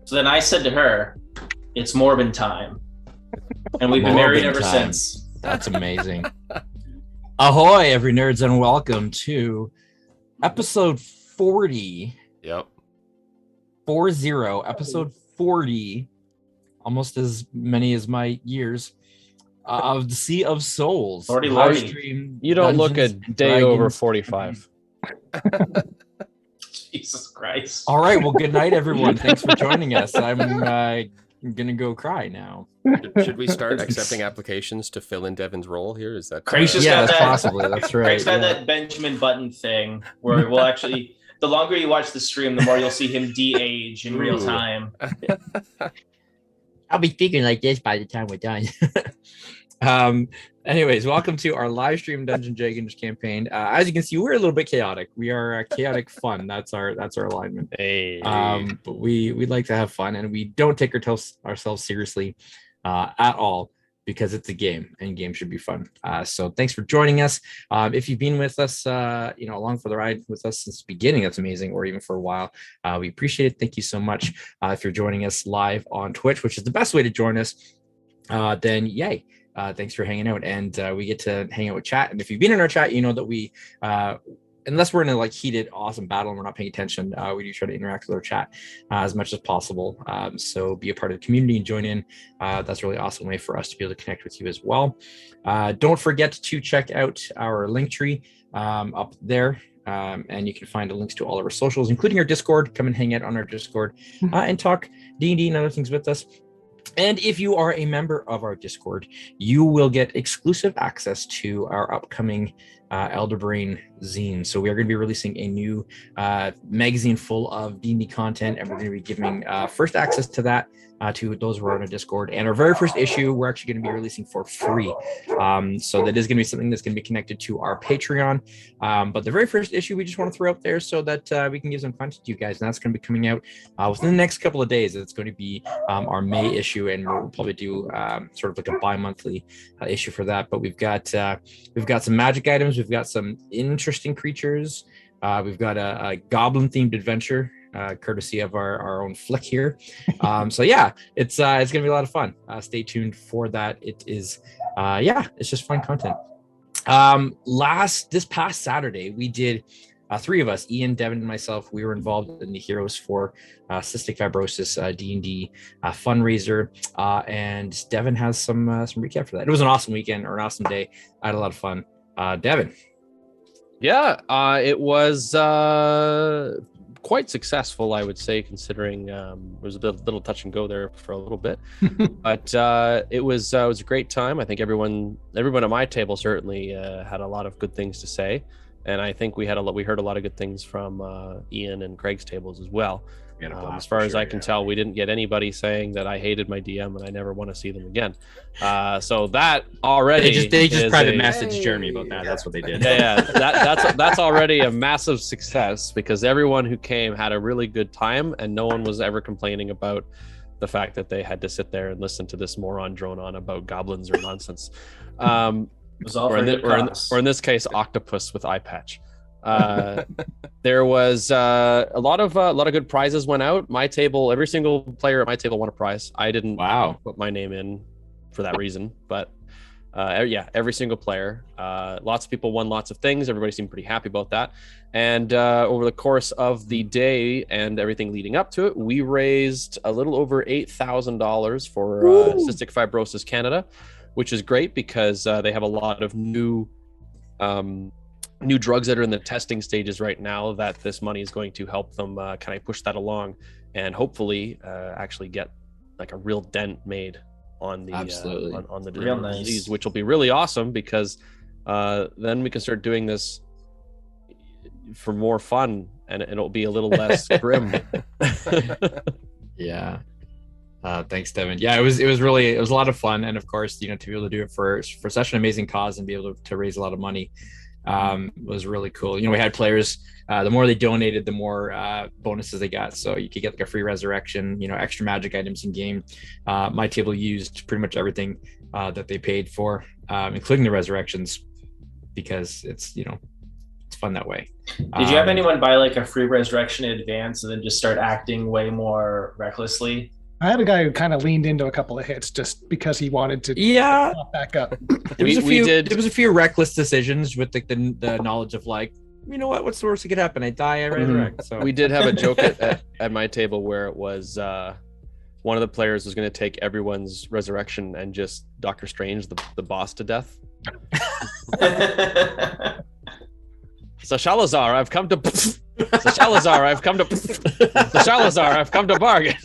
So then I said to her, "It's Morbin time," and we've been married ever since. That's amazing. Ahoy, every nerds, and welcome to episode 40. Yep. 40, episode 40, almost as many as my years, of the Sea of Souls. 40 You don't look a day over 45. Jesus Christ. All right, well, good night, everyone. Thanks for joining us. I'm gonna go cry now. Should we start accepting applications to fill in Devin's role here? Is that Craig's just yeah, got that's that, possibly. That's right. Craig's got Yeah. that Benjamin Button thing where we'll actually, the longer you watch the stream, the more you'll see him de-age in real time. I'll be speaking like this by the time we're done. Anyways, welcome to our live stream Dungeon Dragons campaign. As you can see, we're a little bit chaotic. We are chaotic fun. That's our alignment. Hey. But we like to have fun, and we don't take ourselves seriously at all, because it's a game, and games should be fun. So thanks for joining us. If you've been with us, along for the ride with us since the beginning, that's amazing, or even for a while, we appreciate it. Thank you so much. If you're joining us live on Twitch, which is the best way to join us, then yay. Thanks for hanging out, and we get to hang out with chat. And if you've been in our chat, you know that we, unless we're in a heated, awesome battle and we're not paying attention, we do try to interact with our chat as much as possible. So be a part of the community and join in. That's a really awesome way for us to be able to connect with you as well. Don't forget to check out our link tree up there. And you can find the links to all of our socials, including our Discord. Come and hang out on our Discord and talk D&D and other things with us. And if you are a member of our Discord, you will get exclusive access to our upcoming Elderbrain zine. So we are going to be releasing a new magazine full of D&D content, and we're going to be giving first access to that to those who are on our Discord. And our very first issue, we're actually going to be releasing for free. So that is going to be something that's going to be connected to our Patreon. But the very first issue, we just want to throw out there so that we can give some content to you guys. And that's going to be coming out within the next couple of days. It's going to be our May issue, and we'll probably do sort of like a bi-monthly issue for that. But we've got some magic items. We've got some interesting creatures. We've got a goblin-themed adventure, courtesy of our own Flick here. So yeah, it's gonna be a lot of fun. Stay tuned for that. It is it's just fun content. This past Saturday, we did three of us, Ian, Devin, and myself. We were involved in the Heroes for Cystic Fibrosis D&D fundraiser, and Devin has some recap for that. It was an awesome weekend, or an awesome day. I had a lot of fun. Devin. Yeah, it was quite successful, I would say, considering it was a little touch and go there for a little bit. But it was a great time. I think everyone at my table certainly had a lot of good things to say, and I think we heard a lot of good things from Ian and Craig's tables as well. As far as I can tell, we didn't get anybody saying that I hated my DM and I never want to see them again. So that already they just private messaged Jeremy about that. That's what they did. Yeah, that's already a massive success, because everyone who came had a really good time, and no one was ever complaining about the fact that they had to sit there and listen to this moron drone on about goblins or nonsense. Or in this case, octopus with eye patch. There was a lot of good prizes went out. My table, every single player at my table won a prize. I didn't put my name in for that reason, but every single player. Lots of people won lots of things. Everybody seemed pretty happy about that. And over the course of the day and everything leading up to it, we raised a little over $8,000 for Cystic Fibrosis Canada, which is great, because they have a lot of new drugs that are in the testing stages right now, that this money is going to help them kind of push that along, and hopefully actually get like a real dent made on the on the disease, which will be really awesome, because then we can start doing this for more fun, and it'll be a little less grim. Yeah. Thanks, Devin. Yeah, it was a lot of fun, and of course, to be able to do it for such an amazing cause and be able to raise a lot of money was really cool. We had players, the more they donated, the more bonuses they got. So you could get like a free resurrection, extra magic items in game. My table used pretty much everything that they paid for, including the resurrections, because it's fun that way. Did you have anyone buy like a free resurrection in advance and then just start acting way more recklessly? I had a guy who kind of leaned into a couple of hits just because he wanted to pop back up. There was a few reckless decisions with like the knowledge of like, you know what's the worst that could happen? I die, I resurrect. So We did have a joke at my table where it was one of the players was going to take everyone's resurrection and just Doctor Strange the boss to death. So Shalazar, I've come to. So Shalazar, I've come to. So Shalazar, I've come to bargain.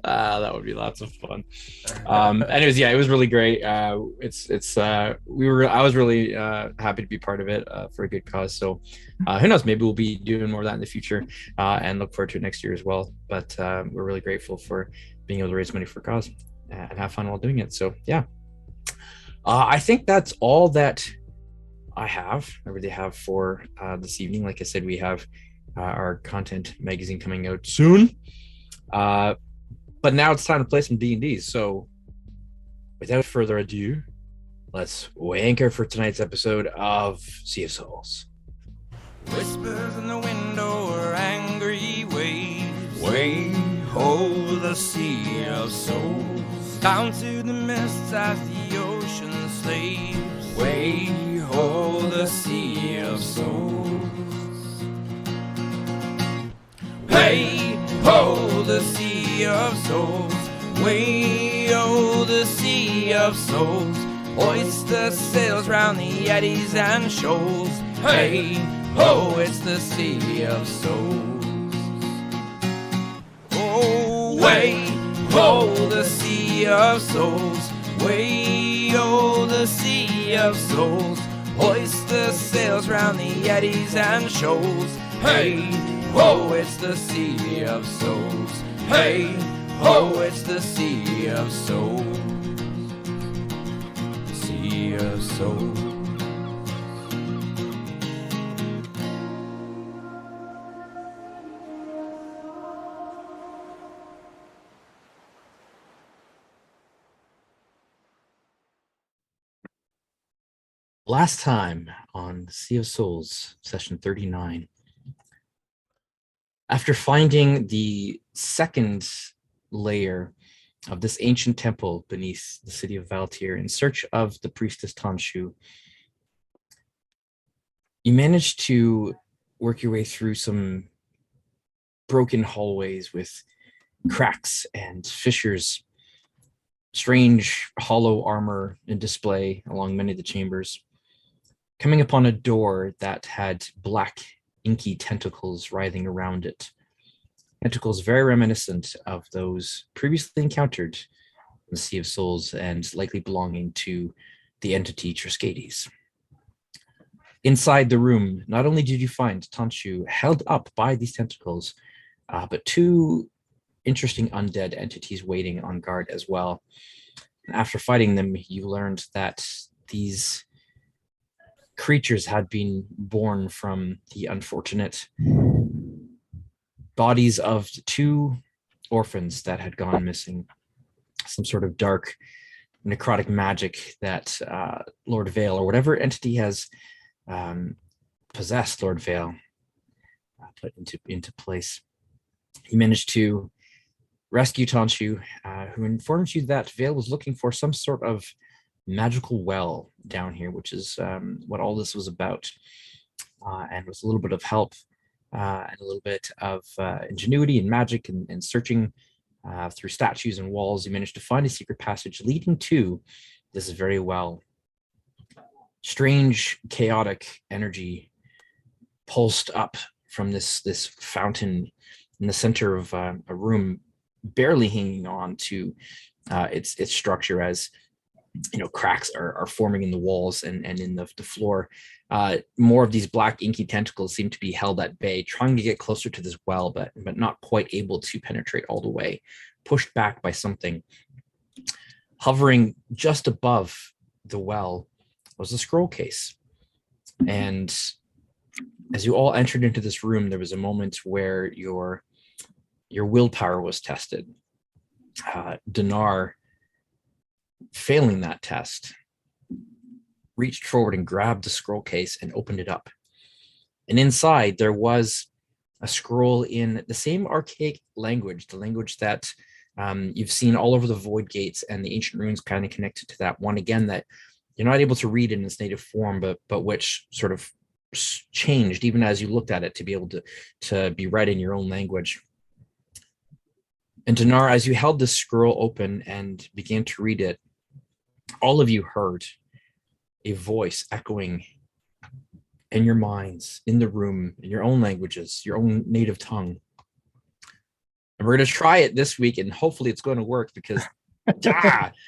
That would be lots of fun. Anyways, yeah, it was really great. I was really happy to be part of it for a good cause. So who knows, maybe we'll be doing more of that in the future and look forward to it next year as well. But we're really grateful for being able to raise money for a cause and have fun while doing it. So yeah, I think that's all that I really have for this evening. Like I said, we have our content magazine coming out soon. But now it's time to play some D&D. So without further ado, let's anchor for tonight's episode of Sea of Souls. Whispers in the window are angry waves. Way ho the sea of souls. Down to the mists as the ocean slaves. Way ho the sea of souls. Way ho the sea of souls. Way ho the sea of souls. Hoist the sails round the eddies and shoals. Hey ho, it's the sea of souls. Oh, way ho the sea of souls. Way ho the sea of souls. Hoist the sails round the eddies and shoals. Hey ho, it's the sea of souls. Hey ho, it's the sea of souls. Sea of souls. Last time on Sea of Souls, session 39. After finding the second layer of this ancient temple beneath the city of Valtear in search of the priestess Tanshu, you managed to work your way through some broken hallways with cracks and fissures, strange hollow armor in display along many of the chambers, coming upon a door that had black inky tentacles writhing around it. Tentacles very reminiscent of those previously encountered in the Sea of Souls and likely belonging to the entity Triskades. Inside the room, not only did you find Tanshu held up by these tentacles, but two interesting undead entities waiting on guard as well. After fighting them, you learned that these creatures had been born from the unfortunate bodies of two orphans that had gone missing. Some sort of dark necrotic magic that Lord Vale, or whatever entity has possessed Lord Vale, put into place. He managed to rescue Tanshu, who informed you that Vale was looking for some sort of magical well down here, which is what all this was about. And with a little bit of help and a little bit of ingenuity and magic and searching through statues and walls, you managed to find a secret passage leading to this very well. Strange, chaotic energy pulsed up from this fountain in the center of a room, barely hanging on to its structure, as cracks are forming in the walls and in the floor. More of these black inky tentacles seem to be held at bay, trying to get closer to this well, but not quite able to penetrate all the way, pushed back by something. Hovering just above the well was a scroll case. And as you all entered into this room, there was a moment where your willpower was tested. Dinar, failing that test, reached forward and grabbed the scroll case and opened it up. And inside there was a scroll in the same archaic language, the language that you've seen all over the void gates and the ancient runes kind of connected to that one again that you're not able to read in its native form, but which sort of changed even as you looked at it to be able to be read in your own language. And Dinar, as you held this scroll open and began to read it, all of you heard a voice echoing in your minds, in the room, in your own languages, your own native tongue. And we're going to try it this week, and hopefully it's going to work because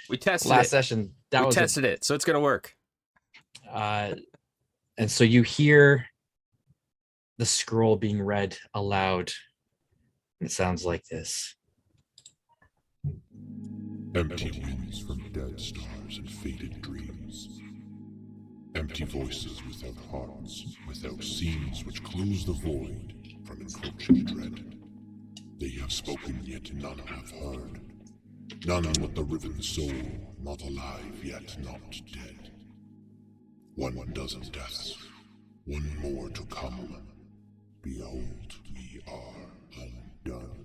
we tested last it. session. We tested it, so it's going to work. And so you hear the scroll being read aloud. It sounds like this. Empty winds from dead stars and faded dreams. Empty voices without hearts, without scenes which close the void from encroaching dread. They have spoken, yet none have heard. None but the riven soul, not alive yet not dead. 1 dozen deaths, 1 more to come. Behold, we are undone.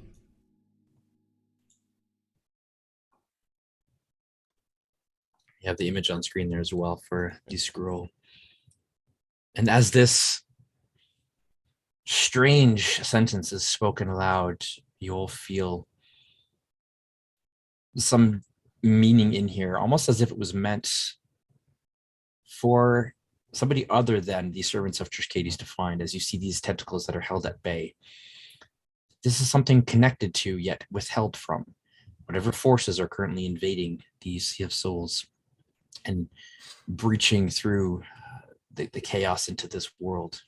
You have the image on screen there as well for the scroll. And as this strange sentence is spoken aloud, you'll feel some meaning in here, almost as if it was meant for somebody other than the servants of Trishkades to find, as you see these tentacles that are held at bay. This is something connected to, yet withheld from, whatever forces are currently invading these Sea of Souls and breaching through the chaos into this world.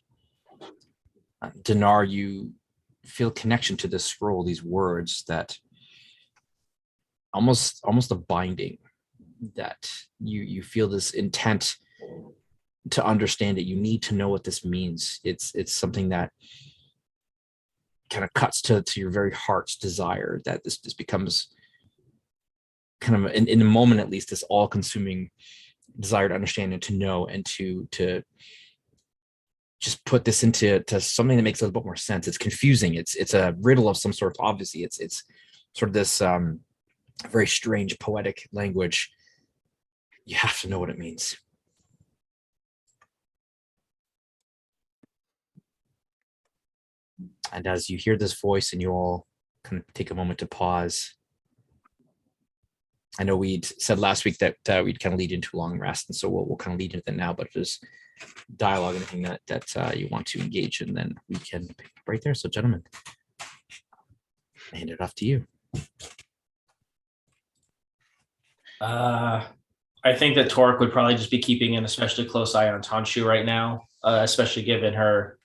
Dinar, you feel connection to this scroll, these words that almost a binding, that you feel this intent to understand it. You need to know what this means. It's something that kind of cuts to your very heart's desire, that this becomes kind of in a moment at least this all-consuming desire to understand and to know and to just put this into something that makes a little bit more sense. It's confusing. It's a riddle of some sort. Obviously, it's sort of this very strange poetic language. You have to know what it means. And as you hear this voice and you all kind of take a moment to pause, I know we'd said last week that we'd kind of lead into a long rest, and so we'll kind of lead into that now, but just dialogue, anything that you want to engage in, then we can pick up right there. So gentlemen, I hand it off to you. I think that Torque would probably just be keeping an especially close eye on Tanshu right now, especially given her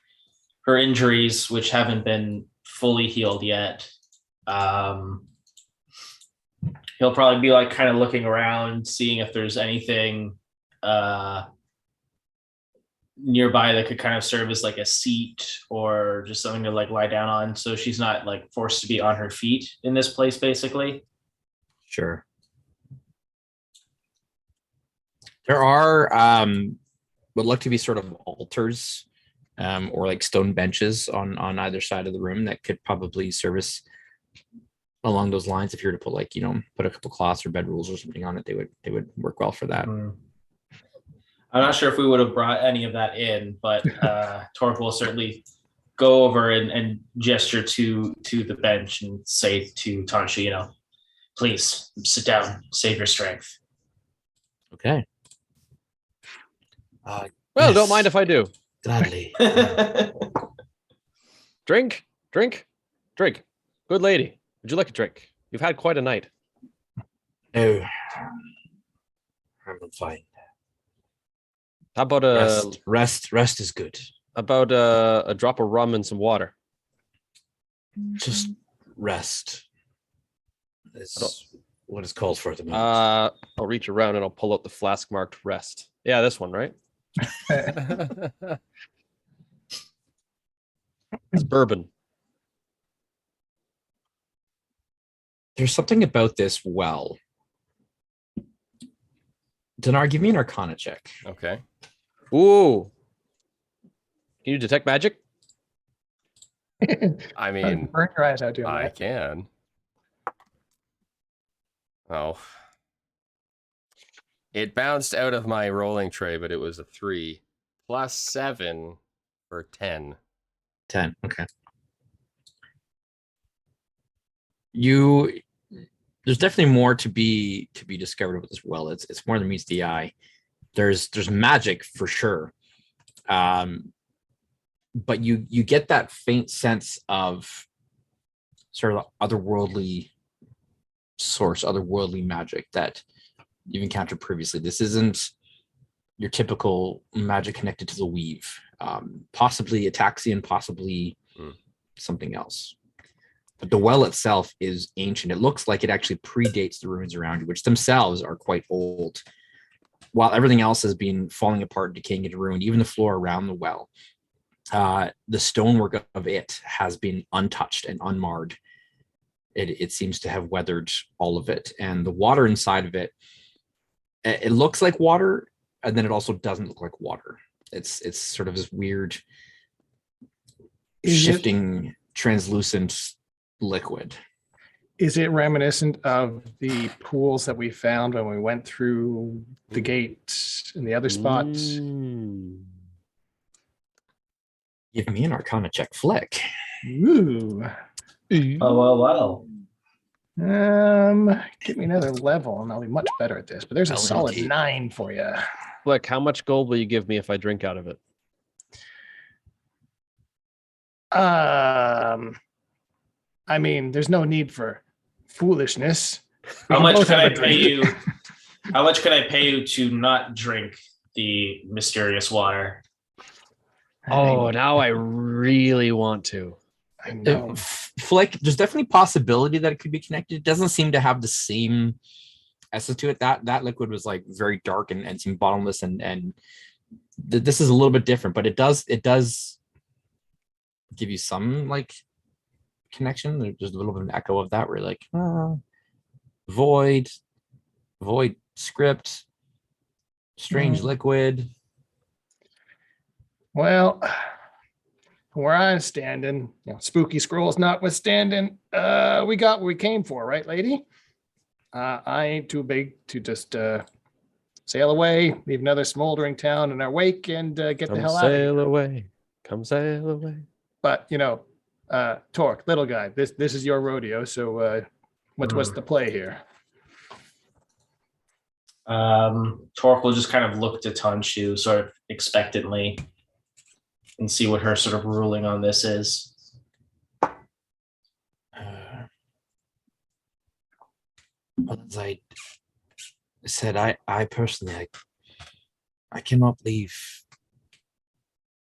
injuries, which haven't been fully healed yet. He'll probably be like kind of looking around, seeing if there's anything nearby that could kind of serve as like a seat or just something to like lie down on, so she's not like forced to be on her feet in this place, basically. Sure. There are would look to be sort of altars or like stone benches on either side of the room that could probably service along those lines. If you were to put like, put a couple cloths or bed rules or something on it, they would work well for that. I'm not sure if we would have brought any of that in, but Torque will certainly go over and gesture to the bench and say to Tanshu, please sit down, save your strength. Okay. Well, yes, don't mind if I do. gladly. Drink. Good lady, would you like a drink? You've had quite a night. No, I'm fine. How about Rest is good. About a drop of rum and some water? Just rest is what is called for at the moment. I'll reach around and I'll pull out the flask marked rest. Yeah, this one, right? It's bourbon. There's something about this well Dinar, give me an Arcana check. Okay. Ooh. Can you detect magic? I mean, burn your eyes out doing I that. can. Oh. It bounced out of my rolling tray, but it was a 3 plus 7 for 10. 10. Okay. There's definitely more to be discovered with this well. It's more than meets the eye. There's magic for sure. But you get that faint sense of sort of otherworldly source, otherworldly magic that you've encountered previously. This isn't your typical magic connected to the weave. Possibly Ataxian, possibly something else. But the well itself is ancient. It looks like it actually predates the ruins around you, which themselves are quite old. While everything else has been falling apart, decaying into ruin, even the floor around the well, the stonework of it has been untouched and unmarred. It seems to have weathered all of it. And the water inside of it, it looks like water, and then it also doesn't look like water. It's sort of this weird shifting, translucent liquid. Is it reminiscent of the pools that we found when we went through the gate and the other spots? Give me an Arcana check, Flick. Ooh. Oh, wow. Give me another level and I'll be much better at this. But there's a solid 9 for you. Look, how much gold will you give me if I drink out of it? I mean, there's no need for foolishness. How much can I pay you? How much can I pay you to not drink the mysterious water? Oh, now I really want to. I know. Flick, there's definitely possibility that it could be connected. It doesn't seem to have the same essence to it. That liquid was like very dark and seemed bottomless, and this is a little bit different, but it does give you some like connection. There's a little bit of an echo of that where you're like void script, strange liquid. Well, where I'm standing, spooky scrolls notwithstanding, we got what we came for, right, lady? I ain't too big to just sail away, leave another smoldering town in our wake, and get the hell out of here. Sail away. Come sail away. But Torque, little guy, this is your rodeo. So what's the play here? Torque will just kind of look to Tanshu sort of expectantly and see what her sort of ruling on this is. As I said, I personally, I cannot leave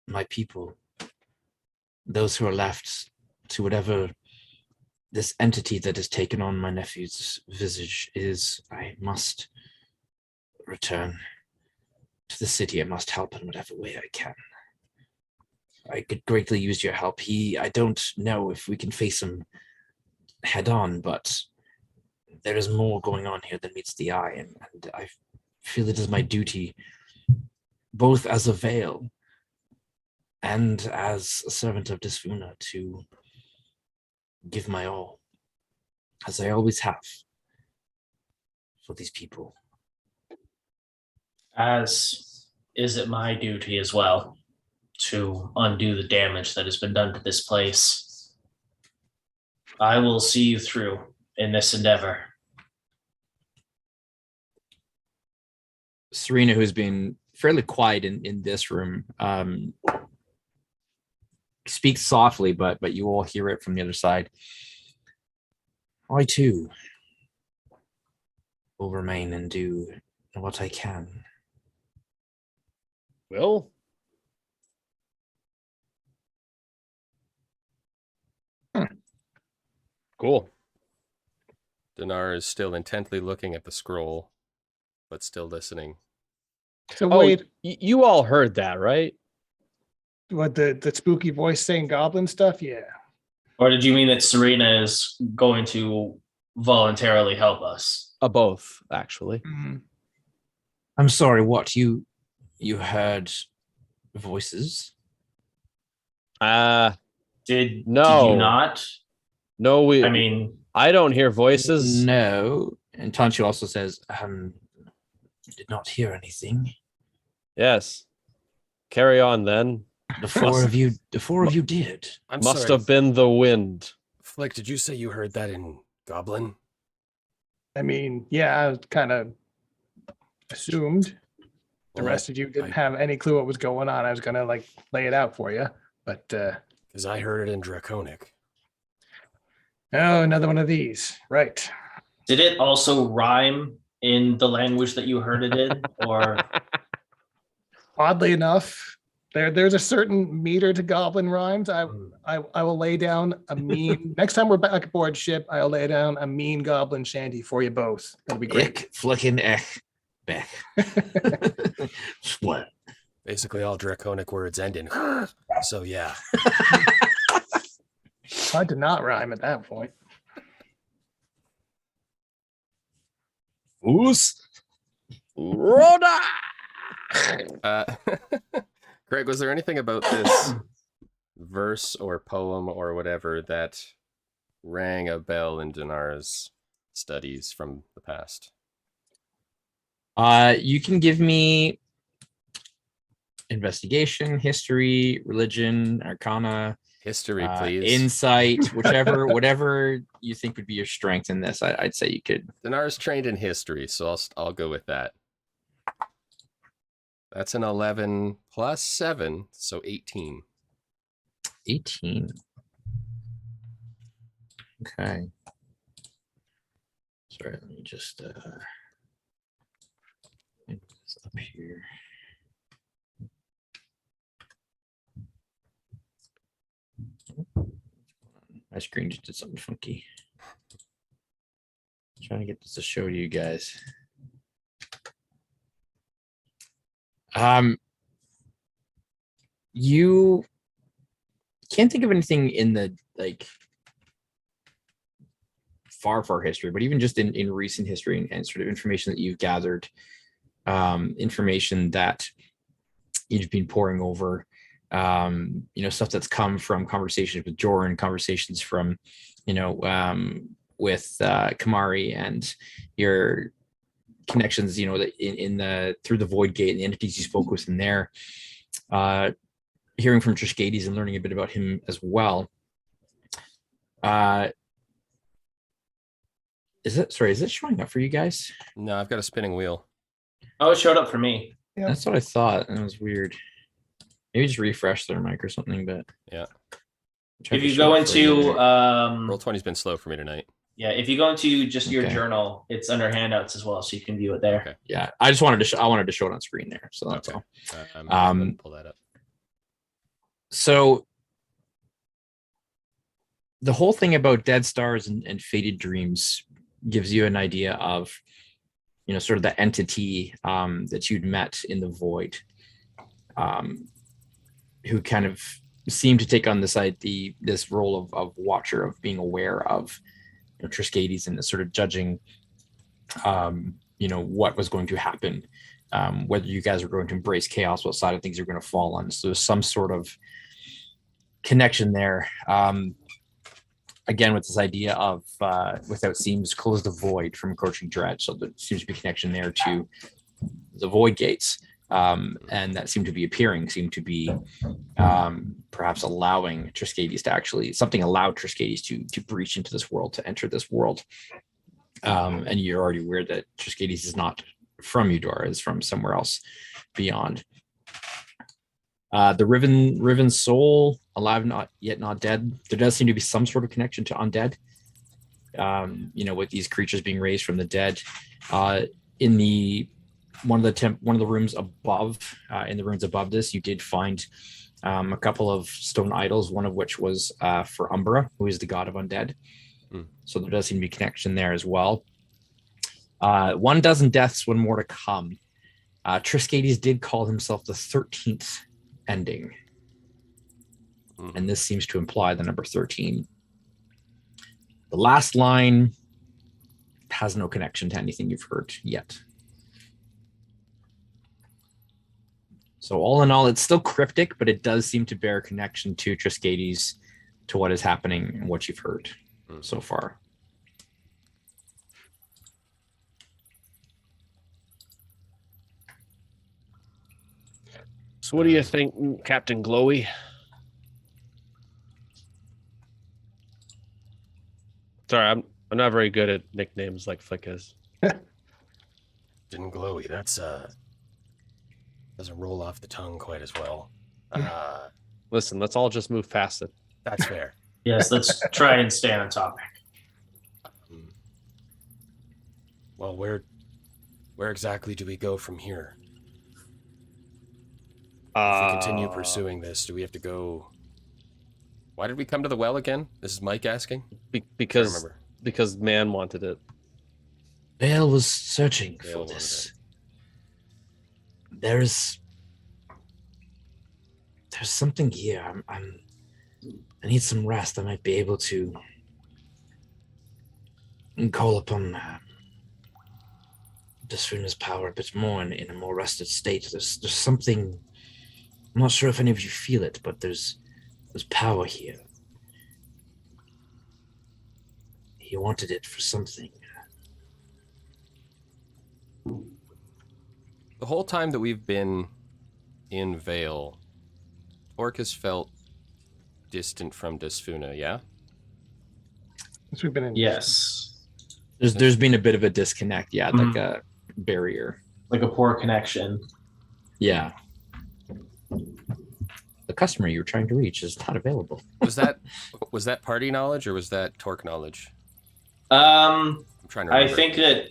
my people, those who are left, to whatever this entity that has taken on my nephew's visage is. I must return to the city. I must help in whatever way I can. I could greatly use your help. I don't know if we can face him head on, but there is more going on here than meets the eye, and I feel it is my duty, both as a Veil and as a servant of Disfuna, to give my all, as I always have, for these people. As is it my duty as well to undo the damage that has been done to this place. I will see you through in this endeavor. Serena, who's been fairly quiet in this room, speaks softly, but you all hear it from the other side. I too will remain and do what I can. Will? Cool. Dinar is still intently looking at the scroll, but still listening. So wait, you all heard that, right? what the spooky voice saying goblin stuff? Yeah. Or did you mean that Serena is going to voluntarily help us? Both, actually. I'm sorry, what? You heard voices? Did No. you not? No, I mean, I don't hear voices. No. And Tanchi also says, did not hear anything. Yes. Carry on then. The four of you did. I'm Must sorry. have been the wind. Flick, did you say you heard that in Goblin? I mean, yeah, I kind of assumed. The Well, rest of you didn't have any clue what was going on. I was gonna like lay it out for you, but Because I heard it in Draconic. oh, another one of these. Right. did it also rhyme in the language that you heard it in, or Oddly enough, there's a certain meter to goblin rhymes. I will lay down a mean next time we're back aboard ship. I'll lay down a mean goblin shanty for you both. That'll be great. Ick, flicking ek, back. What? Basically, all Draconic words end in so yeah. Hard to not rhyme at that point. Who's? Rhoda! Greg, was there anything about this verse or poem or whatever that rang a bell in Dinar's studies from the past? You can give me investigation, history, religion, arcana, History, please. insight, whatever you think would be your strength in this. I'd say you could. Dinar's trained in history, so I'll go with that. That's an 11 plus 7, so 18. 18. Okay. Sorry, let me just get this up here. My screen just did something funky. Trying to get this to show to you guys. You can't think of anything in the far history, but even just in recent history and sort of information that you've gathered, information that you've been poring over, stuff that's come from conversations with Joran, conversations from, with Kamari and your connections, in the through the Void Gate and the entities you spoke with in there, hearing from Trishkades and learning a bit about him as well. Is it showing up for you guys? No, I've got a spinning wheel. oh, it showed up for me. Yeah. That's what I thought. And it was weird. Maybe just refresh their mic or something, but Yeah. If you go into Roll20's been slow for me tonight. yeah, if you go into just your Okay. journal, it's under handouts as well, so you can view it there. Okay. yeah, I just wanted to I wanted to show it on screen there. So that's Okay. all. I'm gonna pull that up. So the whole thing about dead stars and faded dreams gives you an idea of, sort of the entity that you'd met in the void, who kind of seemed to take on this role of watcher, of being aware of Trishkades and sort of judging, what was going to happen, whether you guys are going to embrace chaos, what side of things you're going to fall on. So there's some sort of connection there. Again, with this idea of without seems close the void from encroaching dread. So there seems to be a connection there to the void gates. And that seemed to be perhaps allowing Trishkades to something allowed Trishkades to breach into this world, to enter this world. And you're already aware that Trishkades is not from Eudora, is from somewhere else beyond. The Riven soul, alive, not yet not dead. There does seem to be some sort of connection to undead. With these creatures being raised from the dead. In the one of the rooms above, in the rooms above this, you did find a couple of stone idols, one of which was for Umbra, who is the god of undead. So there does seem to be a connection there as well. 1 dozen deaths, 1 more to come. Trishkades did call himself the 13th ending. And this seems to imply the number 13. The last line has no connection to anything you've heard yet. So all in all, it's still cryptic, but it does seem to bear a connection to Triskades, to what is happening and what you've heard so far. So what do you think, Captain Glowy? Sorry, I'm not very good at nicknames like Flick is. Didn't glowy. That's doesn't roll off the tongue quite as well. Listen, let's all just move past it. That's fair. Yes, let's try and stay on topic. Well, where exactly do we go from here? If we continue pursuing this, do we have to go? Why did we come to the well again? This is Mike asking. Because man wanted it. Vale was searching Vale for wanted this. There's something here. I need some rest. I might be able to call upon Desfuna's power a bit more in a more rested state. There's something. I'm not sure if any of you feel it, but there's power here. He wanted it for something. The whole time that we've been in Vale, Torque has felt distant from Desfuna, yeah? Since we've been in. Yes. There's been a bit of a disconnect, yeah, like a barrier. Like a poor connection. Yeah. The customer you were trying to reach is not available. Was that party knowledge or was that Torque knowledge? I'm trying to remember. I think that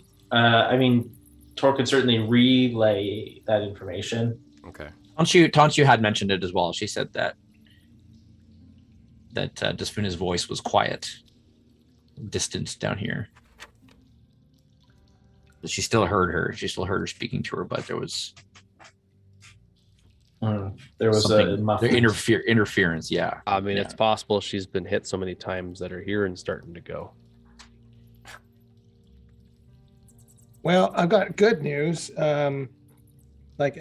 Tor could certainly relay that information. Okay. Tanchu had mentioned it as well. She said that Desfuna's voice was quiet, distant down here. But she still heard her. She still heard her speaking to her, but there was there was interference. Yeah. I mean, it's possible she's been hit so many times that her hearing's starting to go. Well, I've got good news. Like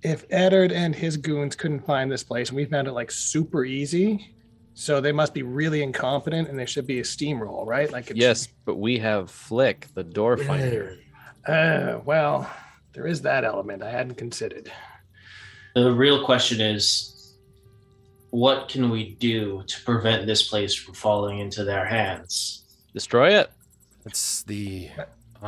if Eddard and his goons couldn't find this place, and we found it like super easy, so they must be really incompetent, and there should be a steamroll, right? Like yes, but we have Flick, the door finder. Well, there is that element I hadn't considered. The real question is, what can we do to prevent this place from falling into their hands? Destroy it. It's the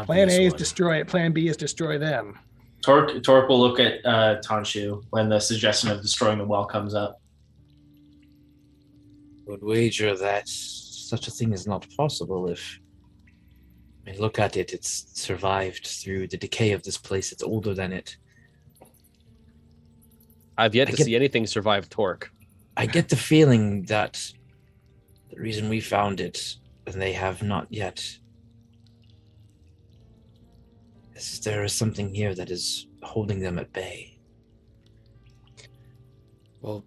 Plan A is destroy it. Plan B is destroy them. Torque will look at Tanshu when the suggestion of destroying the well comes up. Would wager that such a thing is not possible if... I mean, look at it. It's survived through the decay of this place. It's older than it. I've yet to see anything survive Torque. I get the feeling that the reason we found it, and they have not yet... there is something here that is holding them at bay. Well,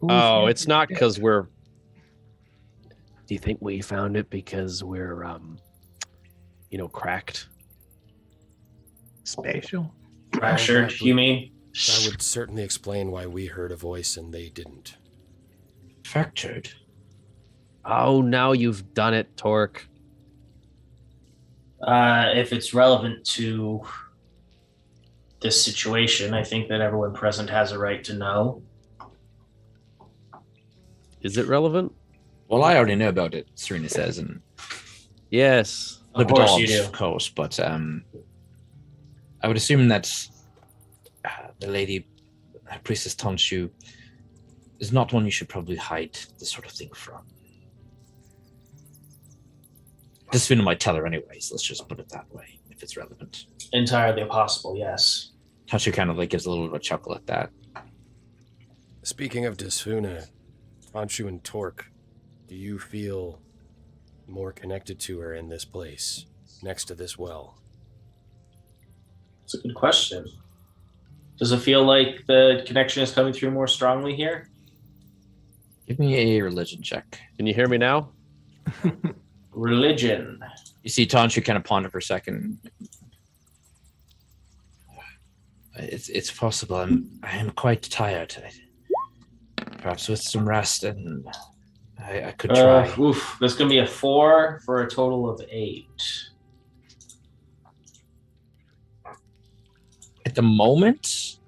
oh, it's not because we're... Do you think we found it because we're, cracked? Spatial? Fractured, you mean? That would certainly explain why we heard a voice and they didn't. Fractured? Oh, now you've done it, Torque. If it's relevant to this situation, I think that everyone present has a right to know. Is it relevant? Well, I already know about it, Serena says, and yes, of course you do. Of course, but I would assume that the lady, Priestess Tanshu, is not one you should probably hide this sort of thing from. Desfuna might tell her anyways. Let's just put it that way, if it's relevant. Entirely possible, yes. Tanshu kind of like gives a little bit of a chuckle at that. Speaking of Desfuna, Tanshu and Torque, do you feel more connected to her in this place, next to this well? It's a good question. Does it feel like the connection is coming through more strongly here? Give me a religion check. Can you hear me now? Religion. You see Tanshu kind of ponder for a second. It's possible. I am quite tired. Perhaps with some rest, and I could try. There's gonna be a 4 for a total of 8. At the moment,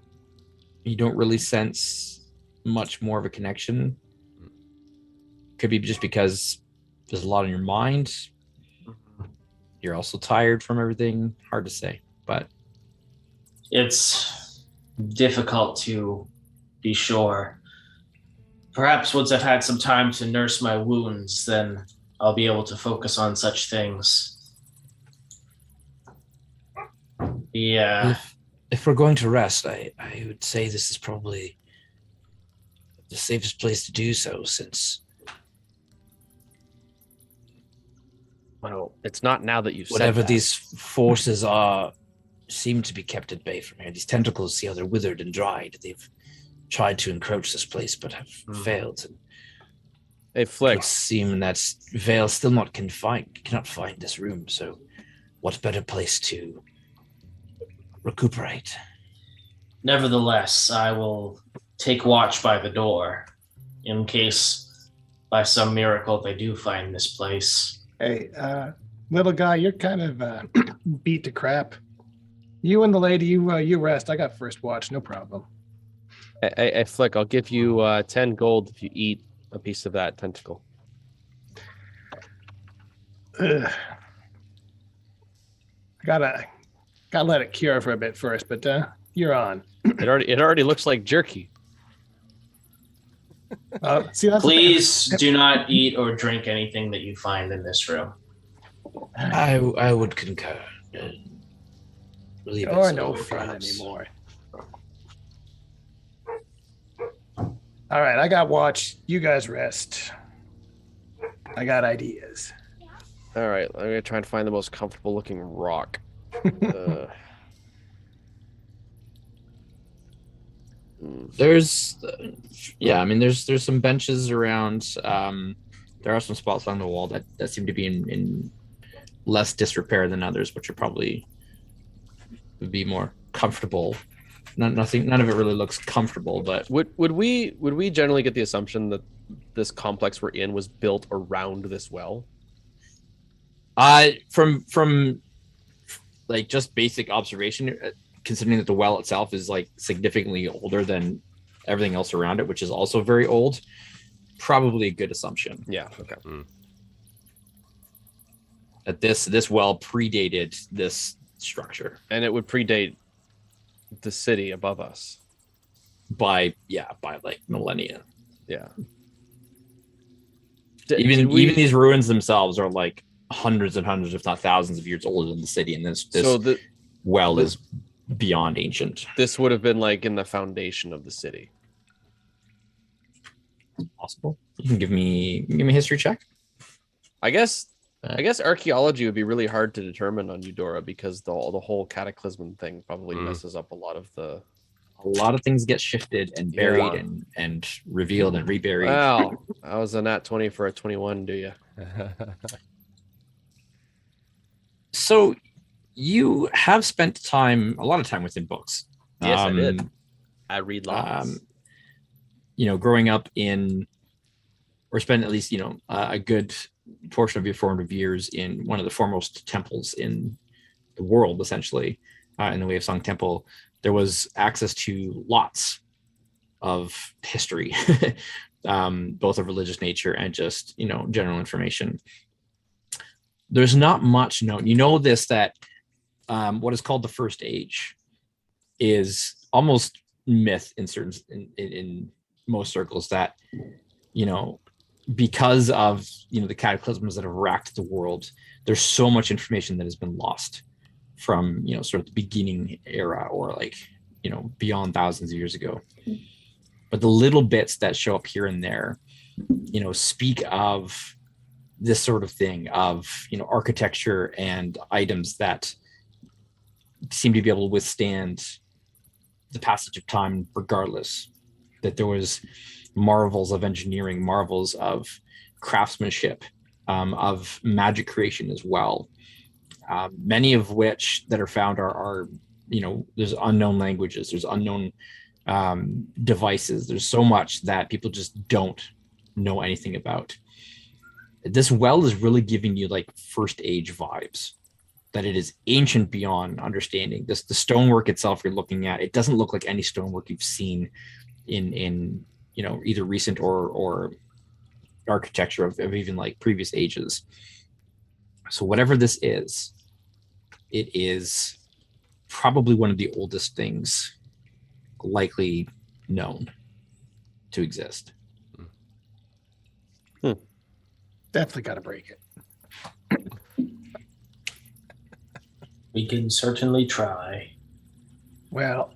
you don't really sense much more of a connection. Could be just because there's a lot on your mind. You're also tired from everything. Hard to say, but It's difficult to be sure. Perhaps once I've had some time to nurse my wounds, then I'll be able to focus on such things. Yeah. If we're going to rest, I would say this is probably the safest place to do so, since Well, it's not now that you've whatever said that. these forces are seem to be kept at bay from here. These tentacles, see how they're withered and dried. They've tried to encroach this place, but have failed. And Hey, it Flick. would seem that Vale still not cannot find this room. So, what better place to recuperate? Nevertheless, I will take watch by the door in case by some miracle they do find this place. Hey, little guy, you're kind of beat to crap. You and the lady, you rest. I got first watch, no problem. Hey, Flick, I'll give you 10 gold if you eat a piece of that tentacle. Ugh. I gotta let it cure for a bit first, but you're on. It already looks like jerky. See, that's Please do not eat or drink anything that you find in this room. I would concur. Leave it You're so, no fun perhaps. anymore. All right, I got watch. You guys rest. I got ideas. All right, I'm gonna try and find the most comfortable looking rock. There's, there's some benches around. There are some spots along the wall that seem to be in less disrepair than others, which are probably would be more comfortable. None of it really looks comfortable, but would we generally get the assumption that this complex we're in was built around this well? From like just basic observation, considering that the well itself is like significantly older than everything else around it, which is also very old, probably a good assumption. Yeah. Okay. That this well predated this structure And it would predate the city above us. by like millennia. Yeah. Even these ruins themselves are like hundreds and hundreds, if not thousands of years older than the city, and this well is beyond ancient. This would have been like in the foundation of the city. Possible. You can give me a history check. I guess archaeology would be really hard to determine on Eudora because the whole cataclysm thing probably messes up a lot of things get shifted and buried and revealed and reburied. Wow, I was a nat 20 for a 21. Do you? So you have spent a lot of time within books. Yes, I did. I read lots. Growing up or spend at least, a good portion of your formative years in one of the foremost temples in the world, essentially, in the Way of Song Temple, there was access to lots of history, both of religious nature and just, general information. There's not much known. That what is called the First Age is almost myth in most circles, that, because of, the cataclysms that have racked the world, there's so much information that has been lost from, sort of the beginning era or like, beyond thousands of years ago. But the little bits that show up here and there, speak of this sort of thing, of, architecture and items that seem to be able to withstand the passage of time regardless. That there was marvels of engineering, marvels of craftsmanship, of magic creation as well. Many of which that are found are there's unknown languages, there's unknown devices. There's so much that people just don't know anything about. This well is really giving you like first age vibes, that it is ancient beyond understanding. The stonework itself you're looking at, it doesn't look like any stonework you've seen in either recent or architecture of even like previous ages. So whatever this is, it is probably one of the oldest things likely known to exist. Definitely got to break it. We can certainly try. Well,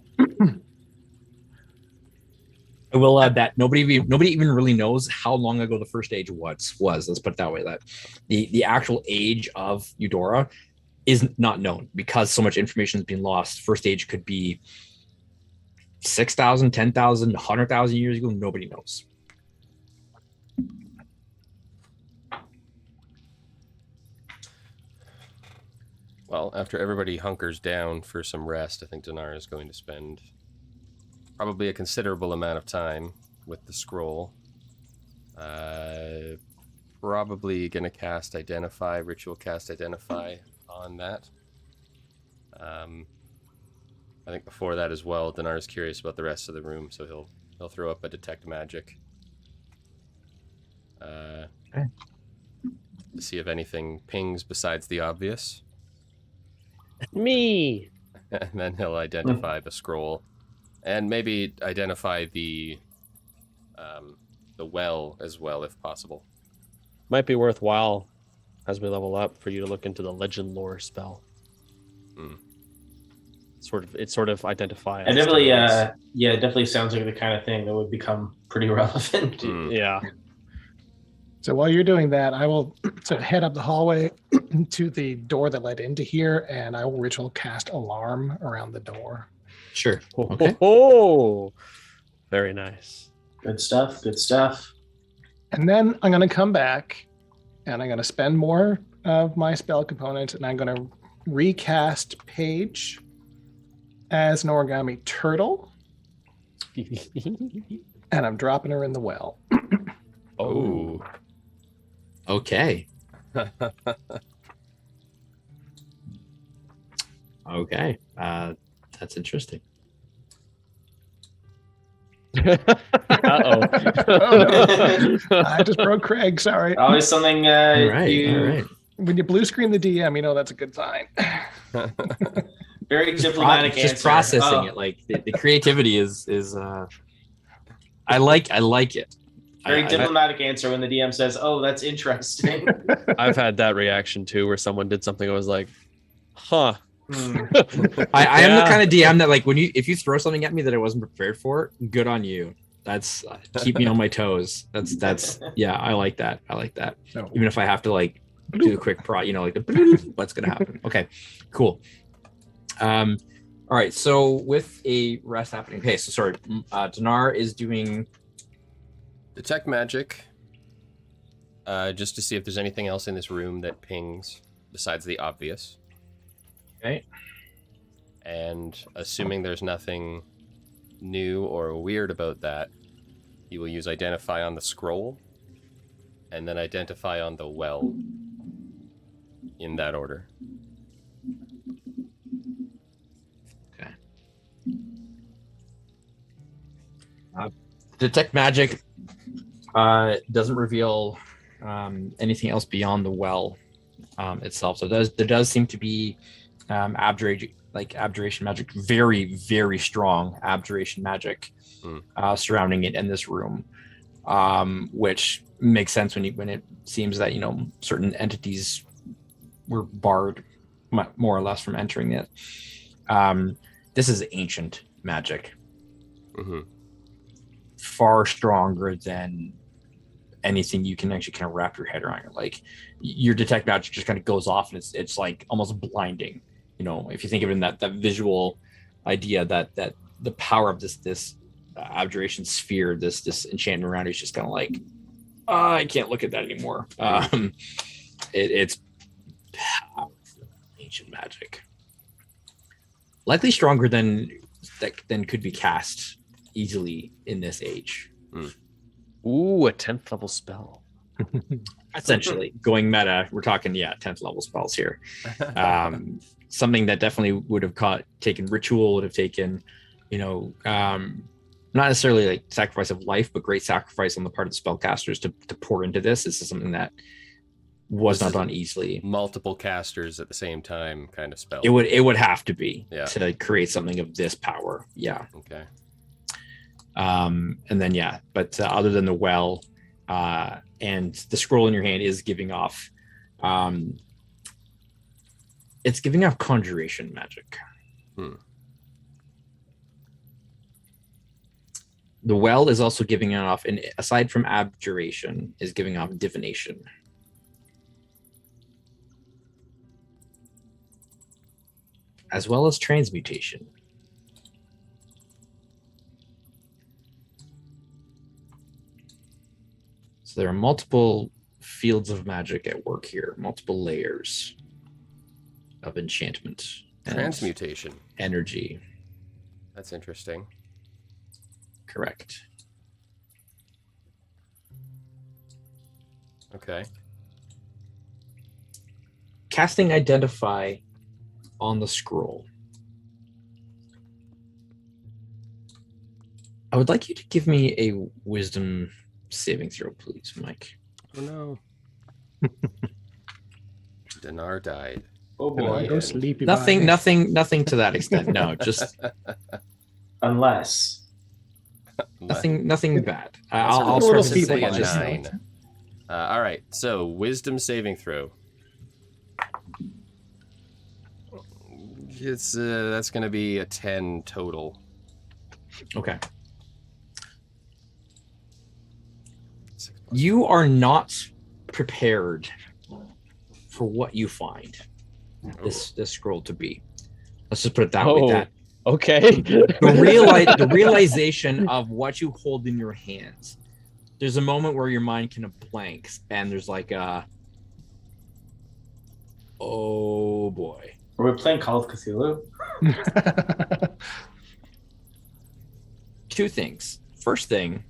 I will add that nobody even really knows how long ago the first age was. Let's put it that way. That the actual age of Eudora is not known because so much information has been lost. First age could be 6,000, 10,000, 100,000 years ago. Nobody knows. Well, after everybody hunkers down for some rest, I think Dinar is going to spend probably a considerable amount of time with the scroll. Probably going to cast Identify, Ritual Cast Identify on that. I think before that as well, Dinar is curious about the rest of the room, so he'll throw up a Detect Magic. Okay. To see if anything pings besides the obvious. Me. And then he'll identify the scroll. And maybe identify the well as well, if possible. Might be worthwhile as we level up for you to look into the legend lore spell. Sort of identify. And definitely, it definitely sounds like the kind of thing that would become pretty relevant. Yeah. so while you're doing that, I will sort of head up the hallway to the door that led into here, and I will ritual cast Alarm around the door. Sure. Okay. Oh, very nice. Good stuff. Good stuff. And then I'm going to come back, and I'm going to spend more of my spell component, and I'm going to recast Paige as an origami turtle, and I'm dropping her in the well. Oh. Okay. Okay. That's interesting. Uh-oh. I just broke Craig. Sorry. Always something. All right. When you blue screen the DM, you know that's a good sign. Very diplomatic answer. Just processing Oh. it, like the creativity is. I like it. Very diplomatic answer when the DM says, "Oh, that's interesting." I've had that reaction too, where someone did something I was like, "Huh." I am the kind of DM that, like, if you throw something at me that I wasn't prepared for, good on you. That's keep me on my toes. That's yeah, I like that. So, Even if I have to like do the quick what's gonna happen. Okay, cool. All right, so with a rest happening. Okay, so sorry, Dinar is doing Detect Magic. Just to see if there's anything else in this room that pings besides the obvious. okay. And assuming there's nothing new or weird about that, you will use Identify on the scroll, and then Identify on the well, in that order. Okay. Detect Magic doesn't reveal anything else beyond the well itself. So there does seem to be abjuration magic, very, very strong abjuration magic surrounding it in this room, which makes sense when it seems that certain entities were barred more or less from entering it. This is ancient magic, far stronger than anything you can actually kind of wrap your head around. Like, your detect magic just kind of goes off, and it's like almost blinding. If you think of it in that visual idea that the power of this abjuration sphere, this enchantment around it is just kind of like, I can't look at that anymore. It's powerful ancient magic. likely stronger than could be cast easily in this age. Ooh, a 10th level spell. Essentially, going meta, we're talking 10th level spells here. Something that definitely would have taken ritual, would have taken, not necessarily like sacrifice of life, but great sacrifice on the part of the spellcasters to pour into this. This is something that was not done easily. Multiple casters at the same time kind of spell. It would have to be to create something of this power. Yeah. Okay. And then but other than the well and the scroll in your hand is giving off it's giving off conjuration magic. The well is also giving off, and aside from abjuration, is giving off divination. As well as transmutation. So there are multiple fields of magic at work here, multiple layers of enchantment. Transmutation. Energy. That's interesting. Correct. Okay. Casting Identify on the scroll. I would like you to give me a wisdom saving throw, please, Mike. Oh no. Dinar died. Oh boy. Go sleepy. Nothing to that extent. No, just unless nothing bad. I'll a little simply feeble a just 9. All right. So wisdom saving throw. It's that's going to be a 10 total. Okay. You are not prepared for what you find this scroll to be. Let's just put it that way. That okay. the realization of what you hold in your hands. There's a moment where your mind kind of blanks, and there's like a, oh boy. Are we playing Call of Cthulhu? Two things. First thing,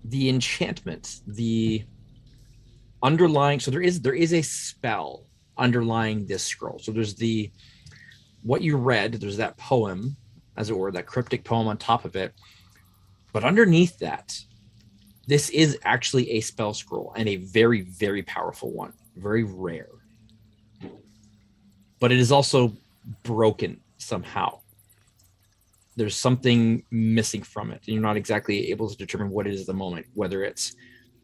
the enchantment, the underlying, so there is a spell underlying this scroll. So there's what you read, there's that poem, as it were, that cryptic poem on top of it. But underneath that, this is actually a spell scroll, and a very, very powerful one, very rare. But it is also broken somehow. There's something missing from it. You're not exactly able to determine what it is at the moment, whether it's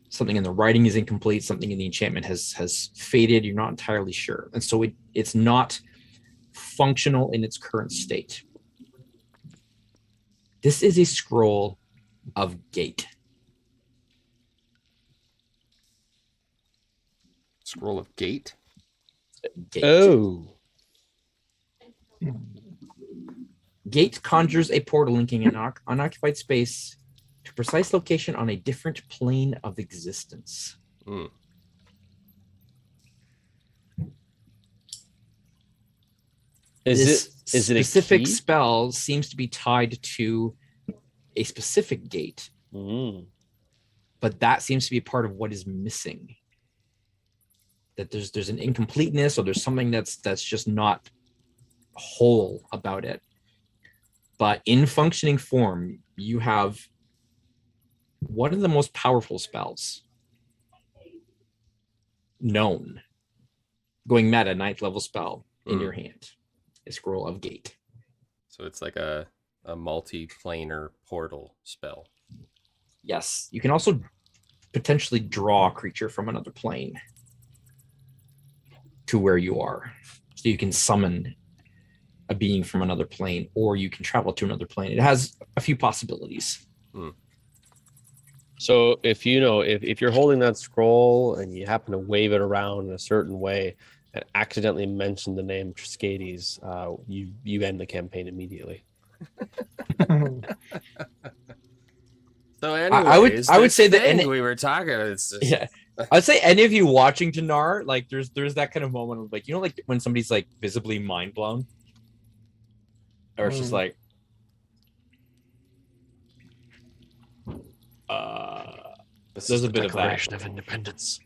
something in the writing is incomplete, something in the enchantment has faded. You're not entirely sure. And so it's not functional in its current state. This is a scroll of gate. Scroll of gate? Gate. Oh. Gate conjures a portal linking an unoccupied space to a precise location on a different plane of existence. Is it a specific key? spell seems to be tied to a specific gate, but that seems to be part of what is missing. That there's an incompleteness, or there's something that's just not whole about it. But in functioning form, you have one of the most powerful spells known, going meta, 9th level spell in your hand, a Scroll of Gate. So it's like a multi-planar portal spell. Yes, you can also potentially draw a creature from another plane to where you are. So you can summon a being from another plane, or you can travel to another plane. It has a few possibilities. So if you're holding that scroll and you happen to wave it around in a certain way and accidentally mention the name Triskades, you end the campaign immediately. So anyways, I would say that we were talking. It's I'd say any of you watching Dinar, like there's that kind of moment of like, like when somebody's like visibly mind blown, or it's just like, This there's is a the bit of that. Declaration of Independence.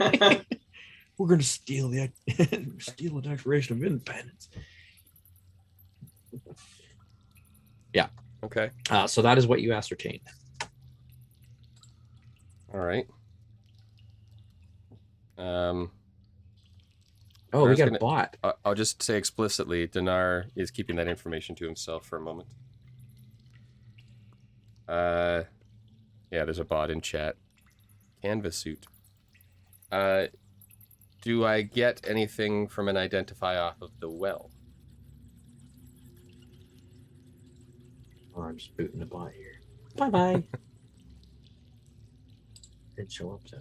We're gonna steal the Declaration of Independence. Yeah. Okay. So that is what you ascertained. All right. Oh, we got a bot. I'll just say explicitly, Dinar is keeping that information to himself for a moment. Yeah, there's a bot in chat. Canvas suit. Do I get anything from an identify off of the well? Oh, I'm just booting the bot here. Bye. Didn't show up though.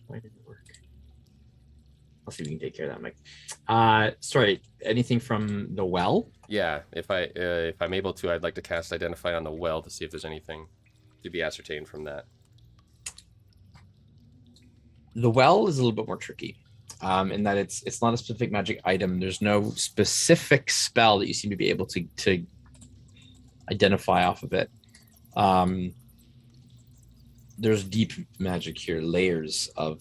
Why didn't it work? I'll see if we can take care of that, Mike. Sorry, anything from the well? Yeah, if I'm able to, I'd like to cast Identify on the well to see if there's anything to be ascertained from that. The well is a little bit more tricky, in that it's not a specific magic item. There's no specific spell that you seem to be able to identify off of it. There's deep magic here, layers of,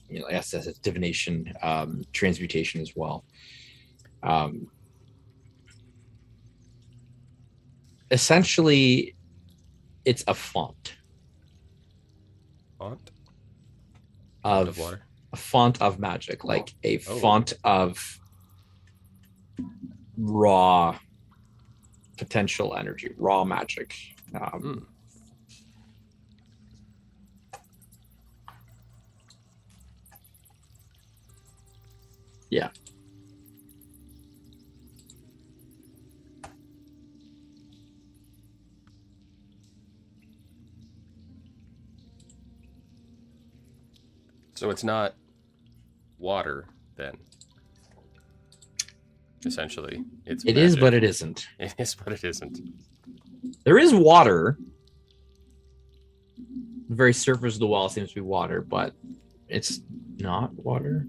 I guess that's divination, transmutation as well. Essentially, it's a font. Font? Of water? A font of magic, like a font of raw potential energy, raw magic. Yeah. So it's not water then. Essentially, it is, but it isn't. It is, but it isn't. There is water. The very surface of the well seems to be water, but it's not water.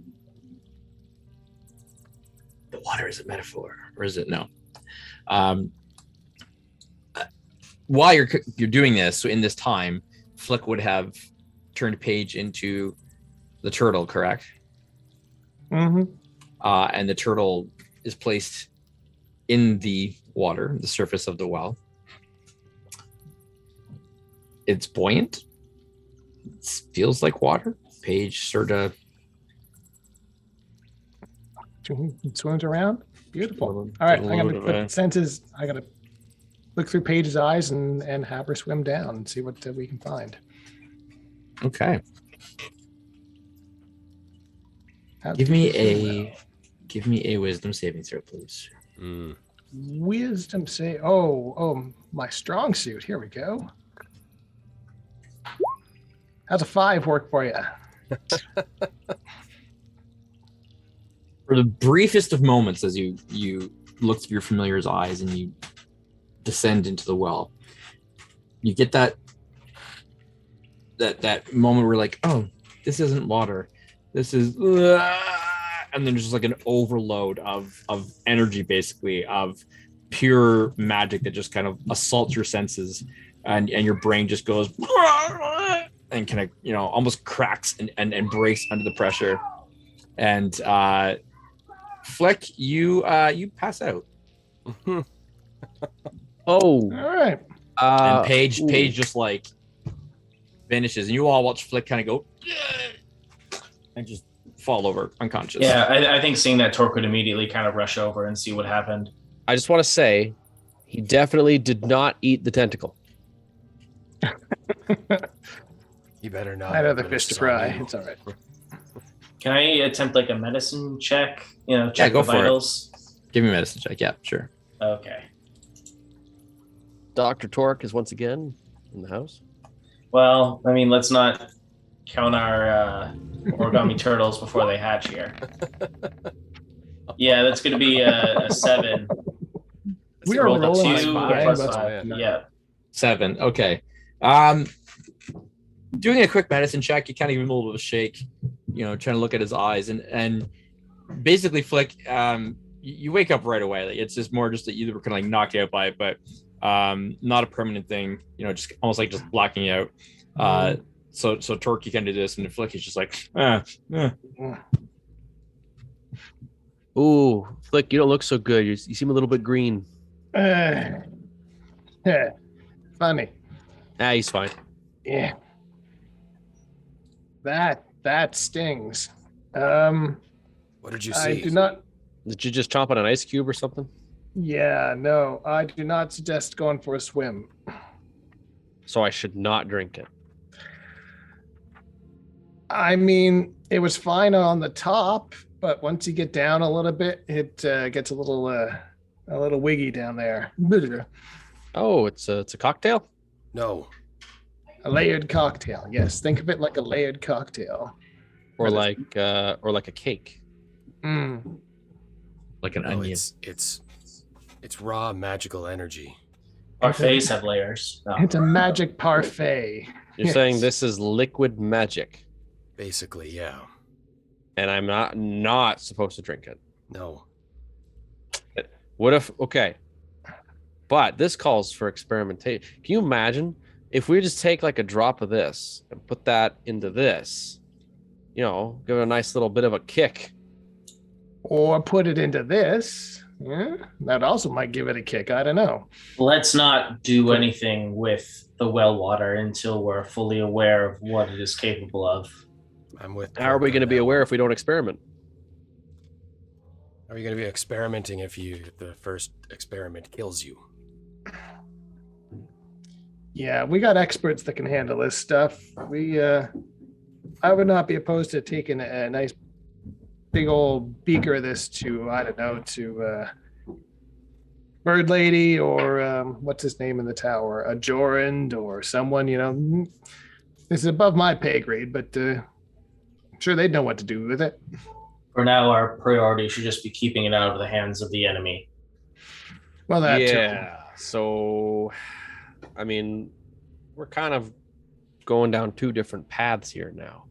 The water is a metaphor, or is it? No. While you're doing this, so in this time, Flick would have turned page into the turtle, correct? Mm-hmm. And the turtle is placed in the water, the surface of the well. It's buoyant. It feels like water. Page sort of swims around. Beautiful. All right, I'm gonna put senses. I gotta look through Paige's eyes and have her swim down and see what we can find. Okay. Give me a wisdom saving throw, please. Wisdom say. Oh, my strong suit. Here we go. How's a 5 work for you? For the briefest of moments, as you look through your familiar's eyes and you descend into the well, you get that moment where like, oh, this isn't water. This is, and then just like an overload of energy, basically, of pure magic that just kind of assaults your senses, and your brain just goes and kind of almost cracks and breaks under the pressure. And Flick, you pass out. Oh, all right. And Paige just like vanishes, and you all watch Flick kind of go and just fall over unconscious. Yeah, I think seeing that, Torque would immediately kind of rush over and see what happened. I just want to say, he definitely did not eat the tentacle. You better not. I had other fish to fry. It's all right. Can I attempt like a medicine check? Check go the for it. vitals. Give me a medicine check. Yeah, sure. Okay. Dr. Torque is once again in the house. Well, I mean, let's not count our origami turtles before they hatch here. Yeah, that's going to be a 7. We are rolled a rolling 2 like 5, plus but- 5. Yeah. 7. Okay. doing a quick medicine check, you kind of give him a little bit of a shake, trying to look at his eyes, and basically, Flick, you wake up right away. Like, it's just more just that you were kind of like knocked out by it, but not a permanent thing. Just almost like just blacking out. So Torque, you can do this, and Flick is just like, Ooh, Flick, you don't look so good. You seem a little bit green. Funny. He's fine. Yeah. That stings. What did you see? I do not. Did you just chomp on an ice cube or something? Yeah, no, I do not suggest going for a swim. So I should not drink it. I mean, it was fine on the top, but once you get down a little bit, it gets a little wiggy down there. Oh, it's a cocktail? No. A layered cocktail. Yes, think of it like a layered cocktail. Or like a cake. like an No, onion. it's raw magical energy. Parfaits have layers. No. It's a magic parfait. You're Yes. saying this is liquid magic, Basically, yeah. and I'm not supposed to drink it. No. What if? Okay, but this calls for experimentation. Can you imagine if we just take like a drop of this and put that into this? Give it a nice little bit of a kick. Or put it into this. Yeah, that also might give it a kick. I don't know. Let's not do anything with the well water until we're fully aware of what it is capable of. I'm with. How are we going to be aware if we don't experiment? How are you going to be experimenting if the first experiment kills you? Yeah, we got experts that can handle this stuff. I would not be opposed to taking a nice big old beaker of this to, I don't know, to Bird Lady or what's his name in the tower, a Jorand or someone, This is above my pay grade, but I'm sure they'd know what to do with it. For now, our priority should just be keeping it out of the hands of the enemy. Well, that too. Yeah. So, I mean, we're kind of going down two different paths here now.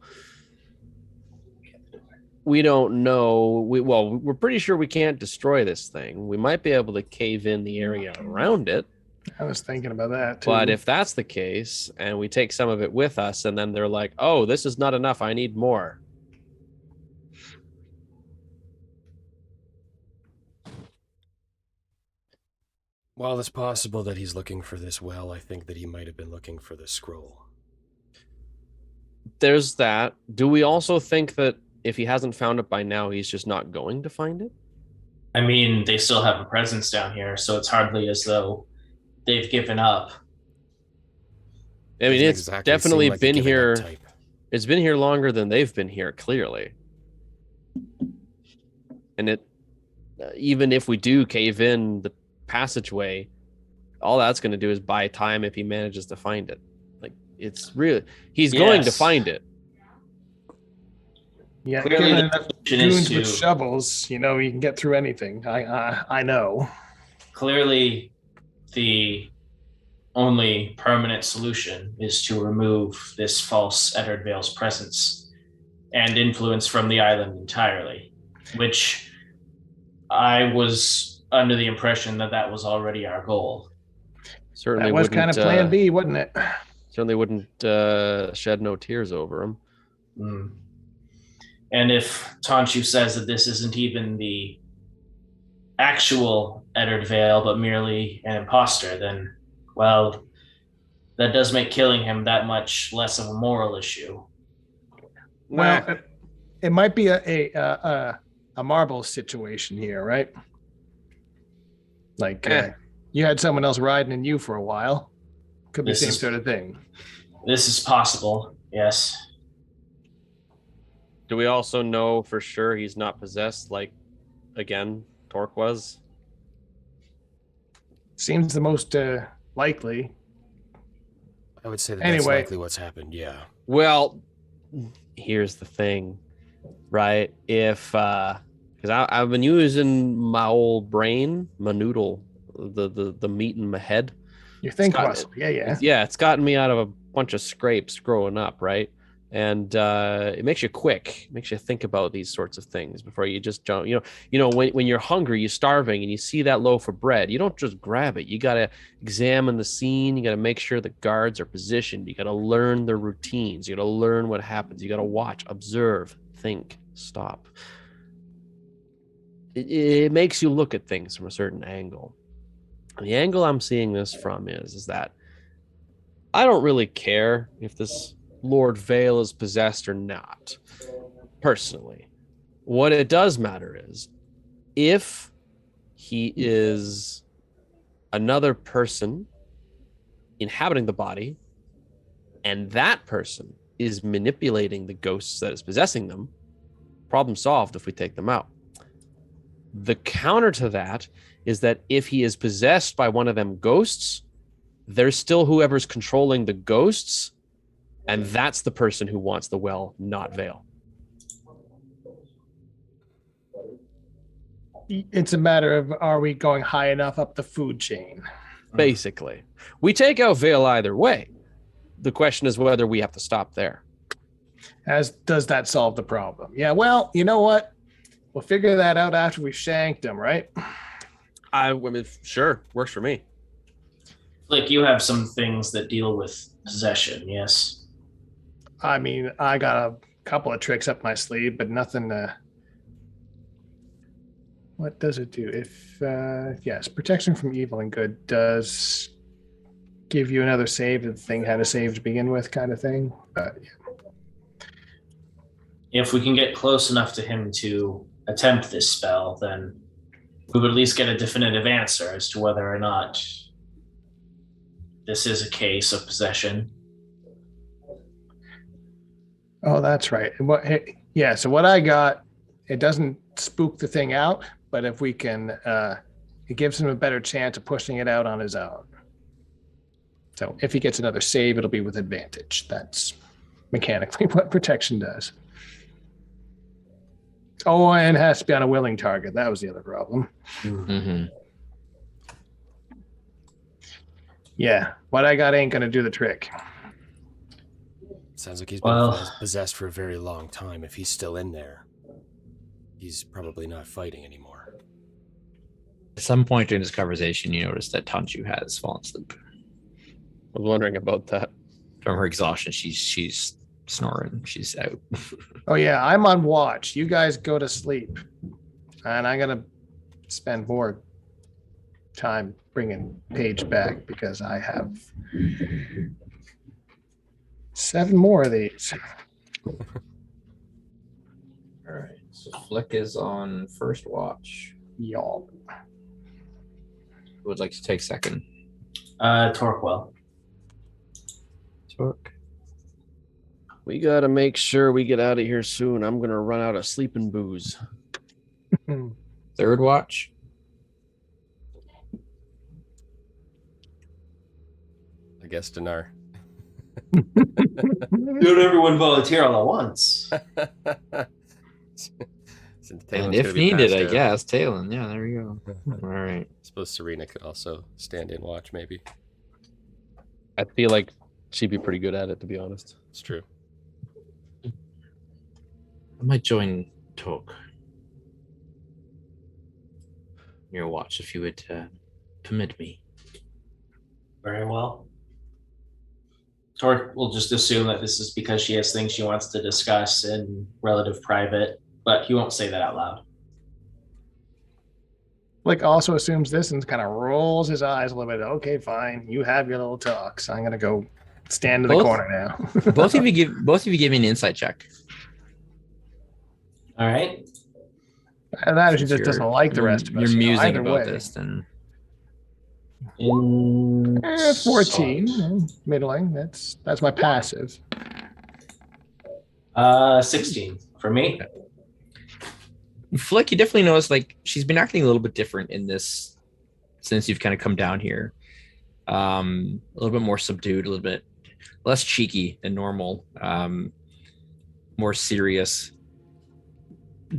We don't know. We're pretty sure we can't destroy this thing. We might be able to cave in the area around it. I was thinking about that too. But if that's the case, and we take some of it with us, and then they're like, "Oh, this is not enough. I need more." While it's possible that he's looking for this well, I think that he might have been looking for the scroll. There's that. Do we also think that if he hasn't found it by now, he's just not going to find it? I mean, they still have a presence down here, so it's hardly as though they've given up. I mean, Doesn't it's exactly definitely seem like a been giving up here. type. It's been here longer than they've been here, clearly. And even if we do cave in the passageway, all that's going to do is buy time if he manages to find it. Like, it's really, he's going to Yes. find it. yeah, Clearly given the enough solution is goons with to- shovels, you can get through anything. I know. Clearly, the only permanent solution is to remove this false Eddard Vale's presence and influence from the island entirely, which I was under the impression that was already our goal. Certainly That was wouldn't, kind of plan B, wasn't it? certainly wouldn't shed no tears over him. Mm. And if Tonshu says that this isn't even the actual Eddard Vale, but merely an imposter, then, well, that does make killing him that much less of a moral issue. Well, it might be a marble situation here, right? Like you had someone else riding in you for a while. Could be the This same is- sort of thing. This is possible, yes. Do we also know for sure he's not possessed like, again, Torque was? Seems the most likely. I would say that Anyway. that's likely what's happened, yeah. Well, here's the thing, right? If because I've been using my old brain, my noodle, the meat in my head. You think got possibly. Yeah. Yeah, it's gotten me out of a bunch of scrapes growing up, right? And it makes you quick, makes you think about these sorts of things before you just jump. When you're hungry, you're starving, and you see that loaf of bread, you don't just grab it. You got to examine the scene. You got to make sure the guards are positioned. You got to learn their routines. You got to learn what happens. You got to watch, observe, think, stop. It makes you look at things from a certain angle. And the angle I'm seeing this from is that I don't really care if this Lord Vale is possessed or not, personally. What it does matter is if he is another person inhabiting the body and that person is manipulating the ghosts that is possessing them, problem solved if we take them out. The counter to that is that if he is possessed by one of them ghosts, there's still whoever's controlling the ghosts, and that's the person who wants the well, not Vale. It's a matter of, are we going high enough up the food chain? Basically. We take out Vale either way. The question is whether we have to stop there. Does that solve the problem? Yeah, well, you know what? We'll figure that out after we shanked him, right? I mean, sure, works for me. Like, you have some things that deal with possession, yes? I mean, I got a couple of tricks up my sleeve, but nothing. What does it do? Yes, protection from evil and good does give you another save if the thing had a save to begin with, kind of thing. But yeah. If we can get close enough to him to attempt this spell, then we would at least get a definitive answer as to whether or not this is a case of possession. Oh, that's right. So what I got, it doesn't spook the thing out, but if we can, it gives him a better chance of pushing it out on his own. So if he gets another save, it'll be with advantage. That's mechanically what protection does. Oh, and it has to be on a willing target. That was the other problem. Mm-hmm. Yeah, what I got ain't going to do the trick. Sounds like he's been possessed for a very long time. If he's still in there, he's probably not fighting anymore. At some point in this conversation, you notice that Tanju has fallen asleep. I was wondering about that. From her exhaustion, she's snoring. She's out. Oh, yeah, I'm on watch. You guys go to sleep. And I'm going to spend more time bringing Paige back because I have 7 more of these. All right. So Flick is on first watch. Y'all. Who would like to take second? Torquil. Torque. We got to make sure we get out of here soon. I'm going to run out of sleeping booze. Third watch. I guess Dinar. Don't everyone volunteer all at once. And if needed, I guess. Taylind. Yeah, there we go. All right. I suppose Serena could also stand in watch, maybe. I feel like she'd be pretty good at it, to be honest. It's true. I might join Talk. Your watch, if you would permit me. Very well. Torque will just assume that this is because she has things she wants to discuss in relative private, but he won't say that out loud. Flick also assumes this and kind of rolls his eyes a little bit. Okay, fine. You have your little talks. I'm gonna go stand in the corner now. both of you give me an insight check. All right. And that she just doesn't like the rest of us. You're musing either about way. this, then. 14, middling. That's my passive. 16 for me. Flick, you definitely notice like she's been acting a little bit different in this since you've kind of come down here. A little bit more subdued, a little bit less cheeky than normal, more serious.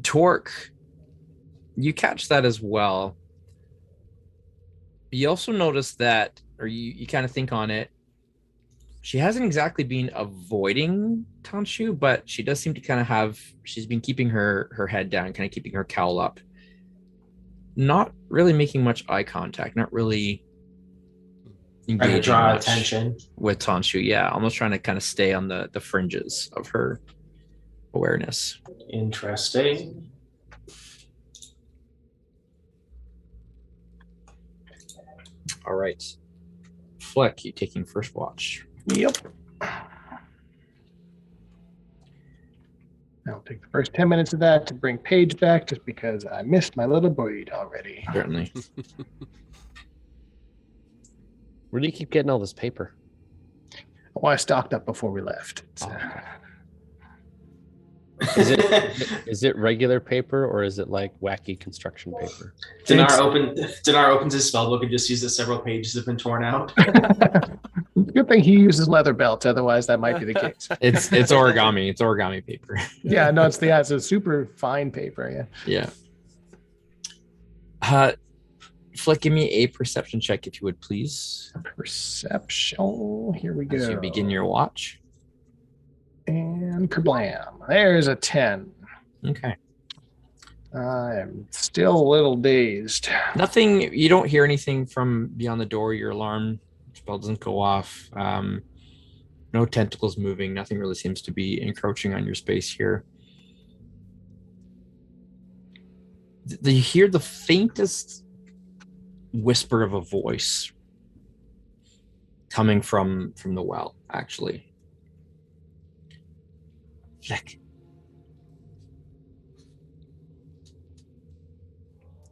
Torque, you catch that as well. You also notice that, or you kind of think on it, She hasn't exactly been avoiding Tanshu, but she does seem to kind of she's been keeping her head down, kind of keeping her cowl up. Not really making much eye contact, not really engaging Trying to draw much attention with Tanshu. Yeah, almost trying to kind of stay on the fringes of her awareness. Interesting. All right. Fleck, you taking first watch. Yep. I'll take the first 10 minutes of that to bring Paige back just because I missed my little bird already. Certainly. Where do you keep getting all this paper? Well, I stocked up before we left. Is it regular paper or is it like wacky construction paper? Dinar opens his spellbook and just sees that several pages have been torn out. Good thing he uses leather belts, otherwise that might be the case. It's origami. It's origami paper. Yeah, no, it's a super fine paper. Yeah. Flick, give me a perception check if you would, please. Perception. Here we go. As you begin your watch. And kablam. There's a 10. Okay. I'm still a little dazed. Nothing. You don't hear anything from beyond the door. Your alarm spell doesn't go off. No tentacles moving. Nothing really seems to be encroaching on your space here. You hear the faintest whisper of a voice coming from the well, actually. Fleck.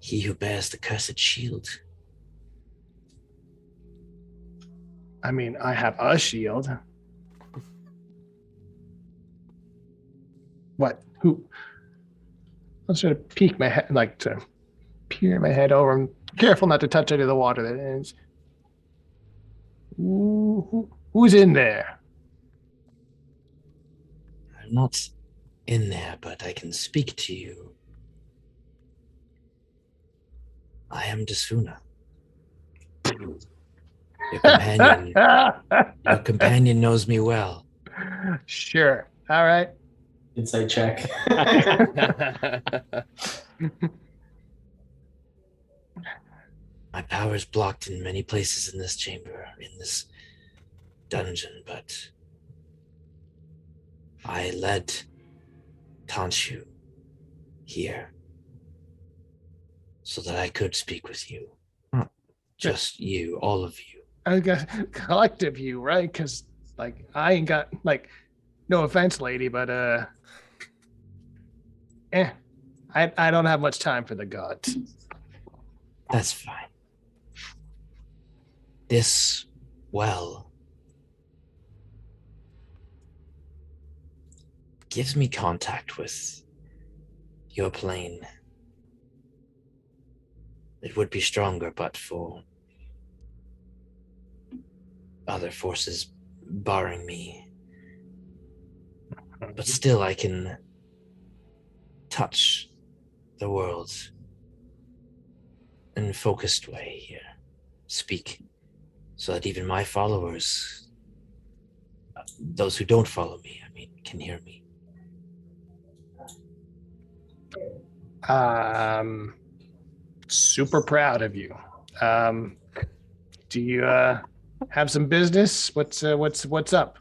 He who bears the cursed shield. I mean, I have a shield. What? Who? I'll sort of peek my head, like to peer my head over. I'm careful not to touch any of the water that is. Who's in there? I'm not in there, but I can speak to you. I am Desuna. Your companion knows me well. Sure. All right. Insight check. My power is blocked in many places in this chamber, in this dungeon, but I led Tanshu here so that I could speak with you. Not just you, all of you. I got collective you, right? Because like I ain't got no offense, lady, but I don't have much time for the gods. That's fine. This well gives me contact with your plane. It would be stronger, but for other forces barring me. But still, I can touch the world in a focused way here. Speak, so that even my followers, those who don't follow me, can hear me. Super proud of you. Do you have some business? What's up?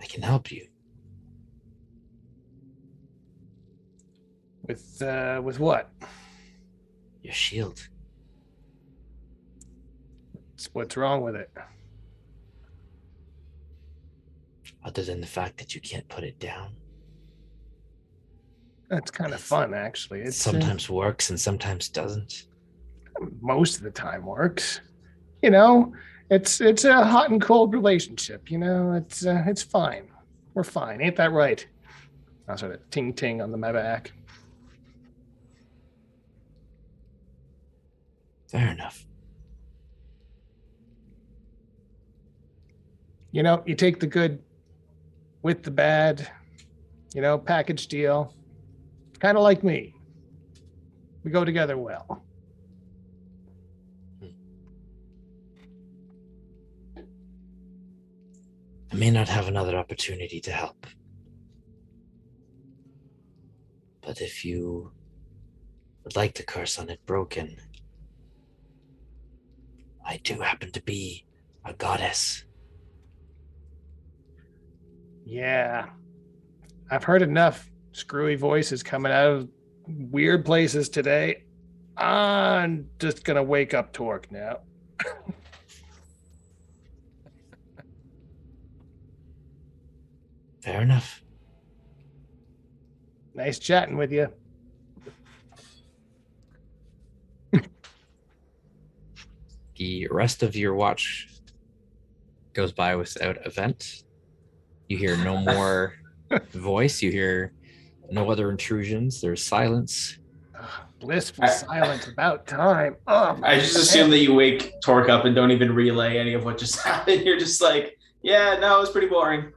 I can help you. With what? Your shield. What's wrong with it? Other than the fact that you can't put it down. That's kind of fun, actually. It sometimes works and sometimes doesn't. Most of the time works. It's a hot and cold relationship. It's fine. We're fine. Ain't that right? I'll sort of ting ting on my back. Fair enough. You take the good with the bad, package deal. Kind of like me. We go together well. I may not have another opportunity to help. But if you would like the curse on it broken, I do happen to be a goddess. Yeah. I've heard enough screwy voices coming out of weird places today. I'm just going to wake up Torque now. Fair enough. Nice chatting with you. The rest of your watch goes by without event. You hear no more voice. You hear no other intrusions. There's silence. Blissful silence. About time. Oh, I just assume that you wake Torque up and don't even relay any of what just happened. You're just like, yeah, no, it was pretty boring.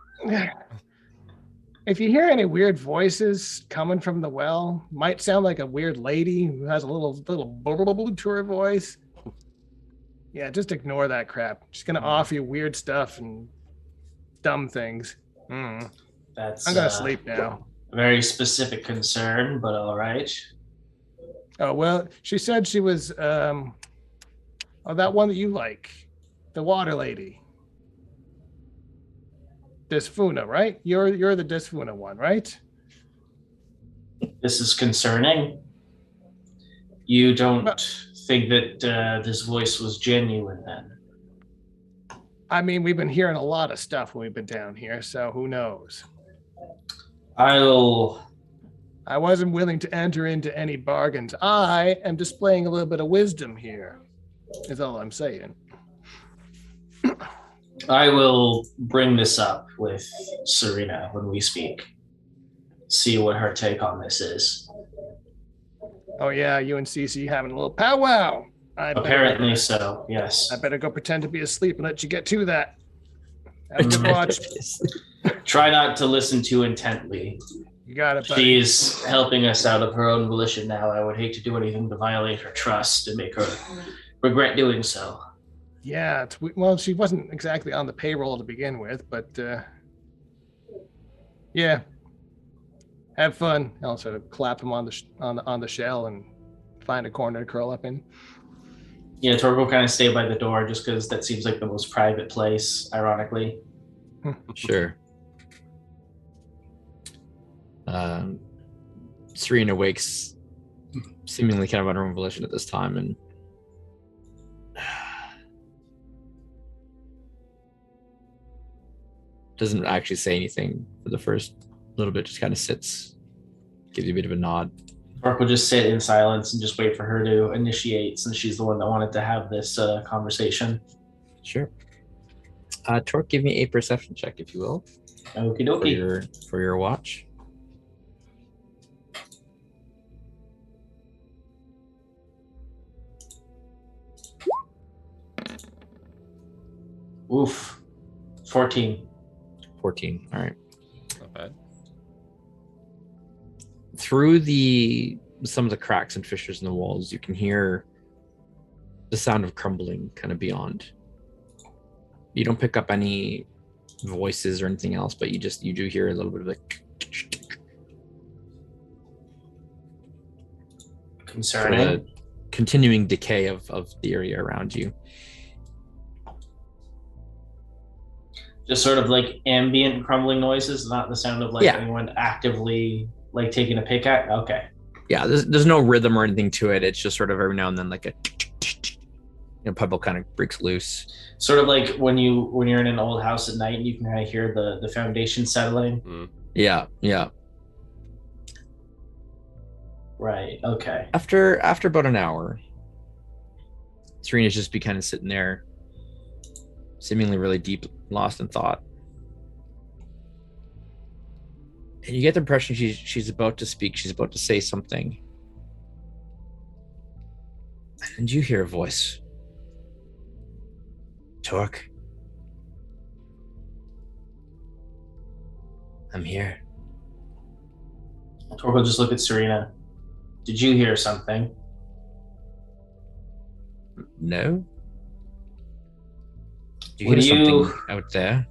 If you hear any weird voices coming from the well, might sound like a weird lady who has a little blah to her voice. Yeah, just ignore that crap. She's gonna offer you weird stuff and dumb things. That's I'm gonna sleep now. a very specific concern, but all right. Oh well, she said she was that one that you like, the water lady. Dysfuna, right? You're the Dysfuna one, right? This is concerning. You don't think that this voice was genuine then? I mean, we've been hearing a lot of stuff when we've been down here, so who knows? I wasn't willing to enter into any bargains. I am displaying a little bit of wisdom here, is all I'm saying. I will bring this up with Serena when we speak. See what her take on this is. Oh yeah, you and Cece having a little powwow. Apparently so, yes. I better go pretend to be asleep and let you get to that. Have a good watch. Try not to listen too intently. You got it, buddy. She's helping us out of her own volition now. I would hate to do anything to violate her trust and make her regret doing so. Yeah, well, she wasn't exactly on the payroll to begin with, but yeah. Have fun. I'll sort of clap him on the shell and find a corner to curl up in. Yeah, Torque will kind of stay by the door just because that seems like the most private place, ironically. Sure. Serena wakes seemingly kind of on her own volition at this time and doesn't actually say anything for the first little bit, just kind of sits, gives you a bit of a nod. Torque will just sit in silence and just wait for her to initiate since she's the one that wanted to have this conversation. Sure. Torque, give me a perception check, if you will. Okie dokie. For your watch. Oof. 14. 14. All right. Not bad. Through some of the cracks and fissures in the walls, you can hear the sound of crumbling kind of beyond. You don't pick up any voices or anything else, but you do hear a little bit of like Concerning. sort of continuing decay of the area around you. Just sort of like ambient crumbling noises, not the sound of like anyone actively like taking a pick at. Okay. Yeah, there's no rhythm or anything to it. It's just sort of every now and then like a pebble kind of breaks loose. Sort of like when you're in an old house at night and you can kind of hear the foundation settling. Mm. Yeah. Right. Okay. After about an hour, Serena's just be kind of sitting there, seemingly really deep, lost in thought. And you get the impression she's about to speak. She's about to say something. And you hear a voice. Torque. I'm here. Torque will just look at Serena. Did you hear something? No? Do you Would hear you- something out there?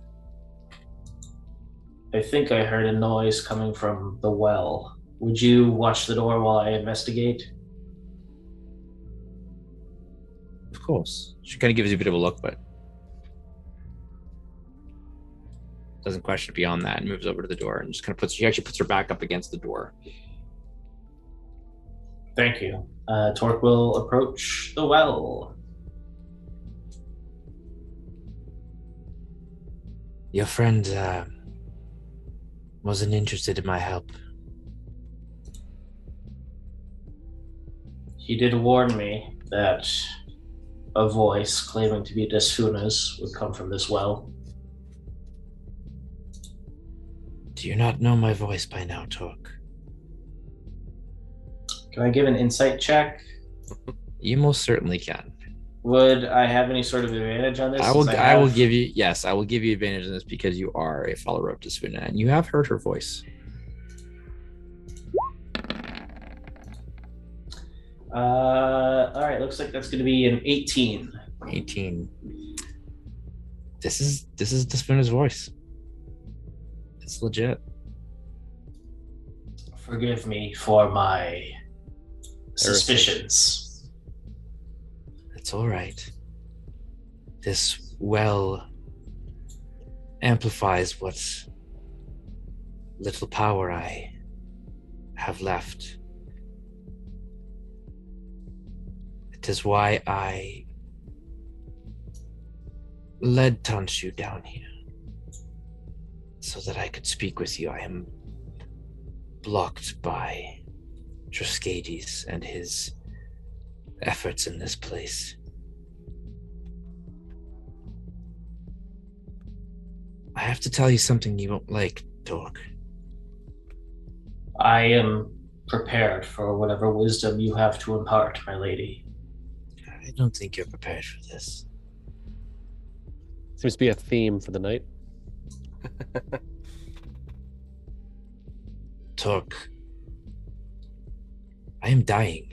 I think I heard a noise coming from the well. Would you watch the door while I investigate? Of course. She kind of gives you a bit of a look, but doesn't question it beyond that and moves over to the door and just kind of she actually puts her back up against the door. Thank you. Torque will approach the well. Your friend wasn't interested in my help. He did warn me that a voice claiming to be Desfuna's would come from this well. Do you not know my voice by now, Torque? Can I give an insight check? You most certainly can. Would I have any sort of advantage on this? I will give you advantage on this because you are a follower of Desfuna and you have heard her voice. All right, looks like that's going to be an 18. 18. This is Desfuna's voice. It's legit. Forgive me for my suspicions. It's all right. This well amplifies what little power I have left. It is why I led Tanshu down here, so that I could speak with you. I am blocked by Truskades and his efforts in this place. I have to tell you something you won't like, Torque. I am prepared for whatever wisdom you have to impart, my lady. I don't think you're prepared for this. Seems to be a theme for the night. Torque, I am dying.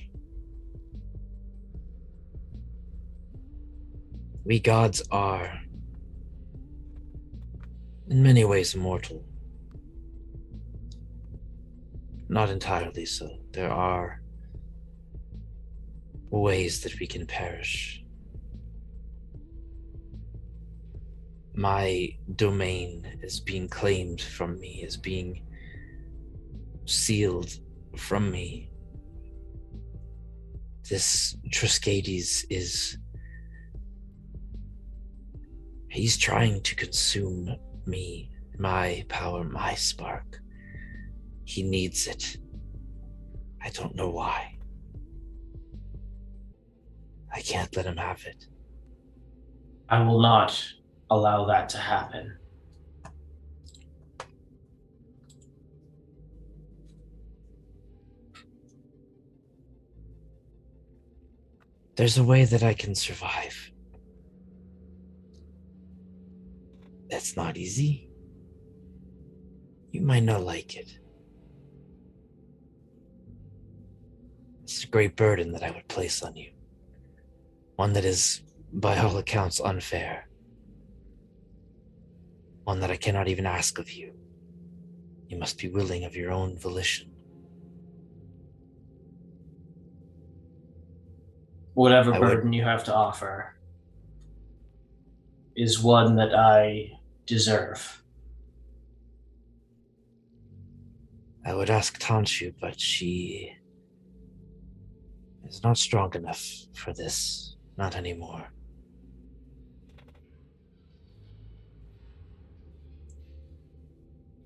We gods are, in many ways, immortal. Not entirely so. There are ways that we can perish. My domain is being claimed from me, is being sealed from me. This Truskades he's trying to consume me, my power, my spark. He needs it. I don't know why. I can't let him have it. I will not allow that to happen. There's a way that I can survive. That's not easy. You might not like it. It's a great burden that I would place on you. One that is, by all accounts, unfair. One that I cannot even ask of you. You must be willing of your own volition. Whatever burden you have to offer is one that I deserve. I would ask Tanshu, but she is not strong enough for this. Not anymore.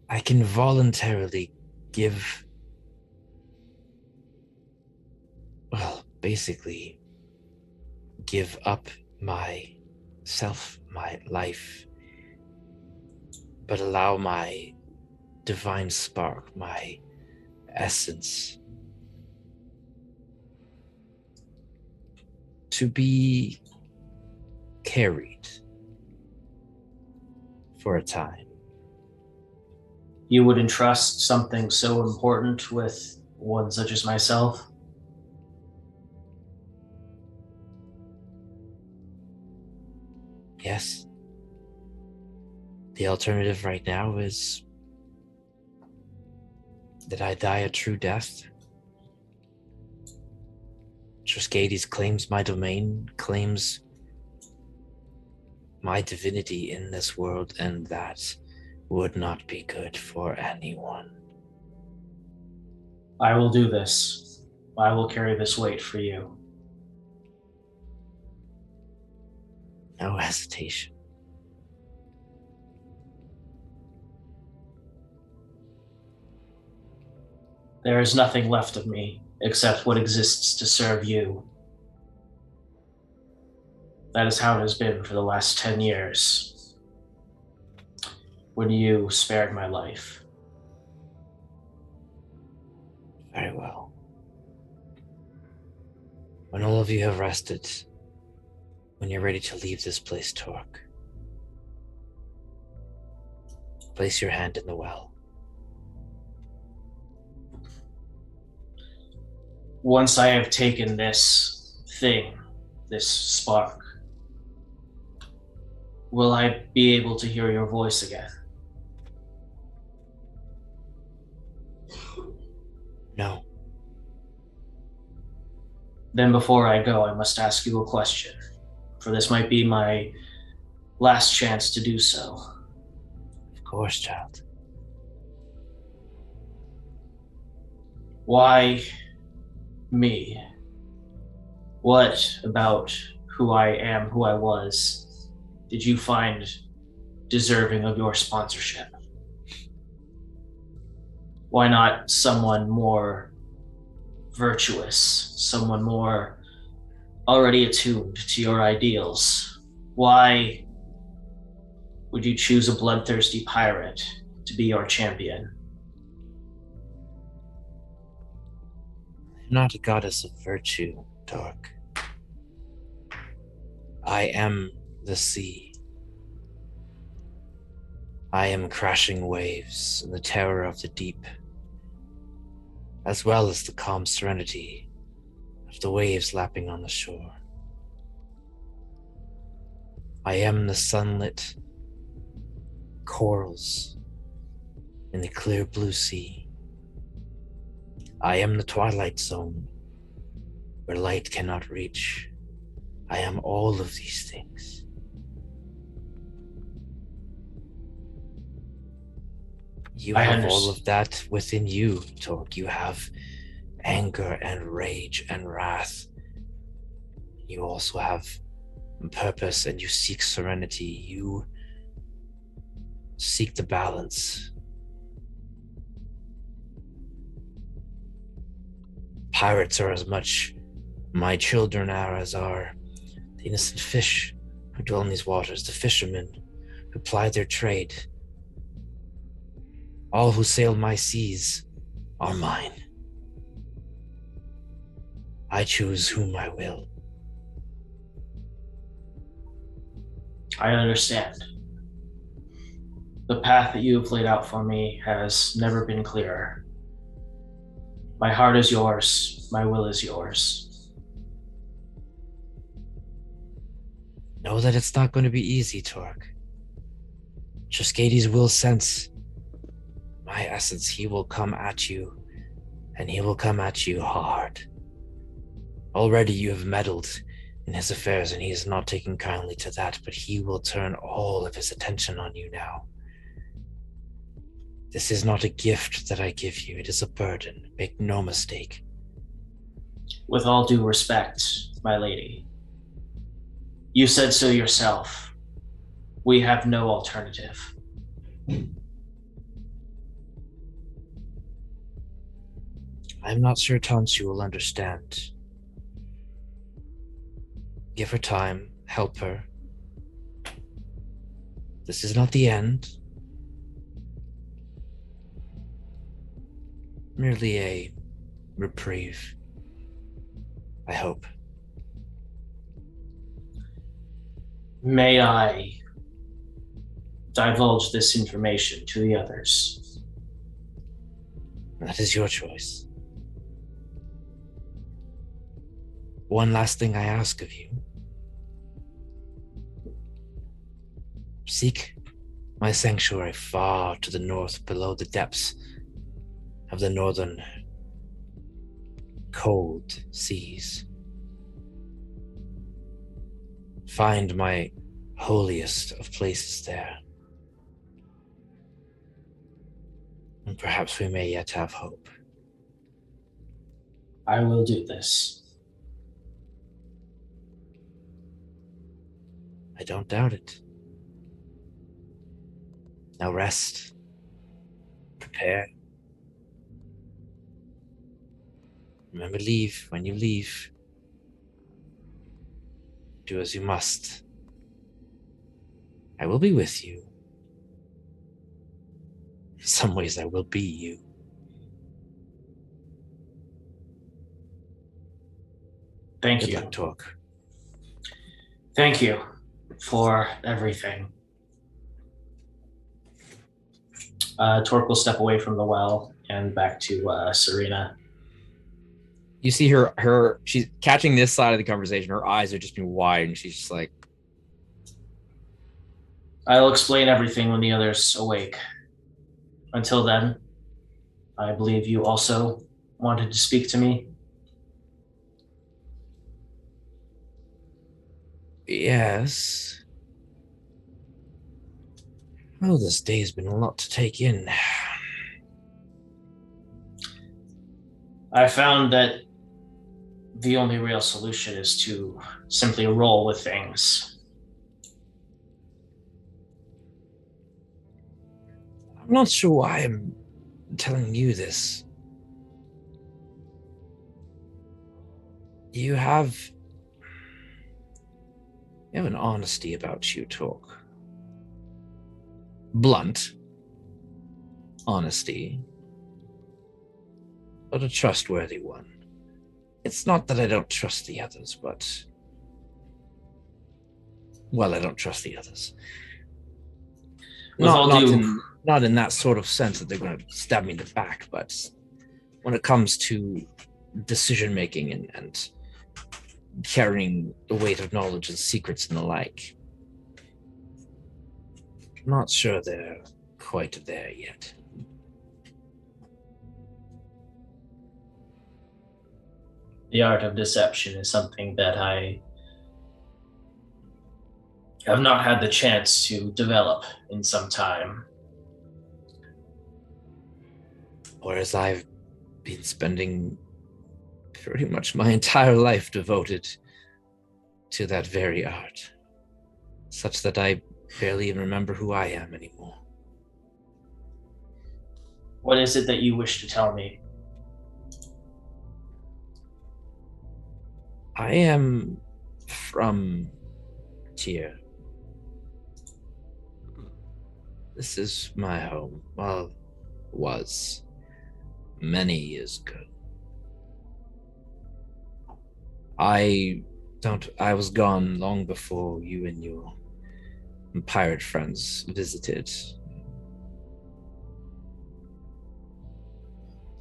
I can voluntarily give, basically give up myself, my life, but allow my divine spark, my essence, to be carried for a time. You would entrust something so important with one such as myself? Yes. The alternative right now is Did I die a true death? Triskades claims my domain, claims my divinity in this world, and that would not be good for anyone. I will do this. I will carry this weight for you. No hesitation. There is nothing left of me except what exists to serve you. That is how it has been for the last 10 years. When you spared my life. Very well. When all of you have rested, when you're ready to leave this place, Torque, place your hand in the well. Once I have taken this thing, this spark, will I be able to hear your voice again? No. Then before I go, I must ask you a question, for this might be my last chance to do so. Of course, child. Why me? What about who I am, who I was, did you find deserving of your sponsorship? Why not someone more virtuous, someone more already attuned to your ideals? Why would you choose a bloodthirsty pirate to be your champion? I'm not a goddess of virtue, Torque. I am the sea. I am crashing waves and the terror of the deep, as well as the calm serenity of the waves lapping on the shore. I am the sunlit corals in the clear blue sea. I am the twilight zone where light cannot reach. I am all of these things. You have all of that within you, Torque. You have anger and rage and wrath. You also have purpose and you seek serenity. You seek the balance. Pirates are as much my children are as are the innocent fish who dwell in these waters, the fishermen who ply their trade. All who sail my seas are mine. I choose whom I will. I understand. The path that you have laid out for me has never been clearer. My heart is yours, my will is yours. Know that it's not going to be easy, Torque. Triskades will sense my essence. He will come at you, and he will come at you hard. Already you have meddled in his affairs, and he is not taking kindly to that, but he will turn all of his attention on you now. This is not a gift that I give you, it is a burden. Make no mistake. With all due respect, my lady, you said so yourself. We have no alternative. I'm not sure Tansu will understand. Give her time, help her. This is not the end. Merely a reprieve, I hope. May I divulge this information to the others? That is your choice. One last thing I ask of you. Seek my sanctuary far to the north below the depths of the northern cold seas. Find my holiest of places there. And perhaps we may yet have hope. I will do this. I don't doubt it. Now rest. Prepare. Remember, leave when you leave. Do as you must. I will be with you. In some ways, I will be you. Thank Good you. luck, Torque. Thank you for everything. Torque will step away from the well and back to Serena. You see her she's catching this side of the conversation. Her eyes are just being wide, and she's just like, I'll explain everything when the others awake. Until then, I believe you also wanted to speak to me. yes. Oh, this day has been a lot to take in. I found that the only real solution is to simply roll with things. I'm not sure why I'm telling you this. You have an honesty about you, Torque. Blunt honesty, but a trustworthy one. It's not that I don't trust the others, but... well, I don't trust the others. Not in that sort of sense that they're going to stab me in the back, but when it comes to decision-making and carrying the weight of knowledge and secrets and the like, I'm not sure they're quite there yet. The art of deception is something that I have not had the chance to develop in some time. Whereas I've been spending pretty much my entire life devoted to that very art, such that I barely even remember who I am anymore. What is it that you wish to tell me? I am from Tyr. This is my home. Well, was many years ago. I was gone long before you and your pirate friends visited.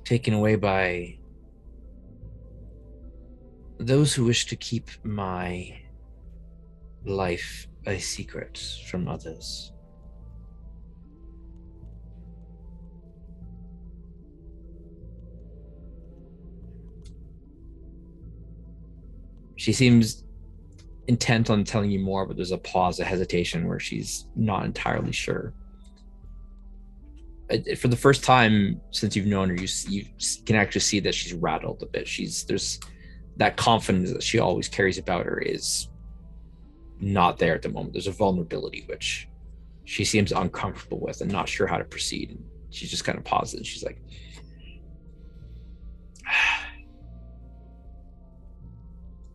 Taken away by those who wish to keep my life a secret from others. She seems intent on telling you more, but there's a pause, a hesitation where she's not entirely sure. For the first time since you've known her, you can actually see that she's rattled a bit. There's that confidence that she always carries about her is not there at the moment. There's a vulnerability which she seems uncomfortable with and not sure how to proceed. And she just kind of pauses and she's like,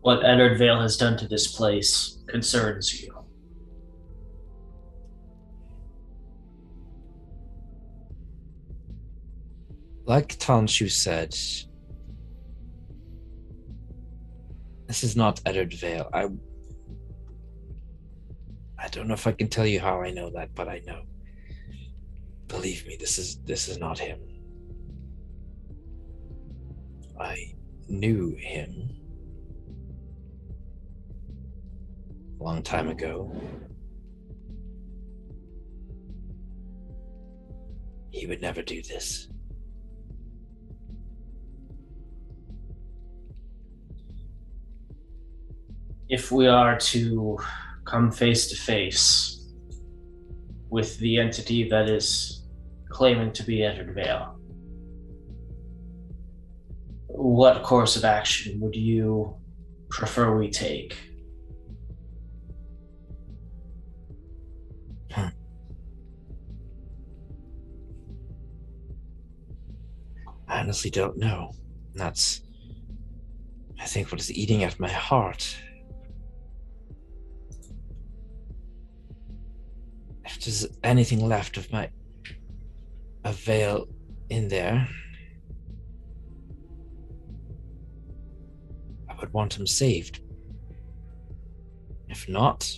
What Eddard Vale has done to this place concerns you. like Tanshu said, this is not Eddard Vale. I don't know if I can tell you how I know that, but I know. Believe me, this is not him. I knew him a long time ago. He would never do this. if we are to come face to face with the entity that is claiming to be Entered Vale, what course of action would you prefer we take? I honestly don't know. That's, I think, what is eating at my heart. If there's anything left of my Vale in there, I would want him saved. If not,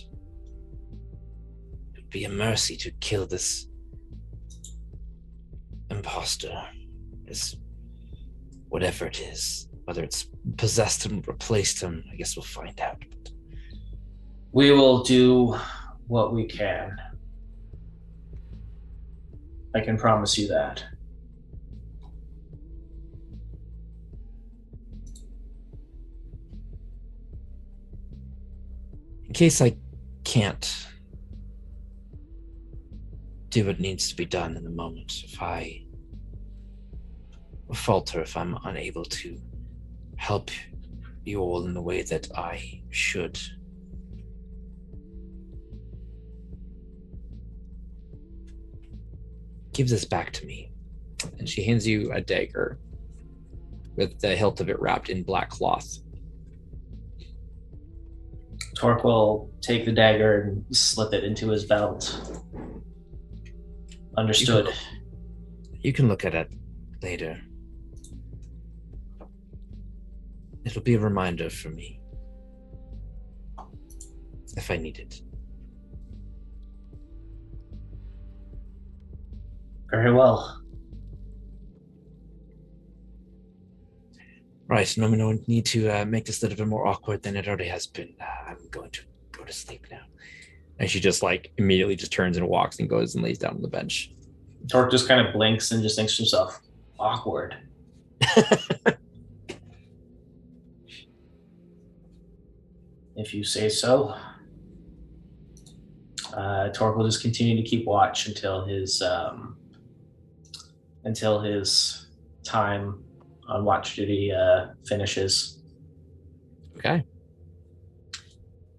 it would be a mercy to kill this imposter. This whatever it is, whether it's possessed him, replaced him, I guess we'll find out. But we will do what we can. I can promise you that. in case I can't do what needs to be done in the moment, if I falter, if I'm unable to help you all in the way that I should, give this back to me. And she hands you a dagger with the hilt of it wrapped in black cloth. Torque will take the dagger and slip it into his belt. Understood. You can look at it later. It'll be a reminder for me, if I need it. Very well. Right, no need to make this a little bit more awkward than it already has been. I'm going to go to sleep now. And she just immediately just turns and walks and goes and lays down on the bench. Torque just kind of blinks and just thinks to himself, awkward. If you say so. Torque will just continue to keep watch until his time on watch duty finishes. Okay.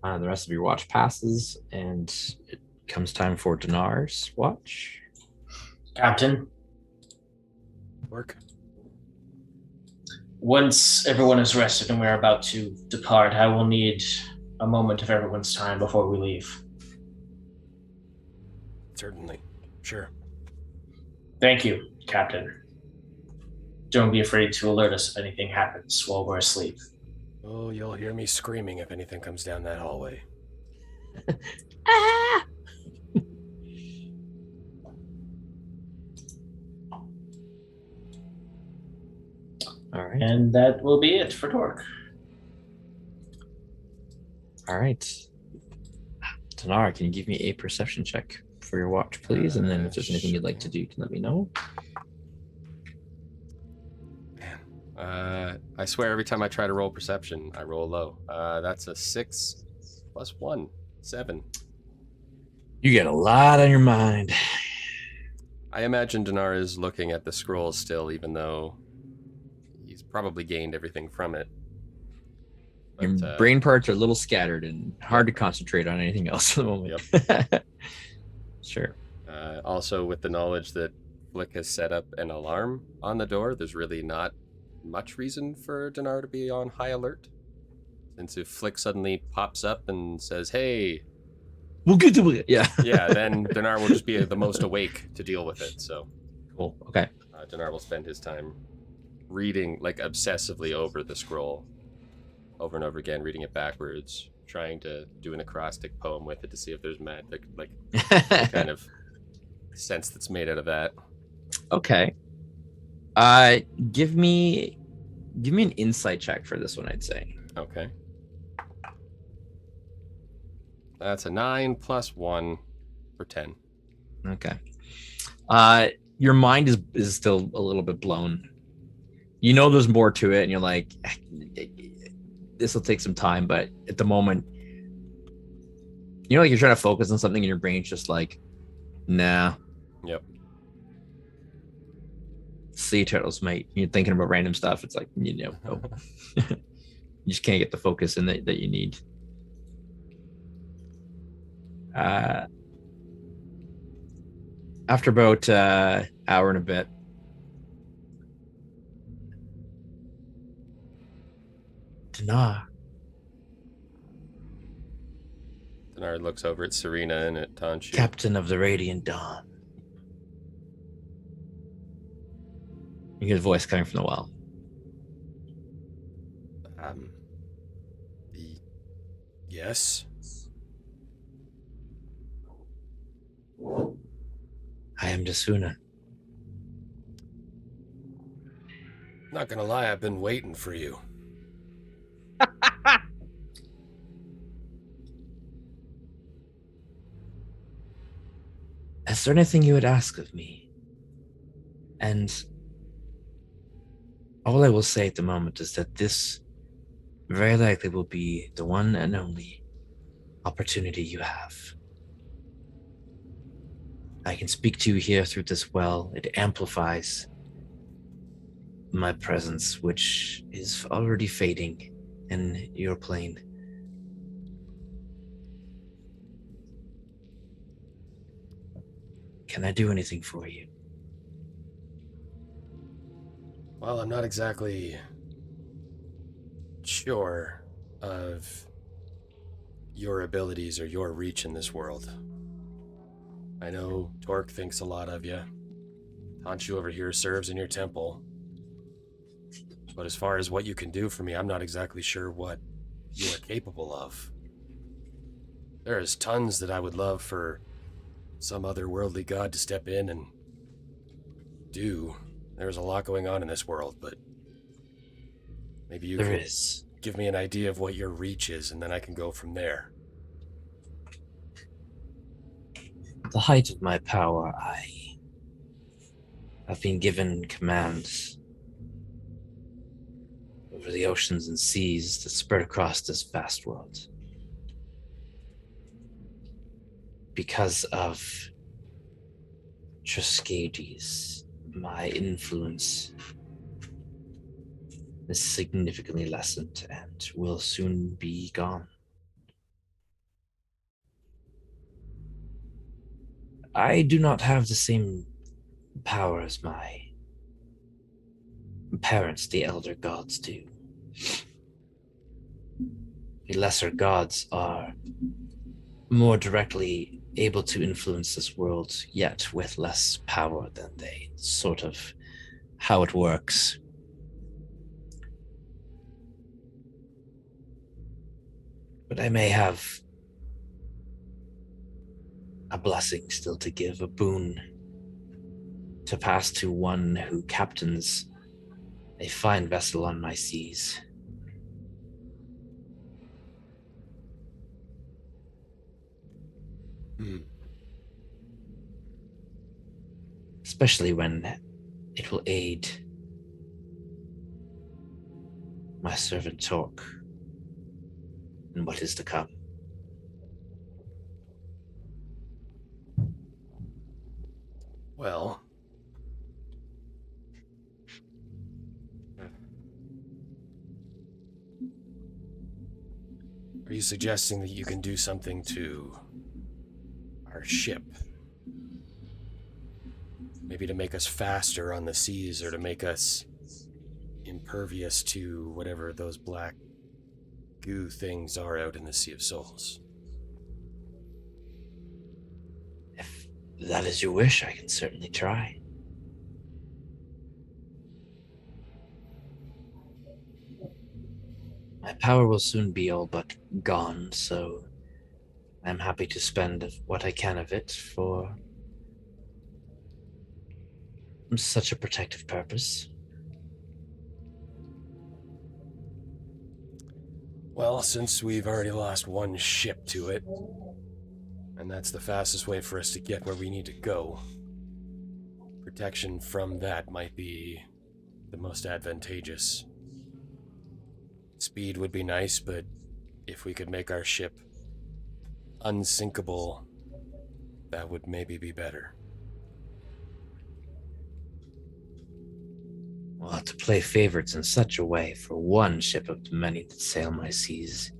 The rest of your watch passes, and it comes time for Dinar's watch. Captain, Work. once everyone is rested and we're about to depart, I will need a moment of everyone's time before we leave. Certainly. Sure. Thank you, Captain. Don't be afraid to alert us if anything happens while we're asleep. Oh, you'll hear me screaming if anything comes down that hallway. Ah! All right. And that will be it for Torque. All right. Dinar, can you give me a perception check for your watch, please? And then if there's anything you'd like to do, you can let me know. I swear every time I try to roll perception, I roll low. That's a 6 plus 1, 7. You get a lot on your mind. I imagine Dinar is looking at the scroll still, even though he's probably gained everything from it. But, Your brain parts are a little scattered and hard to concentrate on anything else at the moment. Yep. Sure. Also, with the knowledge that Flick has set up an alarm on the door, there's really not much reason for Dinar to be on high alert. Since if Flick suddenly pops up and says, hey... We'll get to it. Yeah. yeah, then Dinar will just be the most awake to deal with it, so... Cool. Okay. Dinar will spend his time reading, obsessively over the scroll. Over and over again, reading it backwards, trying to do an acrostic poem with it to see if there's magic, kind of sense that's made out of that. Okay. Give me an insight check for this one, I'd say. Okay. That's a 9 plus 1 for 10. Okay. Your mind is still a little bit blown. You know there's more to it, and you're like, this will take some time, but at the moment, you know, like you're trying to focus on something and your brain's just like, nah. Yep. Sea turtles, mate. You're thinking about random stuff. It's like, you know, nope. You just can't get the focus in that you need. After about hour and a bit, Dinar, Denard looks over at Serena and at Tanshu. Captain of the Radiant Dawn. You hear the voice coming from the well. Yes. I am Desuna. Not gonna lie, I've been waiting for you. Is there anything you would ask of me? And all I will say at the moment is that this very likely will be the one and only opportunity you have. I can speak to you here through this well. It amplifies my presence, which is already fading in your plane. Can I do anything for you? Well, I'm not exactly sure of your abilities or your reach in this world. I know Torque thinks a lot of you. Tanshu over here serves in your temple. But as far as what you can do for me, I'm not exactly sure what you are capable of. There is tons that I would love for some otherworldly god to step in and do. There's a lot going on in this world, but maybe you can give me an idea of what your reach is, and then I can go from there. At the height of my power, I've been given commands over the oceans and seas that spread across this vast world. Because of Triskades, my influence is significantly lessened and will soon be gone. I do not have the same power as my parents, the elder gods, do. The lesser gods are more directly able to influence this world, yet with less power than they. Sort of how it works. But I may have a blessing still to give, a boon to pass to one who captains a fine vessel on my seas. Especially when it will aid my servant Torque in what is to come. Well, are you suggesting that you can do something to our ship? Maybe to make us faster on the seas, or to make us impervious to whatever those black goo things are out in the Sea of Souls? If that is your wish, I can certainly try. My power will soon be all but gone, so I'm happy to spend what I can of it for such a protective purpose. Well, since we've already lost one ship to it, and that's the fastest way for us to get where we need to go, protection from that might be the most advantageous Speed would be nice, but if we could make our ship unsinkable, that would maybe be better. Well, to play favorites in such a way for one ship of the many that sail my seas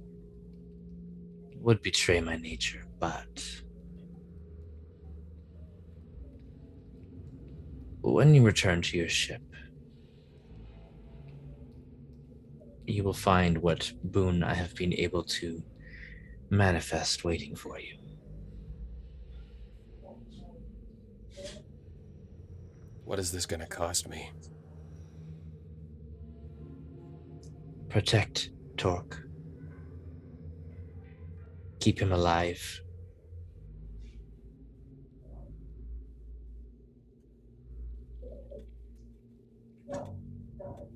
would betray my nature, but when you return to your ship, you will find what boon I have been able to manifest waiting for you. What is this gonna cost me? Protect Torque. Keep him alive.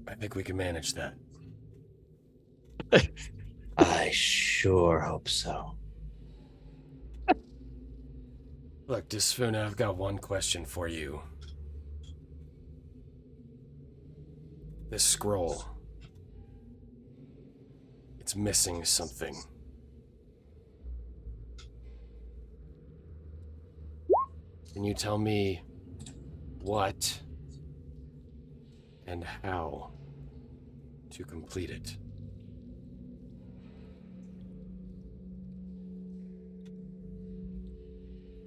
I think we can manage that. I sure hope so. Look, Desfuna, I've got one question for you. This scroll. It's missing something. Can you tell me what and how to complete it?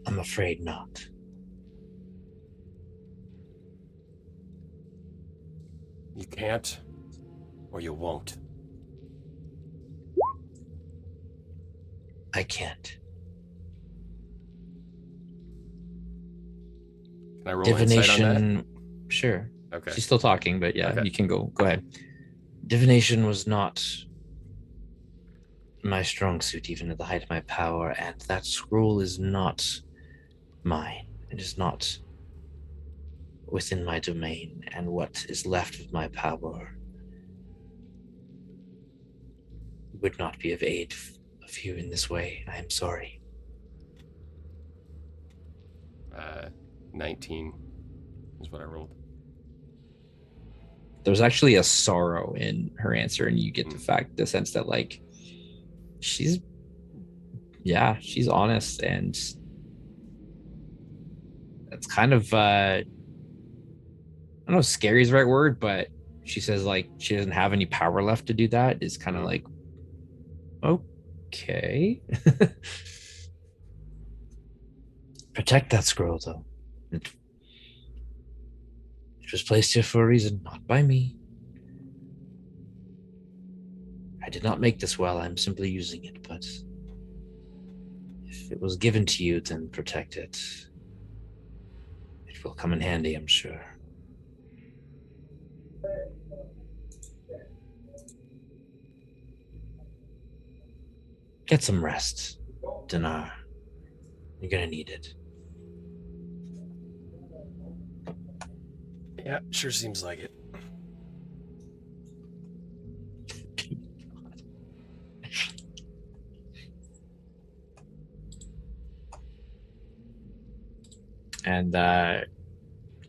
I'm afraid not. You can't, or you won't. I can't. Can I roll insight on Divination, sure. that? Okay. She's still talking, but yeah, Okay. you can go ahead. Divination was not my strong suit, even at the height of my power, and that scroll is not mine. It is not within my domain, and what is left of my power would not be of aid of you in this way. I am sorry. 19 is what I rolled. There's actually a sorrow in her answer, and you get the sense that like she's honest, and it's kind of I don't know if scary is the right word, but she says like she doesn't have any power left to do that. Is kind of like, okay. Protect that scroll, though. It was placed here for a reason, not by me. I did not make this well, I'm simply using it, but if it was given to you, then protect it. It will come in handy, I'm sure. Get some rest, Dinar. You're gonna need it. Yeah, sure seems like it. And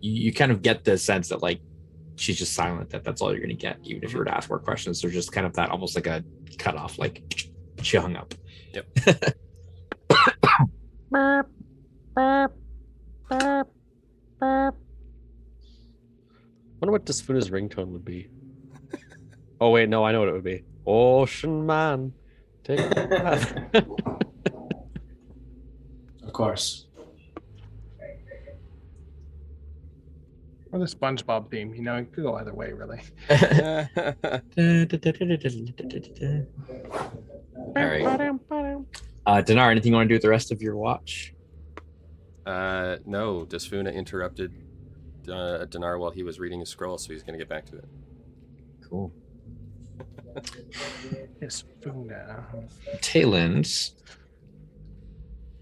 you kind of get the sense that like she's just silent, that's all you're gonna get, even if you were to ask more questions. There's just kind of that almost like a cut off, like she hung up. Yep. Wonder what Desfuna's ringtone would be. Oh wait, no, I know what it would be. Ocean man, take a bath. Of course. Or the SpongeBob theme, you know, it could go either way, really. All right. Dinar, anything you want to do with the rest of your watch? No, Desfuna interrupted Dinar while he was reading his scroll, so he's going to get back to it. Cool. Yes, Taylind,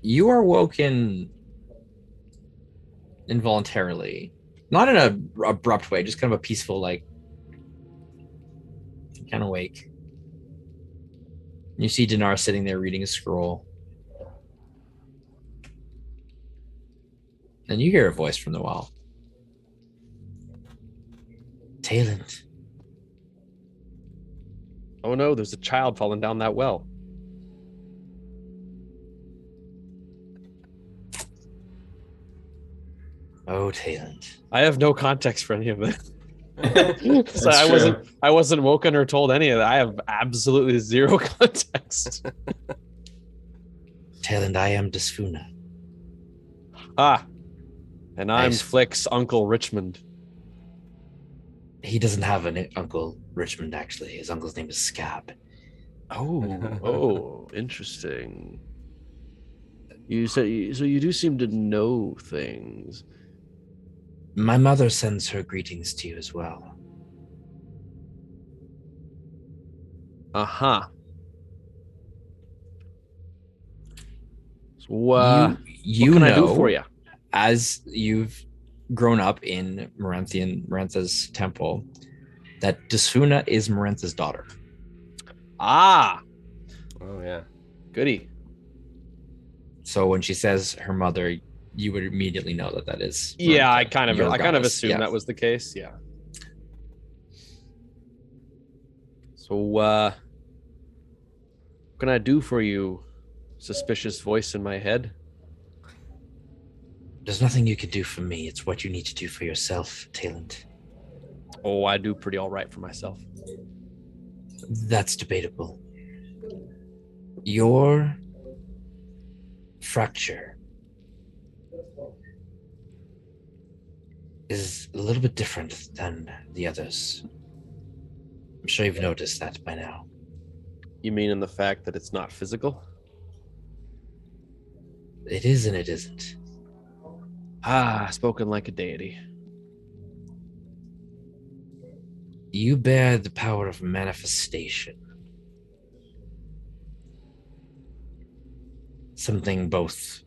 you are woken involuntarily, not in a abrupt way, just kind of a peaceful, like, kind of wake. You see Dinar sitting there reading a scroll. And you hear a voice from the well. Taylind. Oh no, there's a child falling down that well. Oh, Taylind. I have no context for any of it. So That's I wasn't woken or told any of that. I have absolutely zero context. Taylind, I am Desfuna. Ah. And I'm Nice. Flick's Uncle Richmond. He doesn't have an uncle, Richmond, actually. His uncle's name is Scab. Oh, interesting. You said so. You do seem to know things. My mother sends her greetings to you as well. Uh-huh. So, You what can I know, do for you? As you've grown up in Marantha's temple, that Desfuna is Marantha's daughter. Ah, Oh yeah. goody. So when she says her mother, you would immediately know that is. Yeah, Marantha, I kind of your goddess. assumed Yeah. that was the case. Yeah. So, what can I do for you? Suspicious voice in my head. There's nothing you can do for me. It's what you need to do for yourself, Taylind. Oh, I do pretty all right for myself. That's debatable. Your fracture is a little bit different than the others. I'm sure you've noticed that by now. You mean in the fact that it's not physical? It is and it isn't. Ah, spoken like a deity. You bear the power of manifestation. Something both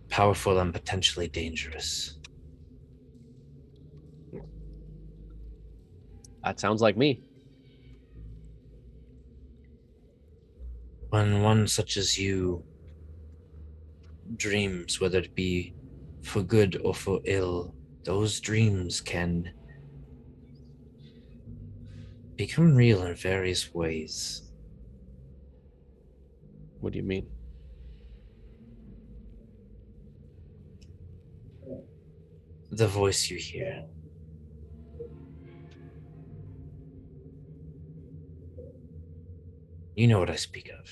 powerful and potentially dangerous. That sounds like me. When one such as you dreams, whether it be for good or for ill, those dreams can become real in various ways. What do you mean? The voice you hear. You know what I speak of.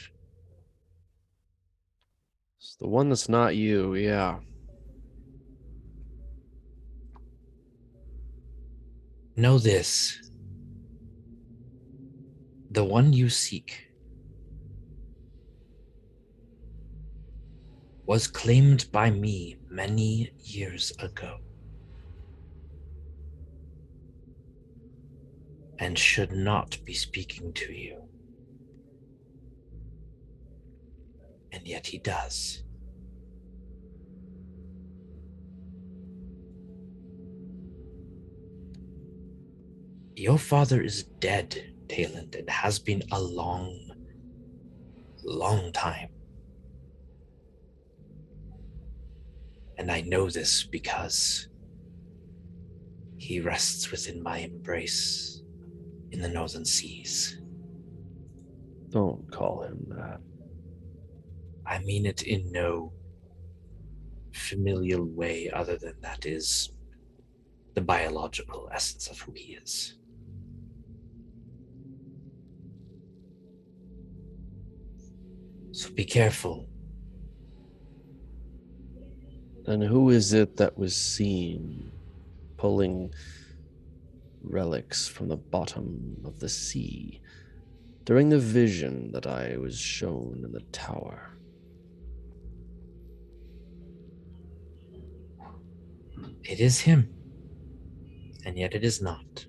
It's the one that's not you, yeah. Know this. The one you seek was claimed by me many years ago and should not be speaking to you. And yet he does. Your father is dead, Taylind, and has been a long, long time. And I know this because he rests within my embrace in the northern seas. Don't call him that. I mean it in no familial way other than that is the biological essence of who he is. So be careful. Then who is it that was seen pulling relics from the bottom of the sea during the vision that I was shown in the tower? It is him, and yet it is not.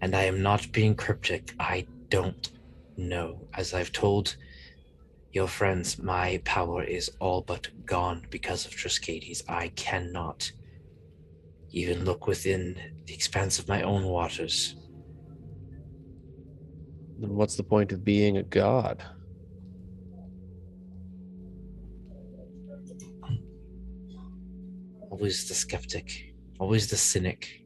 And I am not being cryptic. I don't know. As I've told your friends, my power is all but gone because of Triskades. I cannot even look within the expanse of my own waters. Then what's the point of being a god? Always the skeptic, always the cynic.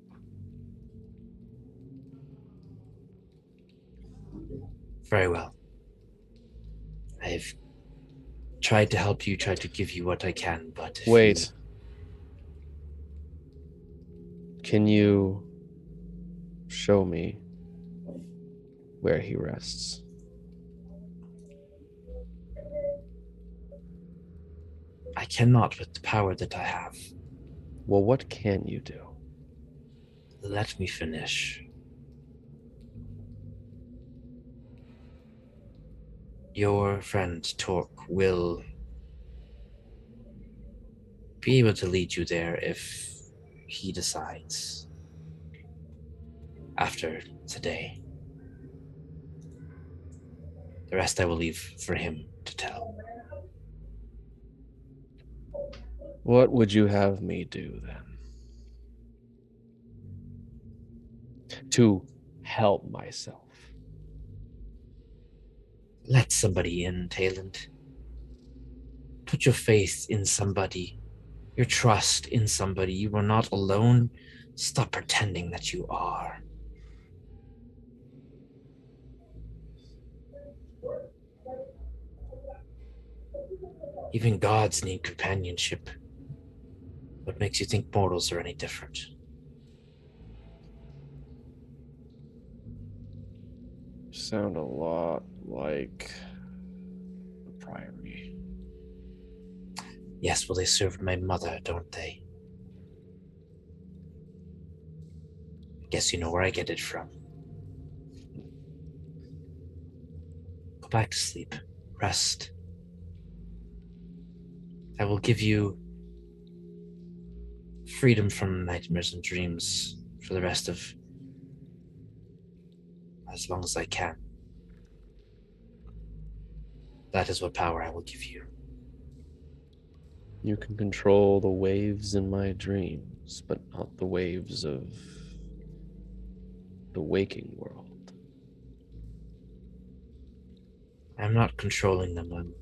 Very well. I've tried to help you, tried to give you what I can, but if Wait. Can you show me where he rests? I cannot with the power that I have. Well, what can you do? Let me finish. Your friend Torque will be able to lead you there if he decides after today. The rest I will leave for him to tell. What would you have me do then? To help myself. Let somebody in, Taylind. Put your faith in somebody, your trust in somebody. You are not alone. Stop pretending that you are. Even gods need companionship. What makes you think mortals are any different? Sound a lot like the Priory. Yes, well, they served my mother, don't they? Guess you know where I get it from. Go back to sleep. Rest. I will give you freedom from nightmares and dreams for the rest of as long as I can. That is what power I will give you. You can control the waves in my dreams, but not the waves of the waking world. I'm not controlling them. I'm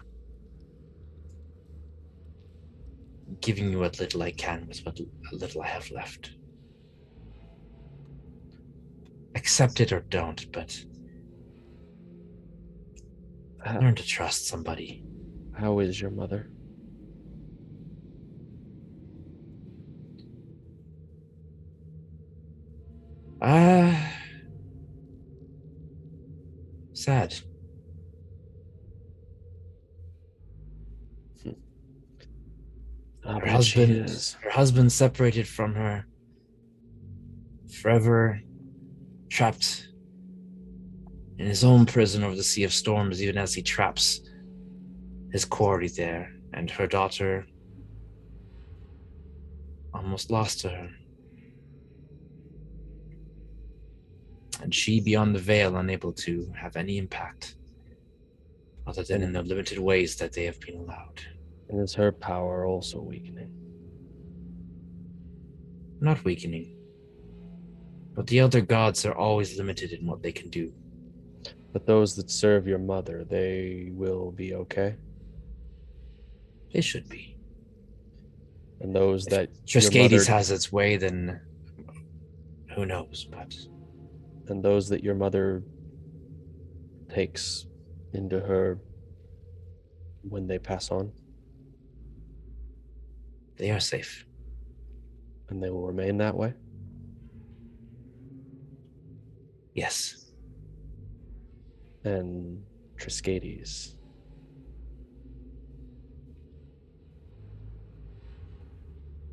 giving you what little I can with what little I have left. Accept it or don't, but learn to trust somebody. How is your mother? Sad. Her husband separated from her, forever trapped in his own prison over the Sea of Storms, even as he traps his quarry there, and her daughter almost lost to her. And she, beyond the veil, unable to have any impact, other than in the limited ways that they have been allowed. And is her power also weakening? Not weakening. But the other gods are always limited in what they can do. But those that serve your mother, they will be okay? They should be. And those that Triskades has its way, then who knows, but... And those that your mother takes into her when they pass on? They are safe. And they will remain that way? Yes. And Triskades?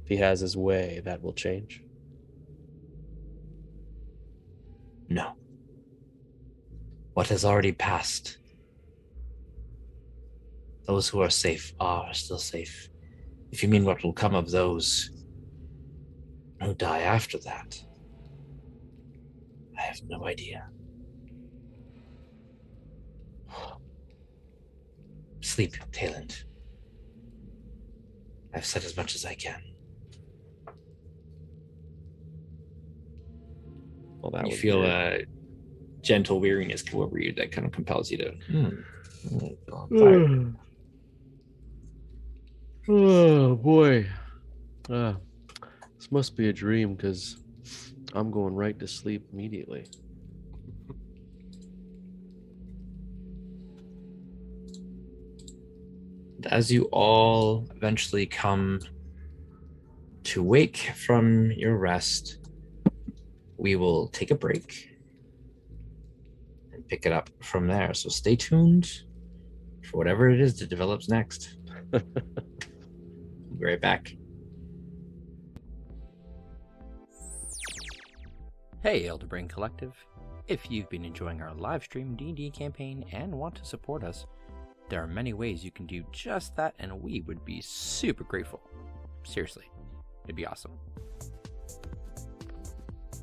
If he has his way, that will change? No. What has already passed, those who are safe are still safe. If you mean what will come of those who die after that, I have no idea. Sleep, Taylind. I've said as much as I can. Well, that you feel a gentle weariness come over you that kind of compels you to Oh boy. This must be a dream because I'm going right to sleep immediately. as you all eventually come to wake from your rest, we will take a break and pick it up from there. So stay tuned for whatever it is that develops next. We'll be right back. Hey, Elderbrain Collective. If you've been enjoying our live stream D&D campaign and want to support us, there are many ways you can do just that, and we would be super grateful. Seriously, it'd be awesome.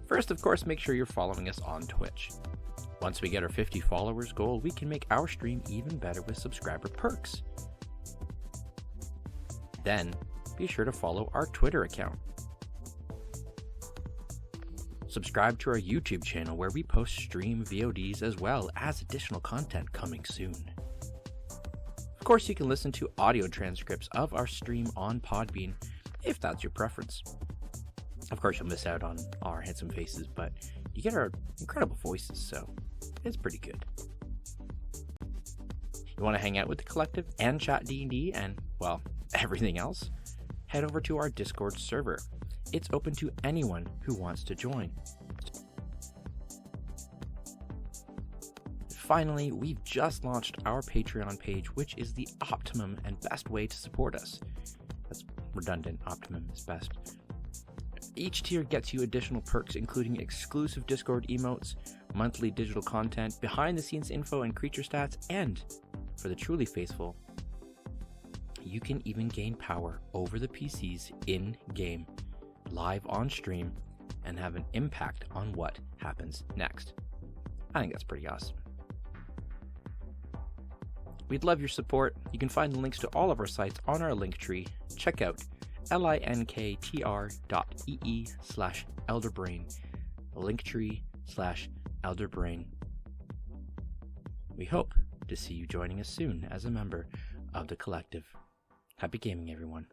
First, of course, make sure you're following us on Twitch. Once we get our 50 followers goal, we can make our stream even better with subscriber perks. Then, be sure to follow our Twitter account. Subscribe to our YouTube channel where we post stream VODs as well as additional content coming soon. Of course, you can listen to audio transcripts of our stream on Podbean if that's your preference. Of course, you'll miss out on our handsome faces, but you get our incredible voices, so it's pretty good. You want to hang out with the collective and chat D&D and, well, everything else? Head over to our Discord server. It's open to anyone who wants to join. Finally, we've just launched our Patreon page, which is the optimum and best way to support us. That's redundant, optimum is best. Each tier gets you additional perks, including exclusive Discord emotes, monthly digital content, behind-the-scenes info and creature stats, and, for the truly faithful, you can even gain power over the PCs in-game, live on stream, and have an impact on what happens next. I think that's pretty awesome. We'd love your support. You can find the links to all of our sites on our Linktree. Check out linktr.ee/elderbrain, Linktree/elderbrain. We hope to see you joining us soon as a member of the collective. Happy gaming, everyone.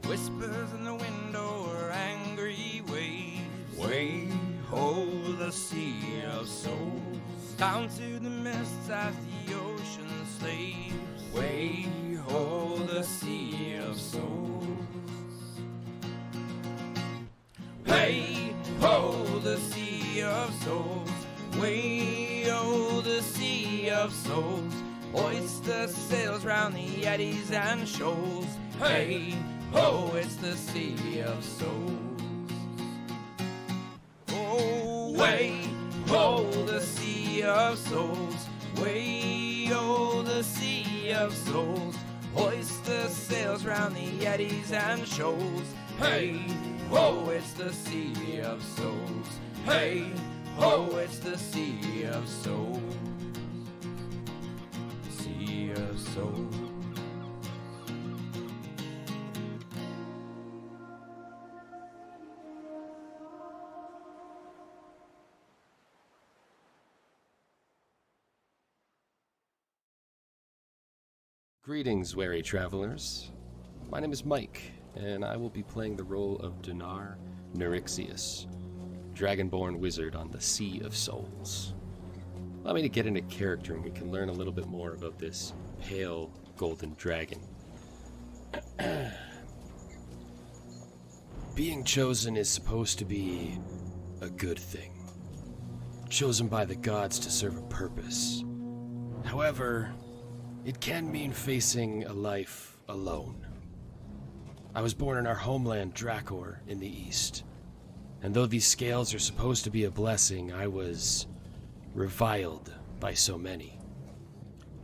Whispers in the window or angry waves. Way ho, the sea of souls. Down to the mists as the ocean slaves. Way ho, the sea of souls. Hey ho, the sea of souls. Way ho, the sea of souls. Hoist the sails round the eddies and shoals. Hey ho, it's the sea of souls. Oh, way ho, the sea of souls. Way ho, the sea of souls. Hoist the sails round the eddies and shoals. Hey ho, it's the sea of souls. Hey ho, it's the sea of souls. Sea of souls. Greetings, wary travelers. My name is Mike, and I will be playing the role of Dinar Neurixius, Dragonborn wizard on the Sea of Souls. Allow me to get into character and we can learn a little bit more about this pale golden dragon. Being chosen is supposed to be a good thing. Chosen by the gods to serve a purpose. However, it can mean facing a life alone. I was born in our homeland, Drakor, in the east. And though these scales are supposed to be a blessing, I was reviled by so many.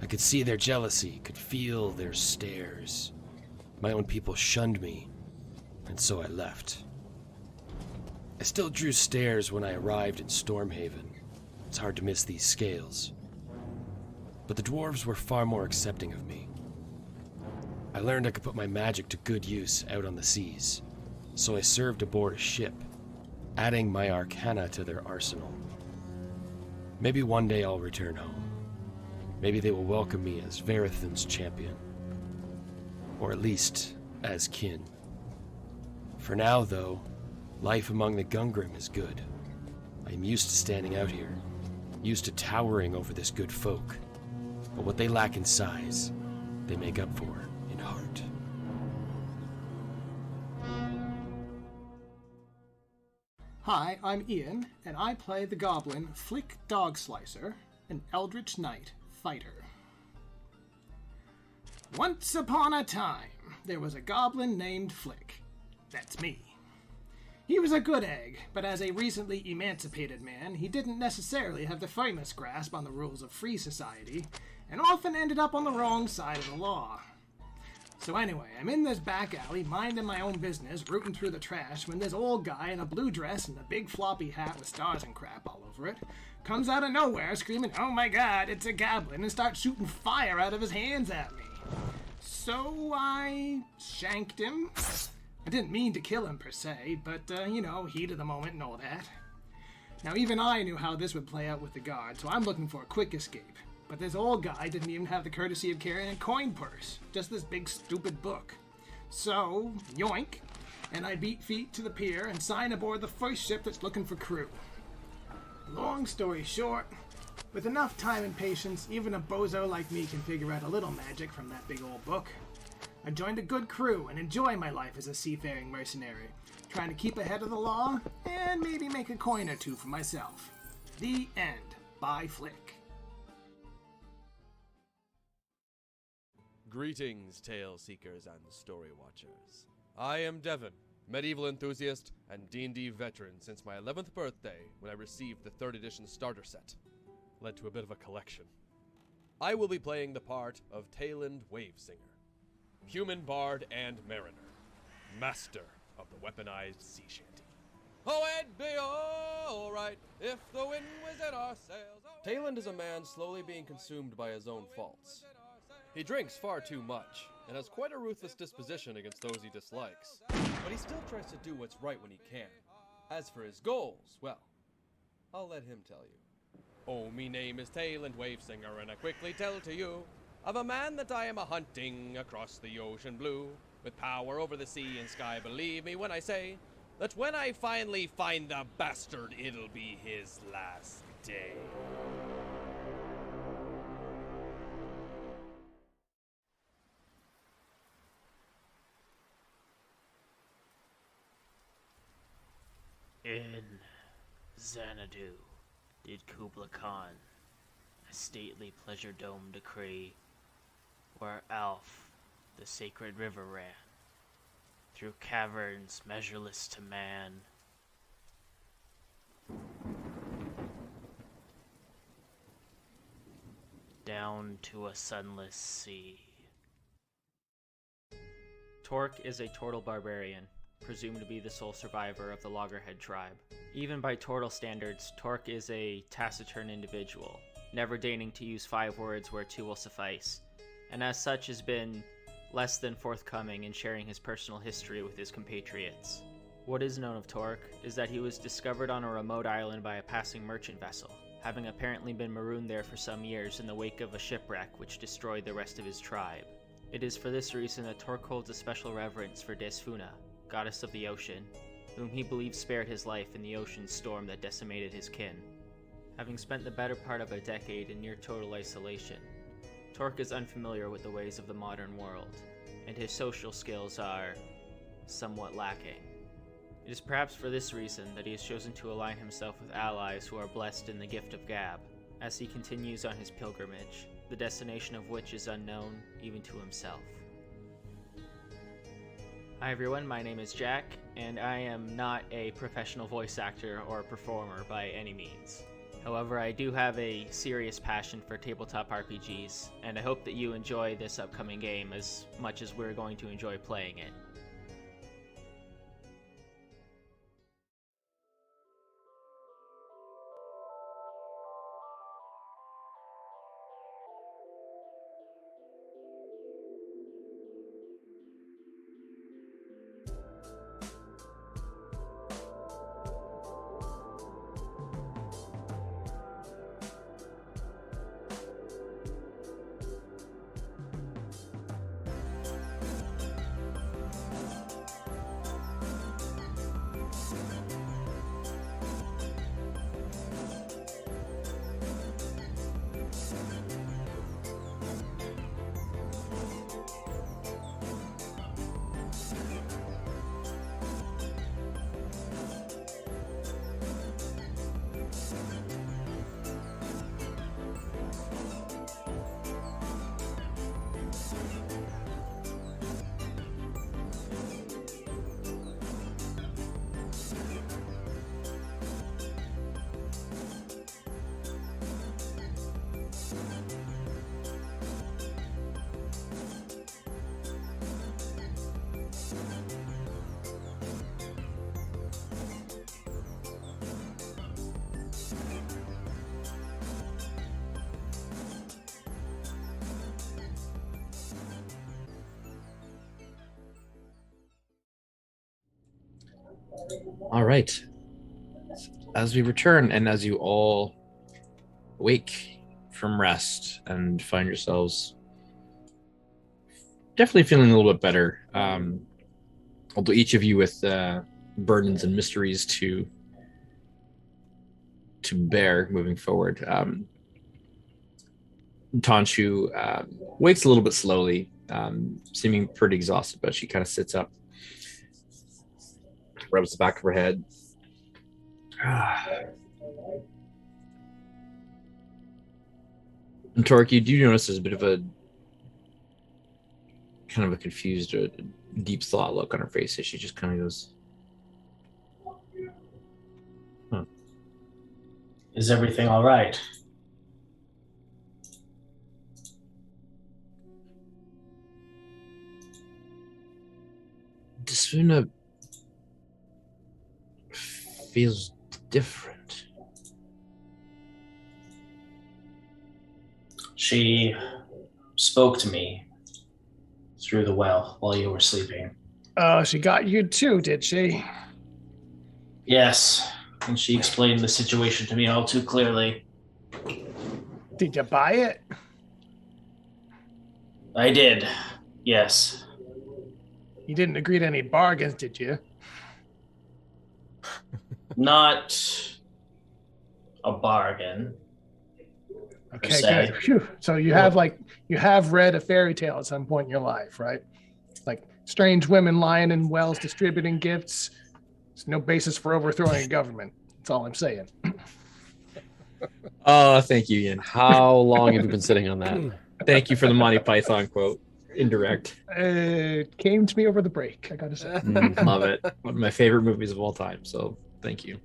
I could see their jealousy, could feel their stares. My own people shunned me, and so I left. I still drew stares when I arrived in Stormhaven. It's hard to miss these scales. But the dwarves were far more accepting of me. I learned I could put my magic to good use out on the seas, so I served aboard a ship, adding my arcana to their arsenal. Maybe one day I'll return home. Maybe they will welcome me as Verithan's champion. Or at least, as kin. For now, though, life among the Gungrim is good. I am used to standing out here, used to towering over this good folk. But what they lack in size, they make up for in heart. Hi, I'm Ian, and I play the goblin Flick Dogslicer, an Eldritch Knight fighter. Once upon a time, there was a goblin named Flick. That's me. He was a good egg, but as a recently emancipated man, he didn't necessarily have the finest grasp on the rules of free society, and often ended up on the wrong side of the law. So anyway, I'm in this back alley, minding my own business, rooting through the trash, when this old guy in a blue dress and a big floppy hat with stars and crap all over it comes out of nowhere screaming, "Oh my god, it's a goblin," and starts shooting fire out of his hands at me. So I shanked him. I didn't mean to kill him per se, but, heat of the moment and all that. Now even I knew how this would play out with the guard, so I'm looking for a quick escape. But this old guy didn't even have the courtesy of carrying a coin purse, just this big stupid book. So, yoink, and I beat feet to the pier and sign aboard the first ship that's looking for crew. Long story short, with enough time and patience, even a bozo like me can figure out a little magic from that big old book. I joined a good crew and enjoy my life as a seafaring mercenary, trying to keep ahead of the law and maybe make a coin or two for myself. The end. By Flick. Greetings, tale seekers and story watchers. I am Devon, medieval enthusiast and D&D veteran since my 11th birthday when I received the 3rd edition starter set. Led to a bit of a collection. I will be playing the part of Taylind Wavesinger, human bard and mariner, master of the weaponized sea shanty. Oh, it'd be alright if the wind was at our sails. Taylind is a man slowly being consumed by his own faults. He drinks far too much, and has quite a ruthless disposition against those he dislikes. But he still tries to do what's right when he can. As for his goals, well, I'll let him tell you. Oh, me name is Taylind Wavesinger, and I quickly tell to you of a man that I am a-hunting across the ocean blue, with power over the sea and sky. Believe me when I say that when I finally find the bastard, it'll be his last day. In Xanadu did Kubla Khan a stately pleasure dome decree, where Alf, the sacred river, ran through caverns measureless to man. Down to a sunless sea. Torque is a Tortle barbarian, presumed to be the sole survivor of the Loggerhead tribe. Even by Tortle standards, Torque is a taciturn individual, never deigning to use 5 words where 2 will suffice, and as such has been less than forthcoming in sharing his personal history with his compatriots. What is known of Torque is that he was discovered on a remote island by a passing merchant vessel, having apparently been marooned there for some years in the wake of a shipwreck which destroyed the rest of his tribe. It is for this reason that Torque holds a special reverence for Desfuna, goddess of the ocean, whom he believes spared his life in the ocean storm that decimated his kin. Having spent the better part of a decade in near total isolation, Torque is unfamiliar with the ways of the modern world, and his social skills are somewhat lacking. It is perhaps for this reason that he has chosen to align himself with allies who are blessed in the gift of gab, as he continues on his pilgrimage, the destination of which is unknown even to himself. Hi everyone, my name is Jack, and I am not a professional voice actor or performer by any means. However, I do have a serious passion for tabletop RPGs, and I hope that you enjoy this upcoming game as much as we're going to enjoy playing it. All right. As we return and as you all wake from rest and find yourselves definitely feeling a little bit better, although each of you with burdens and mysteries to bear moving forward. Tanshu wakes a little bit slowly, seeming pretty exhausted, but she kind of sits up, rubs the back of her head. And Torque, you do notice there's a bit of a kind of a confused or deep thought look on her face as she just kind of goes, huh. Is everything all right? Desfuna feels different. She spoke to me through the well while you were sleeping. Oh, she got you too, did she? Yes, and she explained the situation to me all too clearly. Did you buy it? I did, yes. You didn't agree to any bargains, did you? Not a bargain. Okay, good. Phew. So you have read a fairy tale at some point in your life, right? Like strange women lying in wells distributing gifts. There's no basis for overthrowing a government. That's all I'm saying. Oh, thank you, Ian. How long have you been sitting on that? Thank you for the Monty Python quote. Indirect. It came to me over the break, I gotta say. Love it. One of my favorite movies of all time. So thank you.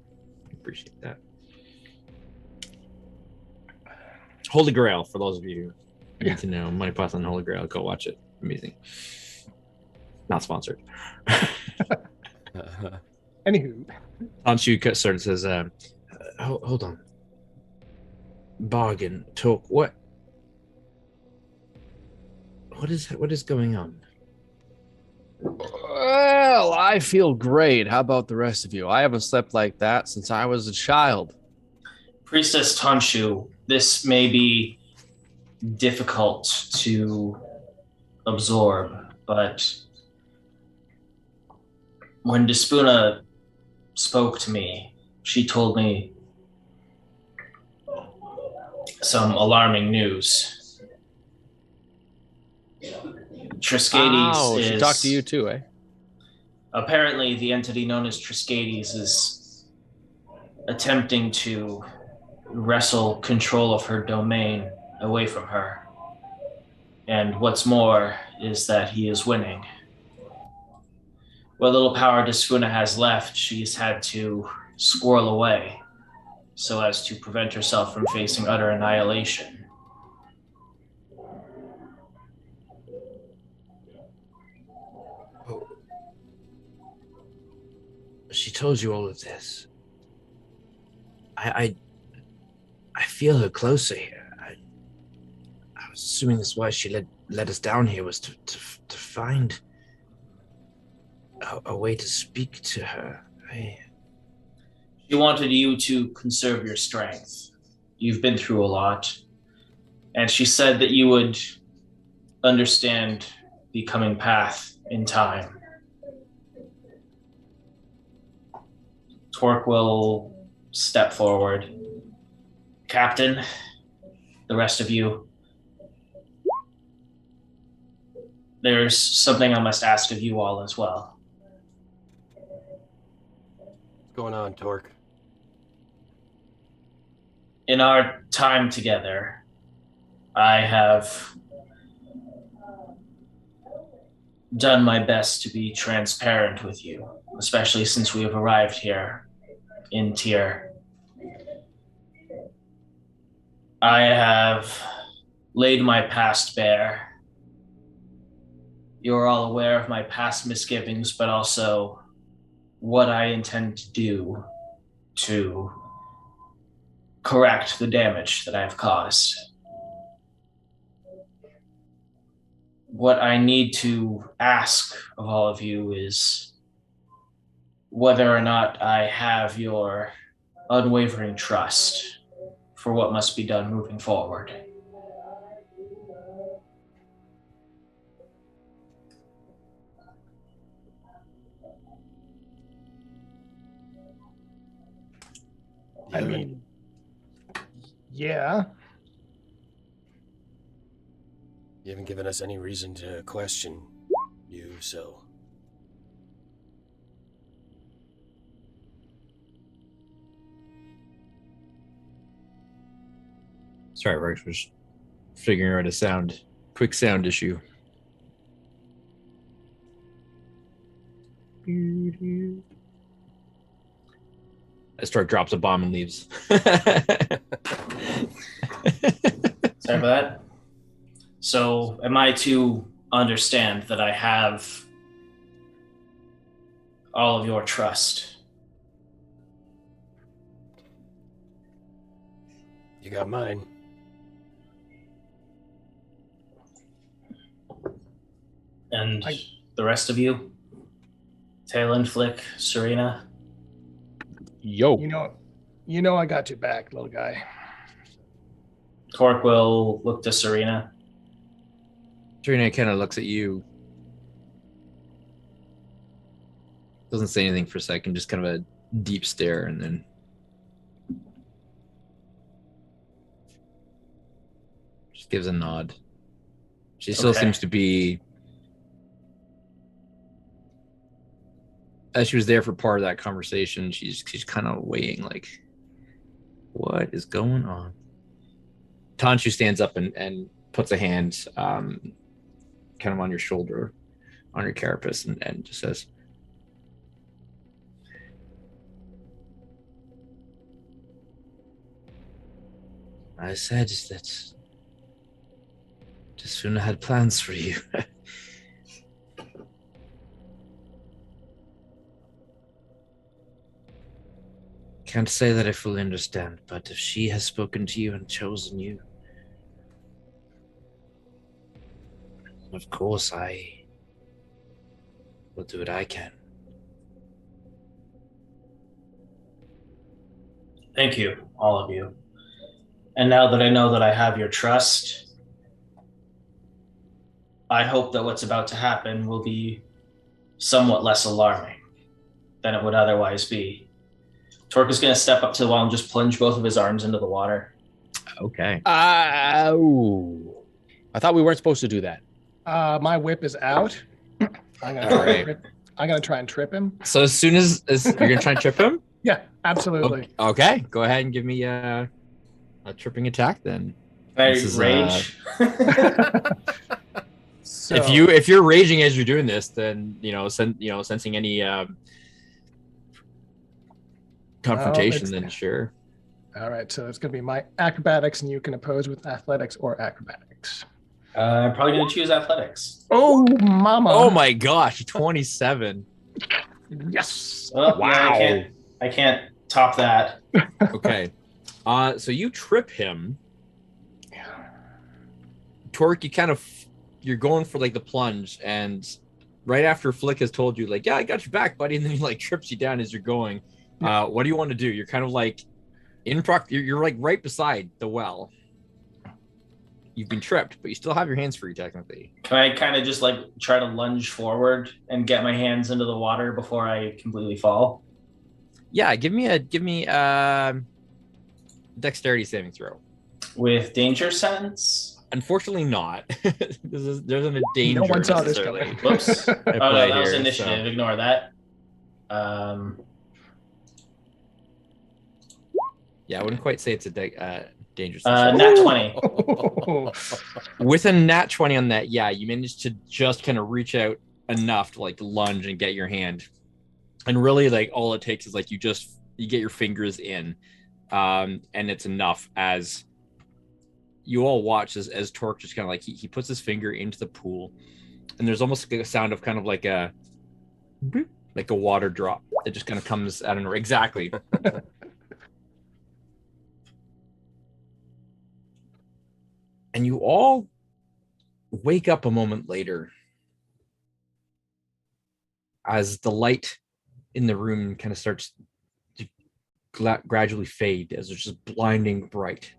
Appreciate that. Holy Grail, for those of you who need to know, Monty Python Holy Grail, go watch it. Amazing. Not sponsored. Anywho. Anshu sort of says, hold on. Bargain, talk, what is going on? Well, I feel great. How about the rest of you? I haven't slept like that since I was a child. Priestess Tanshu, this may be difficult to absorb, but when Despuna spoke to me, she told me some alarming news. Triskades she talked to you too, eh? Apparently, the entity known as Triskades is attempting to wrestle control of her domain away from her. And what's more is that he is winning. What little power Desfuna has left, she's had to squirrel away so as to prevent herself from facing utter annihilation. She told you all of this. I feel her closer here. I was assuming that's why she led us down here, was to find a way to speak to her. She wanted you to conserve your strength. You've been through a lot. And she said that you would understand the coming path in time. Torque will step forward. Captain, the rest of you, there's something I must ask of you all as well. What's going on, Torque? In our time together, I have done my best to be transparent with you, especially since we have arrived here in Tyr. I have laid my past bare. You're all aware of my past misgivings, but also what I intend to do to correct the damage that I've caused. What I need to ask of all of you is, whether or not I have your unwavering trust for what must be done moving forward. I mean, yeah. You haven't given us any reason to question you, so... Sorry, Rex was figuring out a quick sound issue. Astro drops a bomb and leaves. Sorry for that. So, am I to understand that I have all of your trust? You got mine. And the rest of you? Taylind, Flick, Serena? Yo. You know I got your back, little guy. Torque will look to Serena. Serena kind of looks at you. Doesn't say anything for a second, just kind of a deep stare, and then just gives a nod. She still seems to be, as she was there for part of that conversation, she's kind of weighing, like, what is going on? Tanshu stands up and puts a hand kind of on your shoulder, on your carapace, and just says, I said that just soon I had plans for you. Can't say that I fully understand, but if she has spoken to you and chosen you, of course I will do what I can. Thank you, all of you. And now that I know that I have your trust, I hope that what's about to happen will be somewhat less alarming than it would otherwise be. Torque is going to step up to the wall and just plunge both of his arms into the water. Okay. Oh. I thought we weren't supposed to do that. My whip is out. I'm gonna try and trip him. So as soon as you're gonna try and trip him? Yeah, absolutely. Okay, go ahead and give me a tripping attack then. Rage. So, if you're raging as you're doing this, then sensing any confrontation, then sure. All right, so it's gonna be my acrobatics, and you can oppose with athletics or acrobatics. I'm probably going to choose athletics. Oh, mama! Oh my gosh, 27. Yes! Well, wow! Yeah, I can't top that. Okay, so you trip him. Torque, you're going for like the plunge, and right after Flick has told you, like, yeah, I got your back, buddy, and then he like trips you down as you're going. What do you want to do? You're kind of like you're like right beside the well. You've been tripped, but you still have your hands free technically. Can I kind of just like try to lunge forward and get my hands into the water before I completely fall? Yeah, give me a dexterity saving throw. With danger sense? Unfortunately not. There's a danger. No one saw this coming. Whoops. Oh no, that was initiative. So. Ignore that. Yeah, I wouldn't quite say it's a danger. Nat 20. With a nat 20 on that, yeah, you managed to just kind of reach out enough to like lunge and get your hand. And really, like, all it takes is like you get your fingers in, and it's enough. As you all watch as Torque just kind of like he puts his finger into the pool, and there's almost like a sound of kind of like a water drop that just kind of comes out of nowhere. Exactly. And you all wake up a moment later as the light in the room kind of starts to gradually fade as it's just blinding bright.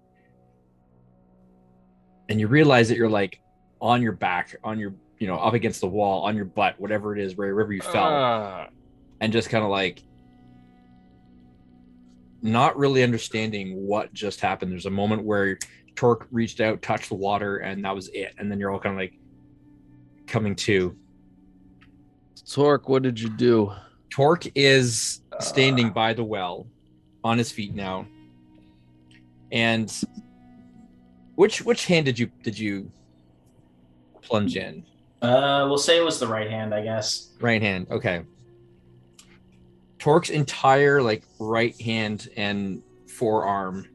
And you realize that you're like on your back, on your, up against the wall, on your butt, whatever it is, wherever you fell, and just kind of like not really understanding what just happened. There's a moment where Torque reached out, touched the water, and that was it. And then you're all kind of like coming to. Torque, what did you do? Torque is standing by the well, on his feet now. And which hand did you plunge in? We'll say it was the right hand, I guess. Right hand, okay. Torque's entire like right hand and forearm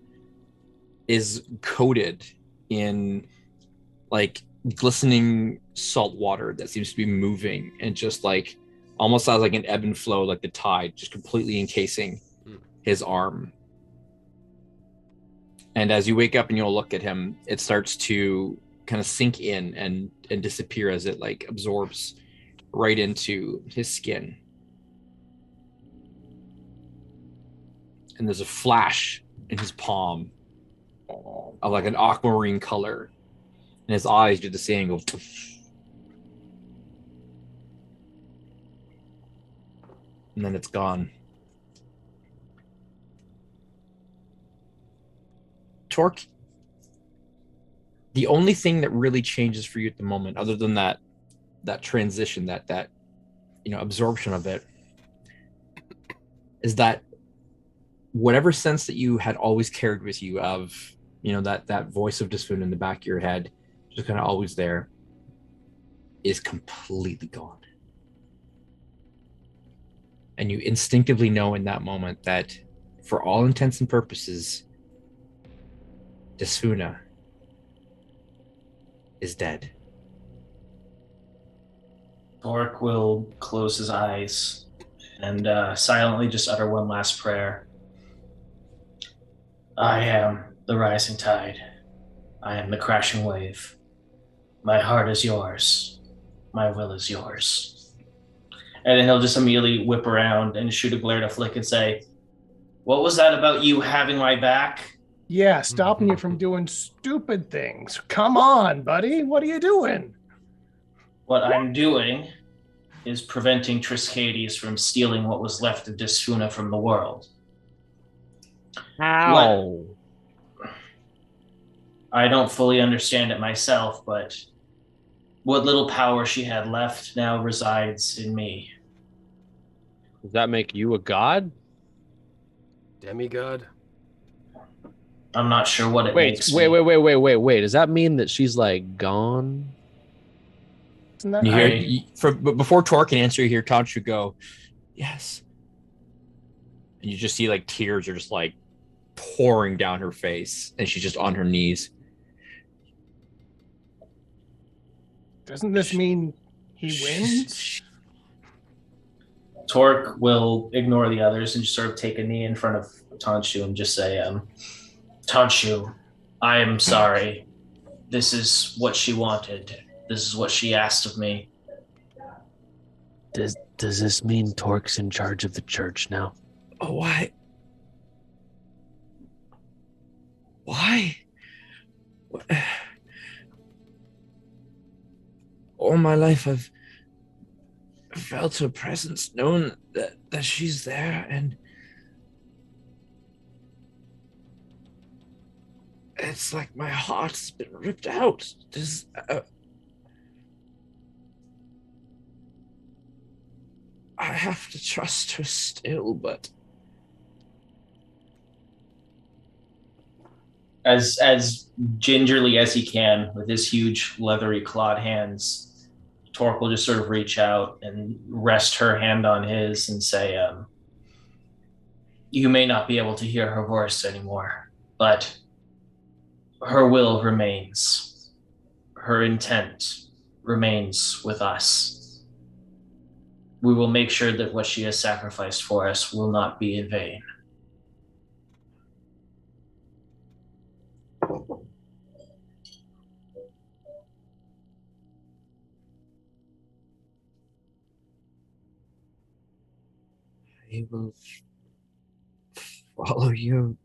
is coated in like glistening salt water that seems to be moving and just like almost sounds like an ebb and flow, like the tide, just completely encasing his arm. And as you wake up and you'll look at him, it starts to kind of sink in and disappear as it like absorbs right into his skin. And there's a flash in his palm of like an aquamarine color, and his eyes do the same, go. And then it's gone. Torque, the only thing that really changes for you at the moment, other than that transition, that absorption of it, is that whatever sense that you had always carried with you of, that voice of Desfun in the back of your head, just kind of always there, is completely gone. And you instinctively know in that moment that for all intents and purposes, Desfuna is dead. Torque will close his eyes and silently just utter one last prayer. I am the rising tide. I am the crashing wave. My heart is yours. My will is yours. And then he'll just immediately whip around and shoot a glare to Flick and say, what was that about you having my back? Yeah, stopping you from doing stupid things. Come on, buddy. What are you doing? What I'm doing is preventing Triskades from stealing what was left of Desfuna from the world. How? I don't fully understand it myself, but what little power she had left now resides in me. Does that make you a god? Demigod? I'm not sure what it makes wait, me. wait. Does that mean that she's like gone? Isn't that You hear, before Torque can answer, you hear Tanchu go, yes. And you just see like tears are just like pouring down her face, and she's just on her knees. Doesn't this mean he wins? Torque will ignore the others and just sort of take a knee in front of Tanchu and just say, Tanchu, I am sorry. This is what she wanted. This is what she asked of me. Does this mean Torque's in charge of the church now? Oh, why? Why? All my life I've felt her presence, known that she's there, and it's like my heart's been ripped out. I have to trust her still, but As gingerly as he can, with his huge leathery clawed hands, Torque will just sort of reach out and rest her hand on his and say, you may not be able to hear her voice anymore, but her will remains. Her intent remains with us. We will make sure that what she has sacrificed for us will not be in vain. I will follow you.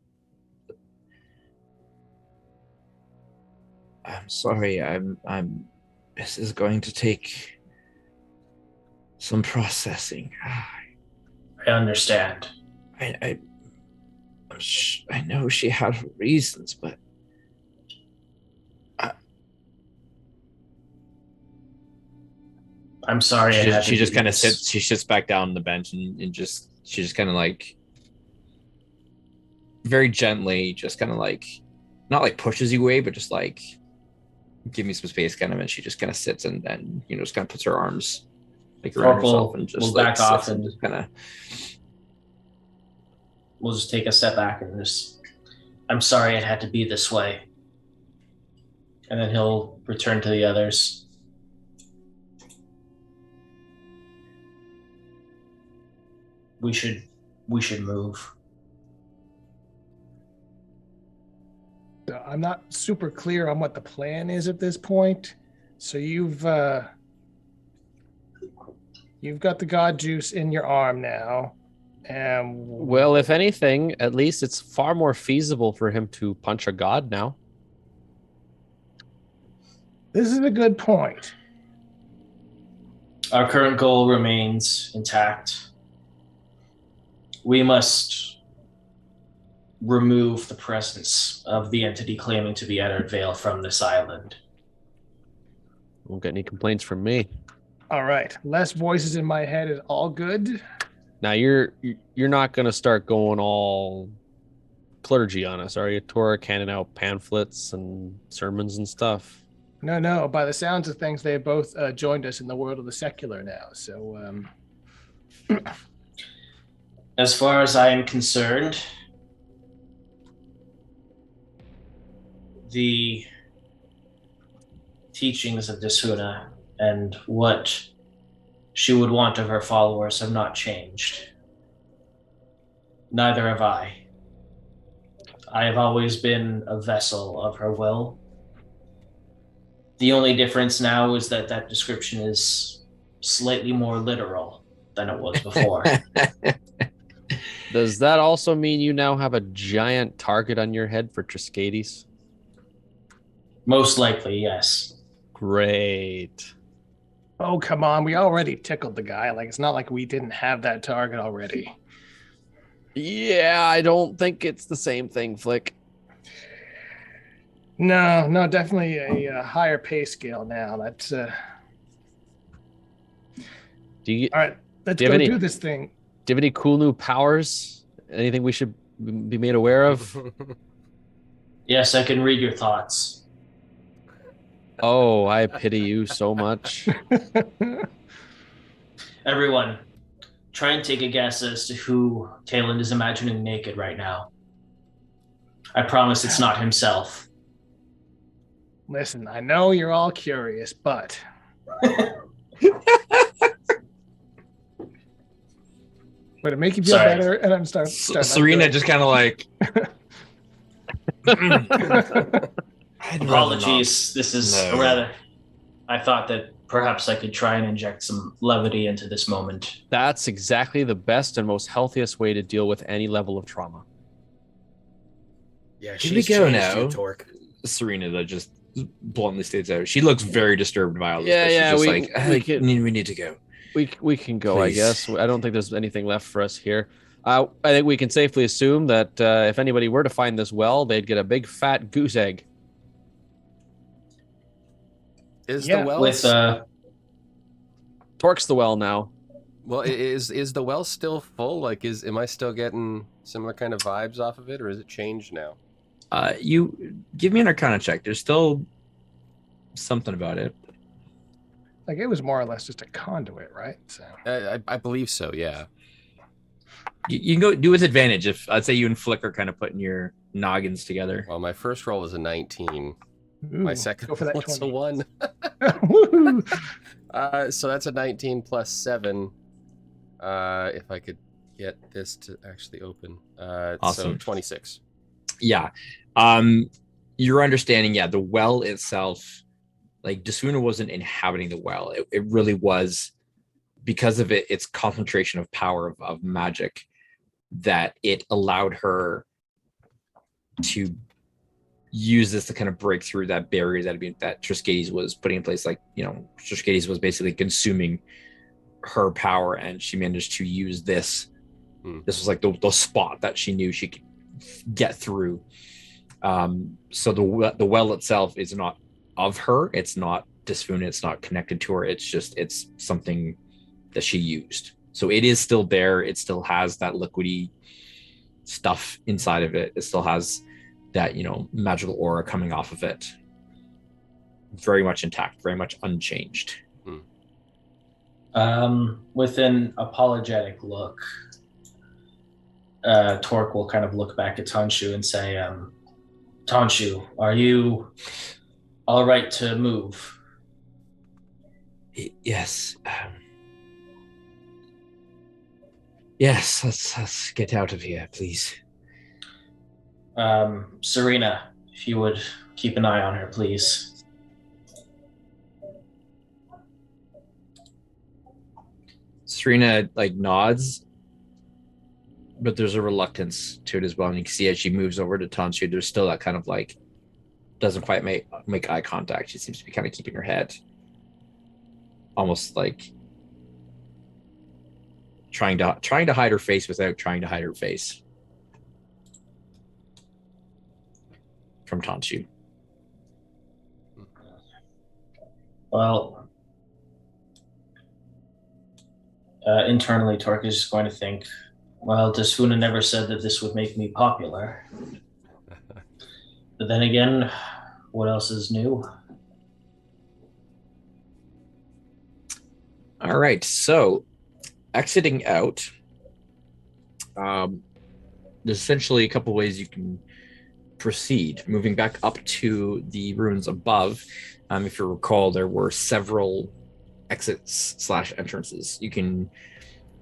I'm sorry. I'm. This is going to take some processing. I understand. I know she had her reasons, but I'm sorry. She just kind of sits. She sits back down on the bench and she just kind of like very gently, just kind of like not like pushes you away, but just like give me some space, kind of. And she just kind of sits and just kind of puts her arms like around herself and just back off and just kind of. We'll just take a step back and just. I'm sorry it had to be this way. And then he'll return to the others. We should move. I'm not super clear on what the plan is at this point. So you've got the god juice in your arm now. Well, if anything, at least it's far more feasible for him to punch a god now. This is a good point. Our current goal remains intact. We must remove the presence of the entity claiming to be Eddard Vale from this island. Won't get any complaints from me. All right. Less voices in my head is all good. Now you're not gonna start going all clergy on us, are you? Torek handing out pamphlets and sermons and stuff. No. By the sounds of things, they have both joined us in the world of the secular now. So, as far as I am concerned, the teachings of Desuna and what she would want of her followers have not changed. Neither have I. I have always been a vessel of her will. The only difference now is that that description is slightly more literal than it was before. Does that also mean you now have a giant target on your head for Triskades? Most likely, yes. Great. Oh, come on. We already tickled the guy. Like, it's not like we didn't have that target already. Yeah, I don't think it's the same thing, Flick. No, definitely a higher pay scale now. That's all right. Let's go do this thing. Do you have any cool new powers? Anything we should be made aware of? Yes, I can read your thoughts. Oh, I pity you so much. Everyone, try and take a guess as to who Taylind is imagining naked right now. I promise it's not himself. Listen, I know you're all curious, but would it make you feel better? And I'm starting. Serena just kind of like. Apologies. This is rather. I thought that perhaps I could try and inject some levity into this moment. That's exactly the best and most healthiest way to deal with any level of trauma. Yeah, Here we go now. Serena that just bluntly states out. She looks very disturbed by all this. Yeah, we need to go. We can go, Please. I guess. I don't think there's anything left for us here. I think we can safely assume that if anybody were to find this well, they'd get a big fat goose egg. Is the well with Torque's the well now? Well, is the well still full? Like, am I still getting similar kind of vibes off of it, or is it changed now? You give me an Arcana check. There's still something about it. Like, it was more or less just a conduit, right? So I believe so. Yeah. You can go do with advantage. If I'd say you and Flick are kind of putting your noggins together. Well, my first roll was a 19. Ooh, My second go for that was 20. a 1. Woohoo! So that's a 19 plus 7. If I could get this to actually open. Awesome. So 26. Yeah. Your understanding, the well itself, like Desuna wasn't inhabiting the well. It really was because of its concentration of power of magic, that it allowed her to use this to kind of break through that barrier that Triskades was putting in place. Like, Triskades was basically consuming her power, and she managed to use this. This was like the spot that she knew she could get through. So the well itself is not of her. It's not Disfuna. It's not connected to her. It's something that she used. So it is still there. It still has that liquidy stuff inside of it. It still has that, magical aura coming off of it. Very much intact, very much unchanged. With an apologetic look, Torque will kind of look back at Tonshu and say, Tonshu, are you all right to move? Yes. Yes, let's get out of here, please. Serena, if you would keep an eye on her, please. Serena nods, but there's a reluctance to it as well. And you can see as she moves over to Tonshu, there's still that kind of doesn't quite make eye contact. She seems to be kind of keeping her head almost trying to hide her face without trying to hide her face from Tonshu. Well, internally, Torque is just going to think, well, Disfuna never said that this would make me popular. But then again, what else is new? All right, so exiting out, there's essentially a couple ways you can proceed. Moving back up to the ruins above, if you recall, there were several exits/entrances. You can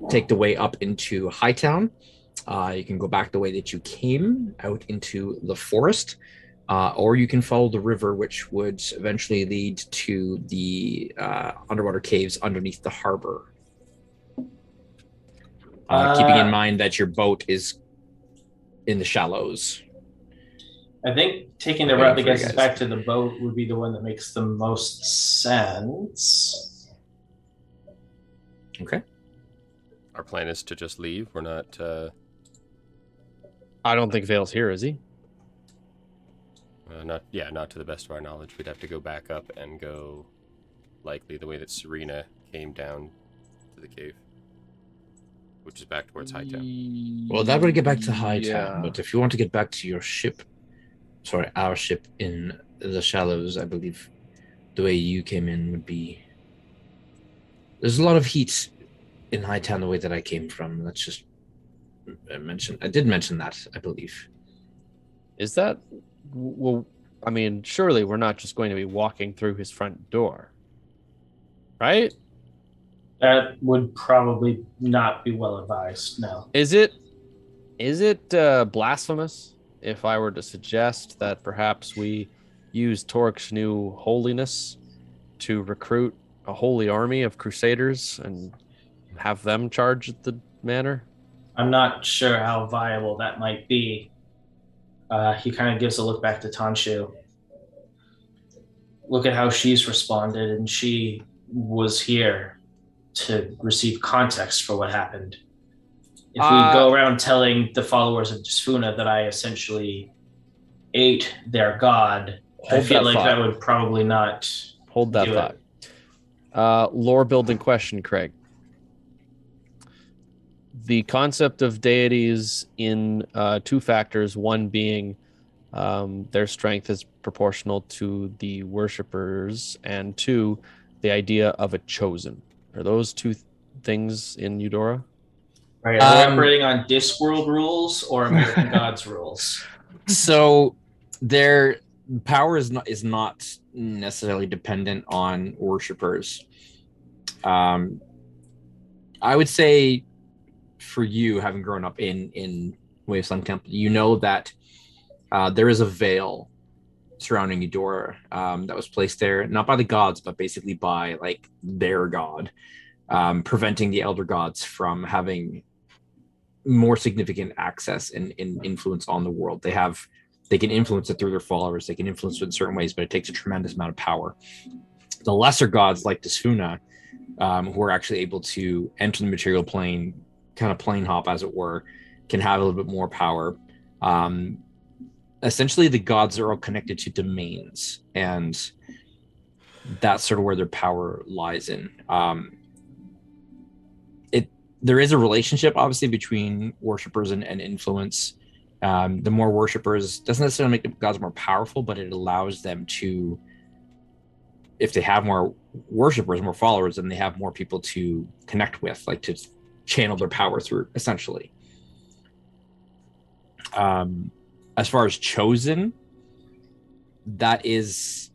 take the way up into Hightown. You can go back the way that you came out into the forest, or you can follow the river, which would eventually lead to the underwater caves underneath the harbor. Keeping in mind that your boat is in the shallows. I think taking the route that gets us back to the boat would be the one that makes the most sense. Okay. Our plan is to just leave. We're not... I don't think Vale's here, is he? Not to the best of our knowledge. We'd have to go back up and go likely the way that Serena came down to the cave, which is back towards Hightown. Well, that would get back to Hightown, but if you want to get back to your ship, our ship in the shallows, I believe the way you came in would be... There's a lot of heat in Hightown the way that I came from. Let's just mention... I did mention that, I believe. Is that... Well, I mean, surely we're not just going to be walking through his front door, right? That would probably not be well advised, no. Is it blasphemous if I were to suggest that perhaps we use Torque's new holiness to recruit a holy army of crusaders and have them charge the manor? I'm not sure how viable that might be. He kind of gives a look back to Tonshu. Look at how she's responded, and she was here to receive context for what happened. If we go around telling the followers of Disfuna that I essentially ate their god, I feel like that would probably not hold that thought. Lore building question, Craig. The concept of deities in two factors, one being their strength is proportional to the worshippers, and two, the idea of a chosen. Are those two things in Eudora? Right. Are we operating on Discworld rules or American Gods rules? So their power is not necessarily dependent on worshippers. I would say for you, having grown up in Wasteland Temple, you know that there is a veil surrounding Eudora that was placed there, not by the gods, but basically by their god. preventing the elder gods from having more significant access and influence on the world. They can influence it through their followers. They can influence it in certain ways, but it takes a tremendous amount of power. The lesser gods like Desfuna, who are actually able to enter the material plane, kind of plane hop as it were, can have a little bit more power. Essentially, the gods are all connected to domains, and that's sort of where their power lies in. There is a relationship, obviously, between worshippers and influence. The more worshippers doesn't necessarily make the gods more powerful, but it allows them to, if they have more worshippers, more followers, then they have more people to connect with, like to channel their power through, essentially. As far as chosen, that is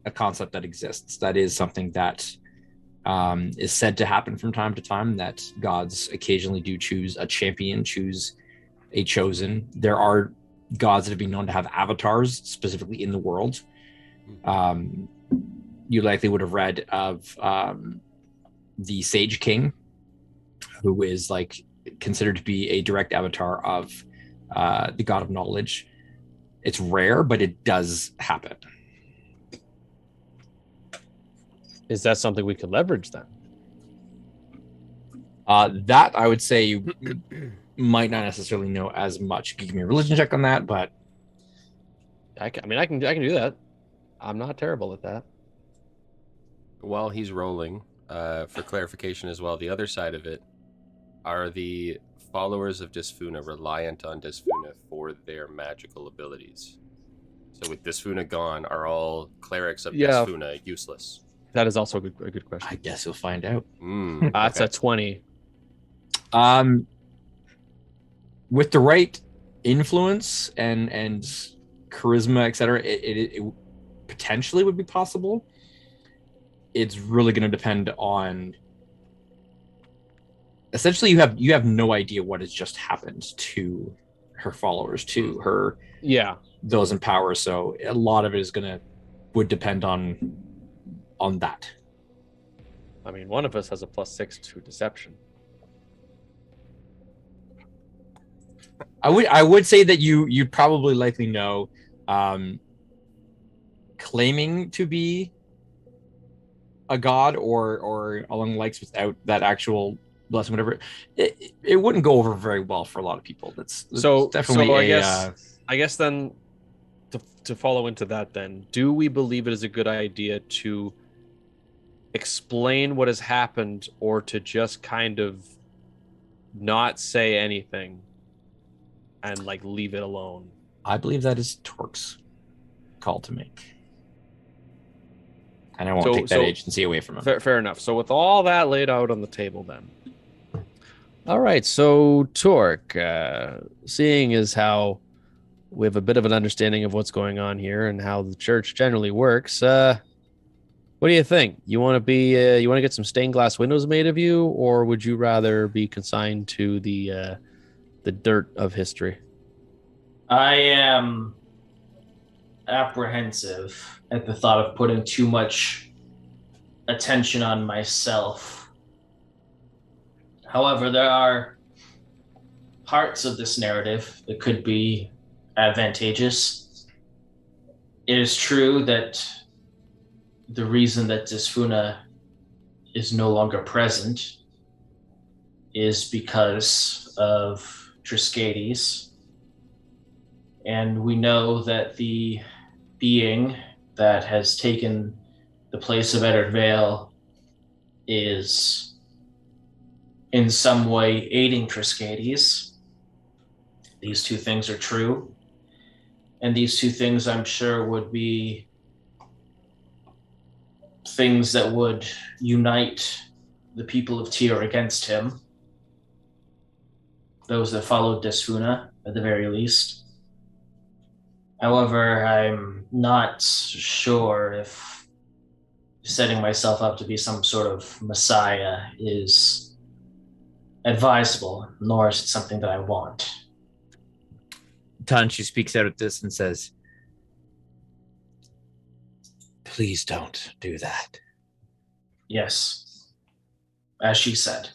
a concept that exists. That is something that is said to happen from time to time, that gods occasionally do choose a champion, choose a chosen. There are gods that have been known to have avatars specifically in the world. You likely would have read of the Sage King, who is like considered to be a direct avatar of the god of knowledge. It's rare, but it does happen. Is that something we could leverage then? That I would say you might not necessarily know as much. You can give me a religion check on that, but I can do that. I'm not terrible at that. While he's rolling, for clarification as well, the other side of it, are the followers of Desfuna reliant on Desfuna for their magical abilities? So with Desfuna gone, are all clerics of Desfuna useless? That is also a good question. I guess you'll find out. That's a 20. With the right influence and charisma, etc., it potentially would be possible. It's really going to depend on. Essentially, you have no idea what has just happened to her followers, to her. Yeah. Those in power. So a lot of it would depend on that. I mean, one of us has a +6 to deception. I would say that you'd probably likely know, claiming to be a god or along the likes without that actual blessing, whatever. It wouldn't go over very well for a lot of people. That's definitely I guess then to follow into that, then, do we believe it is a good idea to explain what has happened, or to just kind of not say anything and like leave it alone? I believe that is Torque's call to make, and I won't take that agency away from him. Fair enough. So with all that laid out on the table, then, all right. So Torque, seeing as how we have a bit of an understanding of what's going on here and how the church generally works, what do you think? You want to get some stained glass windows made of you, or would you rather be consigned to the dirt of history? I am apprehensive at the thought of putting too much attention on myself. However, there are parts of this narrative that could be advantageous. It is true that the reason that Desfuna is no longer present is because of Triskades. And we know that the being that has taken the place of Eddard Vale is in some way aiding Triskades. These two things are true. And these two things, I'm sure, would be things that would unite the people of Tyr against him. Those that followed Desfuna, at the very least. However, I'm not sure if setting myself up to be some sort of messiah is advisable, nor is it something that I want. Tanchi speaks out at this and says, "Please don't do that." Yes. as she said.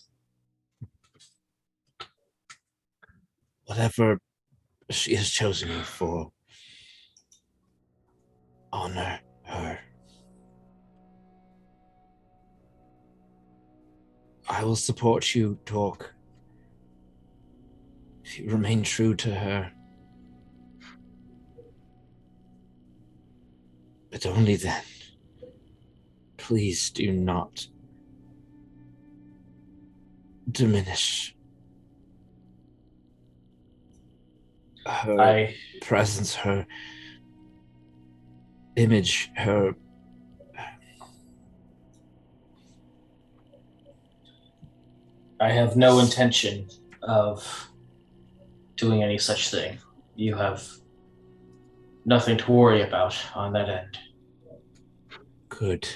Whatever she has chosen me for, honor her. I will support you, Torque. If you remain true to her. But only then. Please do not diminish her presence, her image, her... I have no intention of doing any such thing. You have nothing to worry about on that end. Good.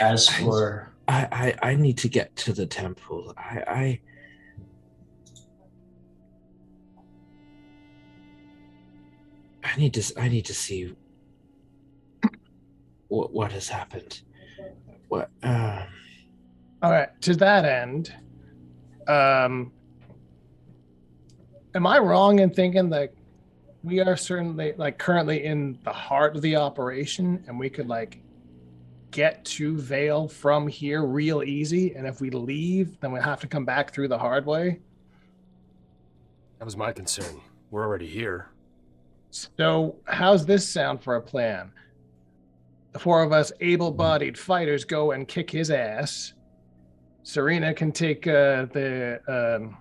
As for... I need to get to the temple. I need to see what has happened. What all right, to that end, am I wrong in thinking that we are certainly currently in the heart of the operation and we could get to Vale from here real easy, and if we leave, then we have to come back through the hard way? That was my concern. We're already here. So how's this sound for a plan? The four of us able-bodied fighters go and kick his ass. Serena can take the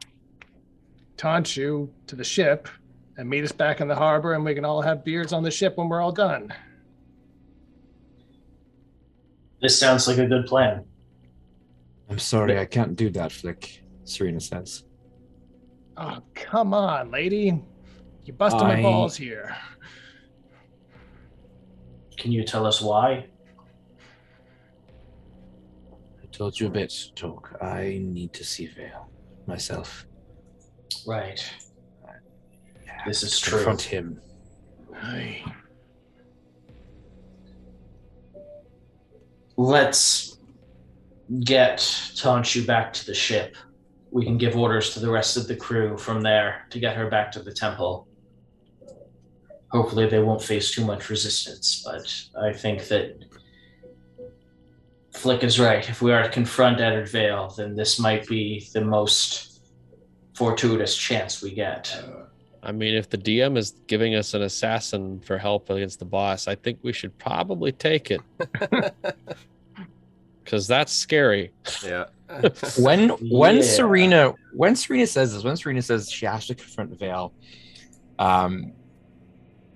Tonshu to the ship and meet us back in the harbor, and we can all have beers on the ship when we're all done. This sounds like a good plan. I'm sorry, I can't do that, Flick, Serena says. Oh, come on, lady. You're busting my balls here. Can you tell us why? I told you a bit, Talk. I need to see Vale myself. Right. This is true. Confront him. Aye. Let's get Tonshu back to the ship. We can give orders to the rest of the crew from there to get her back to the temple. Hopefully they won't face too much resistance, but I think that Flick is right. If we are to confront Eddard Vale, then this might be the most fortuitous chance we get. I mean, if the DM is giving us an assassin for help against the boss, I think we should probably take it. Because that's scary. Yeah. When Serena says this, when Serena says she has to confront Vale,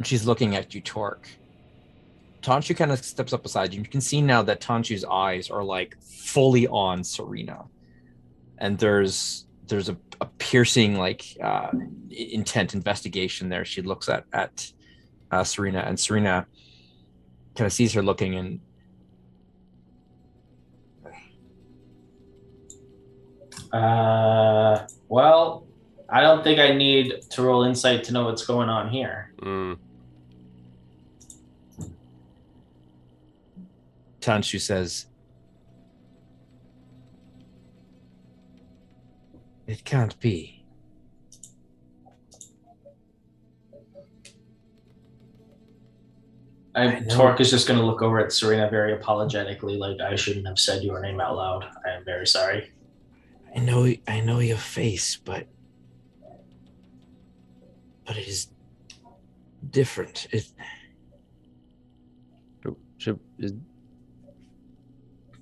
she's looking at you, Torque. Tonshu kind of steps up beside you. You can see now that Tonshu's eyes are fully on Serena, and there's a piercing intent investigation there. She looks at Serena, and Serena kind of sees her looking and well, I don't think I need to roll insight to know what's going on here. Tonshu says, "It can't be." Torque is just going to look over at Serena very apologetically, like, I shouldn't have said your name out loud. I am very sorry. I know your face, but it is different.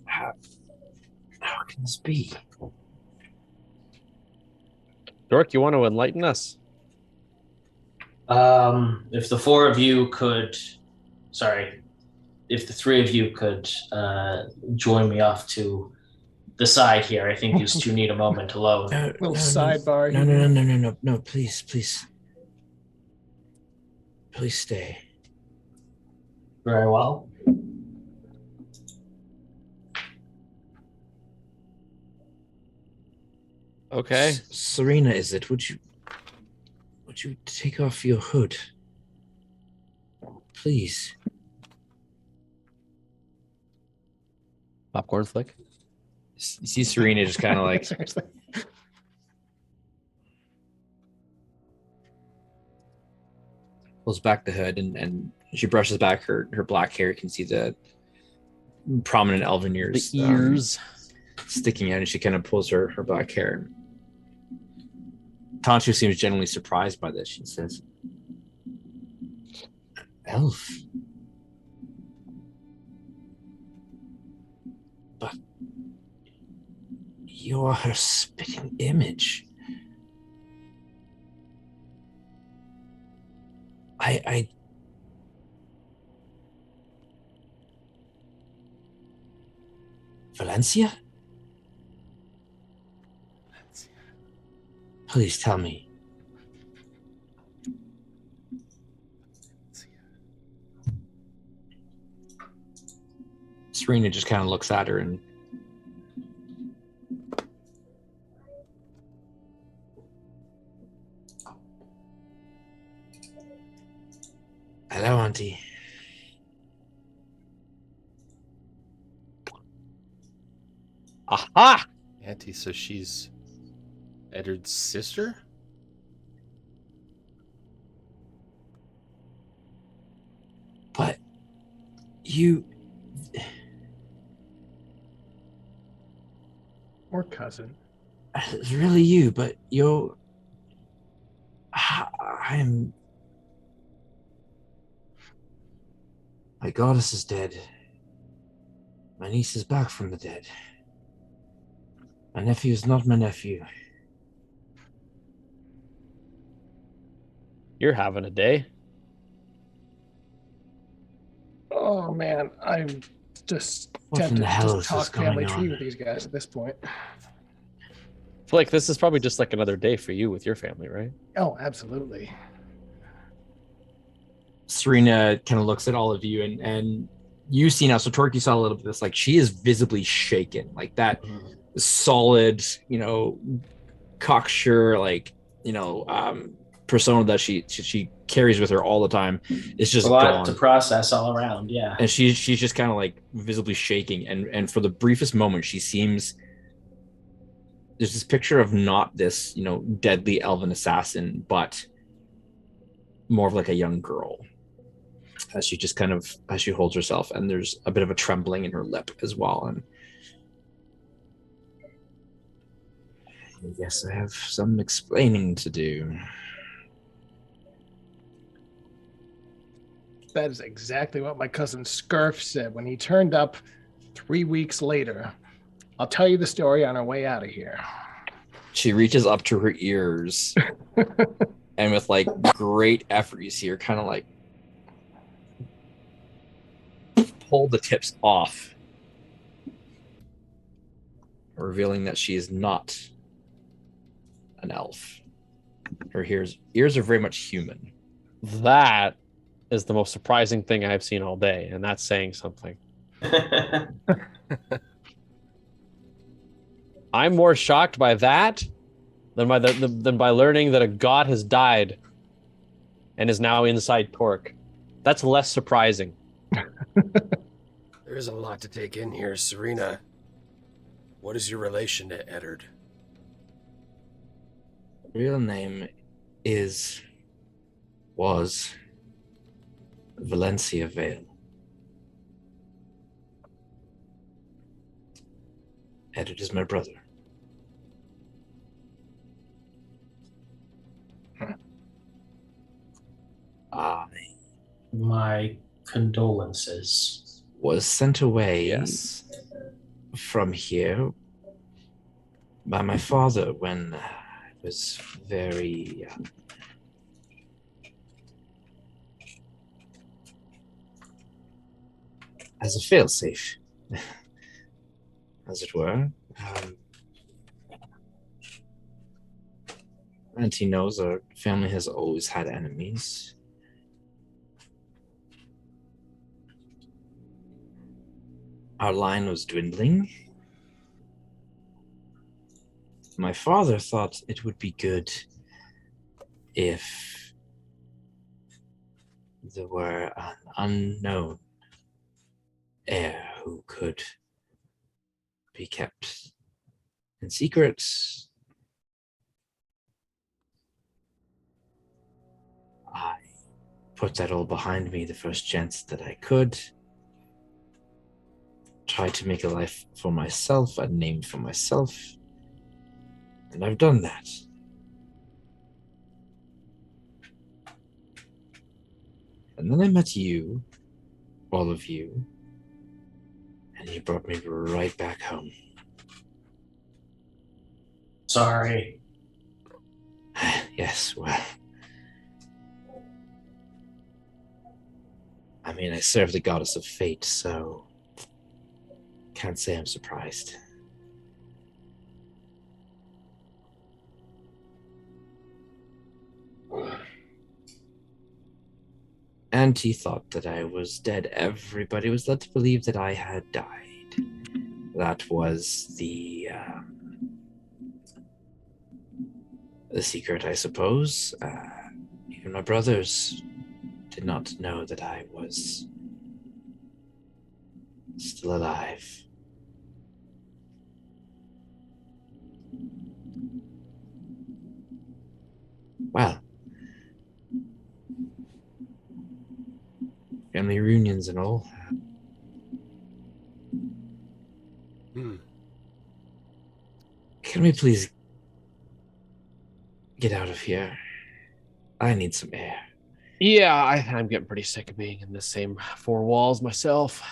How can this be? Dork, you want to enlighten us? If the four of you could, if the three of you could join me off to the side here, I think you two need a moment alone. Sidebar. No, please stay. Very well. Okay. Serena, is it? Would you take off your hood? Please. Popcorn flick. You see Serena just kind of like Seriously. pulls back the hood and she brushes back her black hair. You can see the prominent elven ears. The ears. Sticking out, and she kind of pulls her black hair. Tanchu seems genuinely surprised by this. She says, "Elf? But you're her spitting image. I Valencia? Please tell me." Serena just kind of looks at her and "Hello, Auntie." Aha! Auntie, so she's Eddard's sister? But you... Or cousin. It's really you, but you're... I'm... My goddess is dead. My niece is back from the dead. My nephew is not my nephew. You're having a day. Oh man, I'm just What in tempted the to hell just is talk this going family tree on? with these guys at this point. I feel like this is probably just like another day for you with your family, right? Oh, absolutely. Serena kind of looks at all of you, and you see now, so Torque, you saw a little bit of this, like she is visibly shaken, like that solid, cocksure, like, persona that she carries with her all the time. It's just a lot gone. to process all around, yeah. And she's just kind of like visibly shaking, and for the briefest moment she seems, there's this picture of not this deadly elven assassin, but more of like a young girl, as she just kind of, as she holds herself, and there's a bit of a trembling in her lip as well. And I guess I have some explaining to do. That is exactly what my cousin Scurf said when he turned up 3 weeks later. I'll tell you the story on our way out of here. She reaches up to her ears and with like great effort, you see her kind of like pull the tips off, revealing that she is not an elf. Her ears are very much human. That is the most surprising thing I've seen all day, and that's saying something. I'm more shocked by that than by learning that a god has died and is now inside Torque. That's less surprising. There's a lot to take in here, Serena. What is your relation to Eddard? Real name was Valencia Vale. Eddard is my brother. My condolences. Was sent away Yes. from here by my father when I was very as a failsafe, as it were. And he knows our family has always had enemies. Our line was dwindling. My father thought it would be good if there were an unknown heir who could be kept in secret. I put that all behind me the first chance that I could. Tried to make a life for myself, a name for myself, and I've done that. And then I met you, all of you, and you brought me right back home. Sorry. Yes, well, I mean, I serve the goddess of fate, so can't say I'm surprised. And he thought that I was dead. Everybody was led to believe that I had died. That was the secret, I suppose. Even my brothers did not know that I was still alive. Well, family reunions and all. Can we please get out of here? I need some air. Yeah, I'm getting pretty sick of being in the same four walls myself.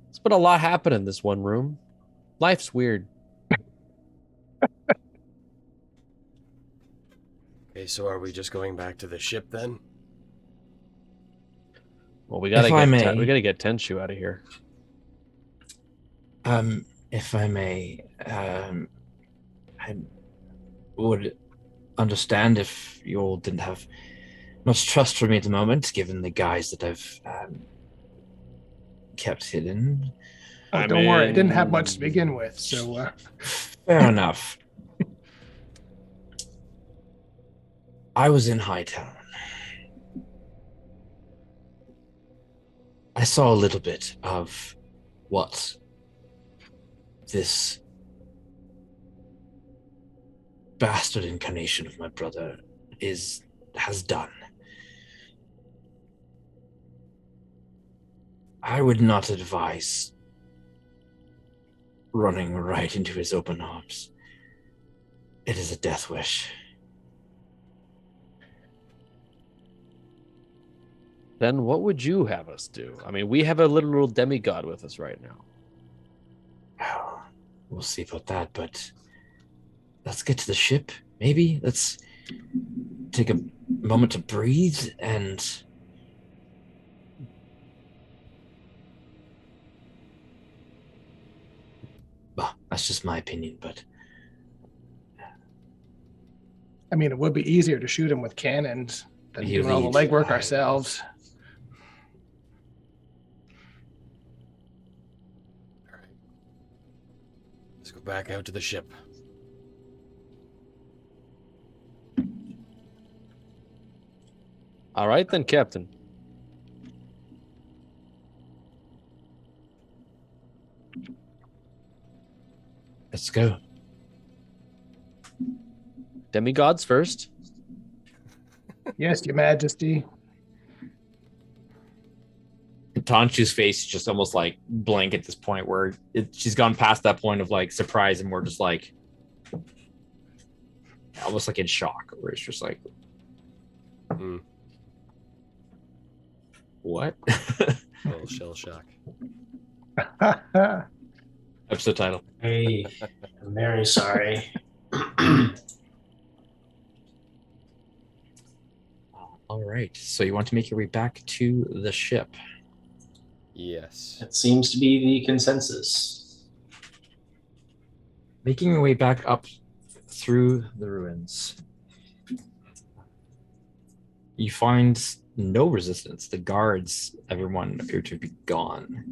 It's been a lot happen in this one room. Life's weird. Okay, so are we just going back to the ship then? Well, we gotta If get Tenshu out of here. If I may, I would understand if you all didn't have much trust for me at the moment, given the guys that I've kept hidden. Oh, don't worry, I didn't have much to begin with, so Fair enough. I was in Hightown. I saw a little bit of what this bastard incarnation of my brother has done. I would not advise running right into his open arms. It is a death wish. Then what would you have us do? I mean, we have a literal demigod with us right now. Well, we'll see about that, but let's get to the ship, maybe? Let's take a moment to breathe and... Well, that's just my opinion, but... I mean, it would be easier to shoot him with cannons than doing all the legwork ourselves. All right. Let's go back out to the ship. All right, then, Captain. Let's go. Demigods first. Yes, Your Majesty. Tanchu's face is just almost like blank at this point where she's gone past that point of like surprise and we're just like almost like in shock where it's just like what? A little shell shock. Episode title. Hey, I'm very sorry. All right. So you want to make your way back to the ship? Yes. It seems to be the consensus. Making your way back up through the ruins, you find no resistance. The guards, everyone appear to be gone.